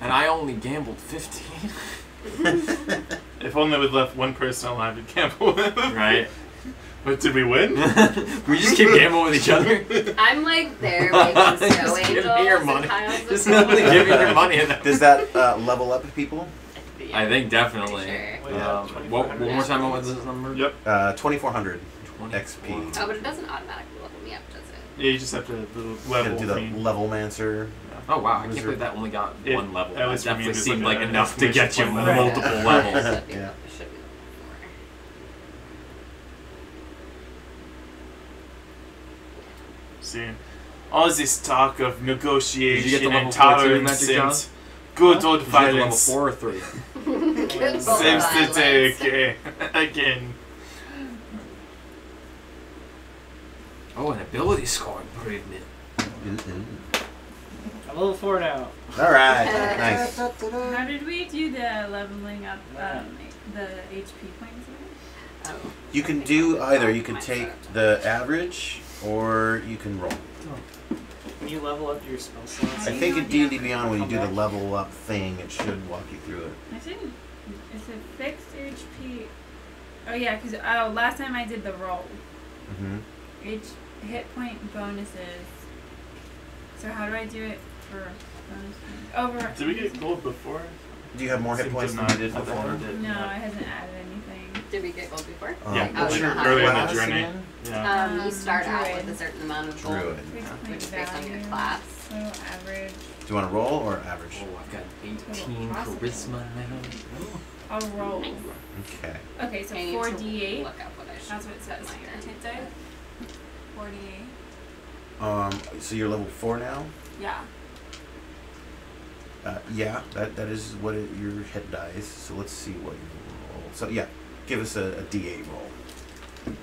And I only gambled 15. If only we'd left one person alive to gamble with. Right. But did we win? We just keep gambling with each other. I'm like there making snow Just angels give me your and money. piles of Just only gold. give me your money. And Does that level up people? Yeah, I think definitely. Sure. One more time, what was this number? Yep. 2,400 24. XP. Oh, but it doesn't automatically level me up, does it? Yeah, you just have to do the Gotta level do the thing. level mancer. Oh wow, I can't Wizard. believe that only got It- one level. at That least for me, definitely it was seemed like like an enough to get you exclamation point multiple level. levels. Should be- Yeah. it should be level 4. See, all this talk of Did you get negotiation the and level 4 too, tolerance Magic John? and good old Did you get level violence 4 or 3? Good old saves the violence. day again. Oh, an ability score improvement. I'm level 4 now. Alright, nice. How did we do the leveling up the HP points? Oh. You can do either. You can take the average, or you can roll. When you level up your spell slots, I think in D&D Beyond, when you do the level up thing, it should walk you through it. I didn't. Is it fixed HP? Oh yeah, because last time I did the roll. Mm-hmm. Each hit point bonuses. So how do I do it for bonus points? Over. Did we get gold before? Do you have more hit Seems points to than not. you did I thought before? we did. No, it hasn't added anything. Did we get gold before? Yeah, Oh, what's you your don't have early in it. the journey. again? Yeah. You start out Druid. with a certain amount of gold, Druid. Fixed point which is based on your value. class. So average. Do you want to roll or average? Oh, I've got 18 charisma now. I'll roll. Okay. Okay, so I need to 4d8. Look up what I should. That's what it says here. Hit die. 48. So you're level 4 now? Yeah. Yeah, that is what your hit dice. So let's see what you roll. So yeah, give us a D8 roll.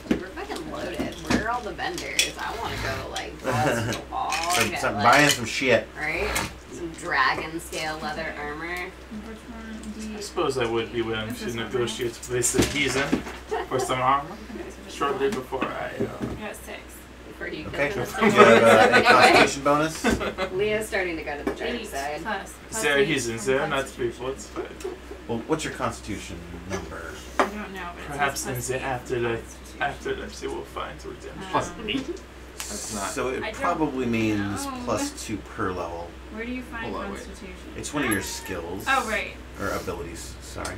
We're fucking loaded. Where are all the vendors? I want to go like balls to the wall. Get, Some like, buying some shit. right? Some dragon scale leather armor. Which one? I suppose I would be willing to negotiate with the heathen for some armor shortly before I. I got 6. Before you Okay. go Do to you the have any anyway, constitution bonus? Leah's starting to go to the dark 8 side. plus. There are 8 heathens from there, not Constitution. people. It's fine. Well, what's your constitution number? I don't know. But it Perhaps says in the +8 afterlife, Constitution. we will find redemption. Plus Um, 8? That's not. So I it don't probably means know. +2 per level. Where do you find Hold on, wait. Constitution? It's one of your skills. Oh, right. Or abilities, sorry.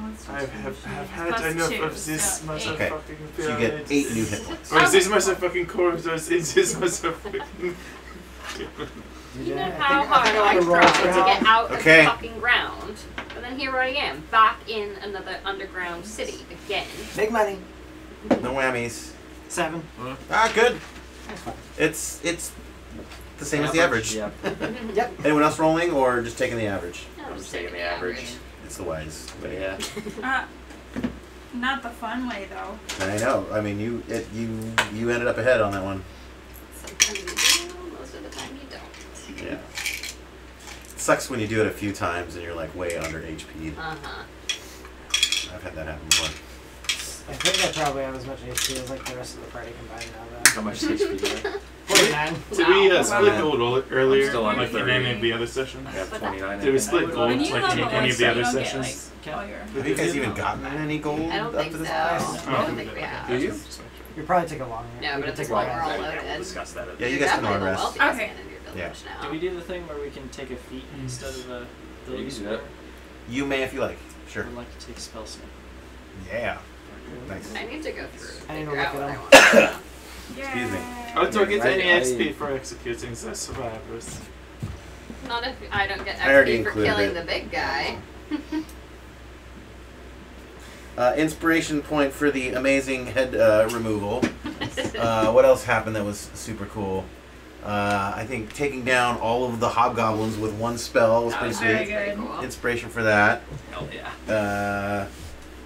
Oh, I have had Plus enough two, of this so motherfucking Okay. So you get pyramid. 8 new hit points. Or is this motherfucking corridors? Is this motherfucking... You know I how think- I think hard I I'm gonna roll tried for to help. get out Okay. of the fucking ground. And then here I am, back in another underground city again. Big money. No whammies. 7. Ah, good. It's the same as the average. Yeah. Yep. Anyone else rolling or just taking the average? I'm just taking the average. It's the wise. But yeah. Not the fun way though. I know. I mean, you ended up ahead on that one. Sometimes you do, most of the time you don't. Yeah. It sucks when you do it a few times and you're like way under HP. Uh-huh. I've had that happen before. I think I probably have as much HP as like the rest of the party combined now. How much HP do you have? 49. Did we Wow. split gold earlier? I'm still on like in 30. any of the other sessions? I have 29. Did we split gold When you like level in any of the up, other you don't get, sessions? like, all your- Have you guys even gotten any gold I don't up think to so. this I point? don't think we have. Do you? You probably take a long No, we but can it's take a long a roll. We'll loaded. discuss that. Yeah, you You're guys can definitely long the rest. wealthiest Okay. man in your Yeah. village now. Do we do the thing where we can take a feat instead of a Yeah, you ability can do that. score? You may if you like. Sure. I would like to take spell snap. Yeah. Nice. I need to go through I and need to figure out look what it I up. want. Excuse me. Oh, do I get any I- XP for executing the survivors? Not if I don't get I already XP for included killing it. the big guy. Inspiration point for the amazing head removal. What else happened that was super cool? I think taking down all of the hobgoblins with one spell was That pretty was sweet. very good. Cool. Inspiration for that. Hell yeah.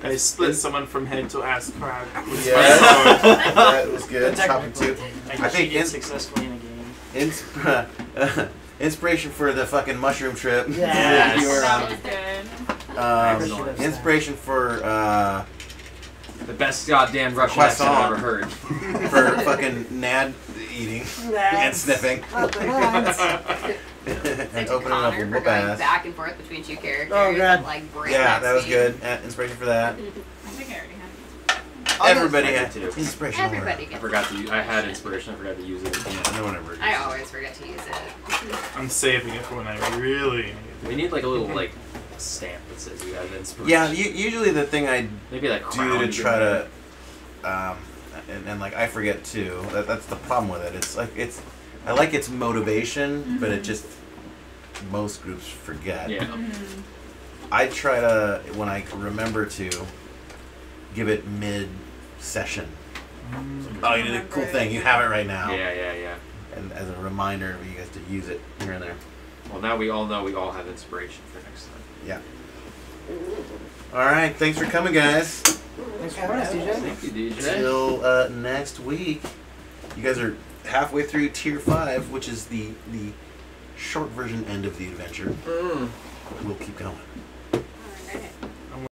I split someone from head to ass crack. with Yeah. my sword. That was good. Chopping two. I think cheated in- successfully in a game. Inspiration for the fucking mushroom trip. Yes. You were, That was good. inspiration for The best goddamn Russian accent I've ever heard. for fucking nad eating and sniffing Not the hands. and Thanks opening Connor up a for whoop going ass. back and forth between two characters. Oh, God. And, like, break Yeah, that was speed. good. Inspiration for that. I think I already had it. Everybody I had did too. inspiration. Everybody I gets forgot to use, I had inspiration, I forgot to use it again. No one ever. I always forget to use it. I'm saving it for when I really need it. We need like a little like stamp that says you have inspiration. Yeah, usually the thing I Maybe like do crown to you try can to, and like I forget too. That's the problem with it. It's like I like its motivation, but it just most groups forget. make. Yeah. Mm-hmm. I try to when I remember to give it mid session. Oh, you did a cool thing. You have it right now. Yeah. And as a reminder for you guys to use it here and there. Well, now we all know we all have inspiration for next time. Yeah. All right. Thanks for coming, guys. Thanks for having us, DJ. Thank you, DJ. Till next week. You guys are halfway through Tier 5, which is the short version end of the adventure. We'll keep going.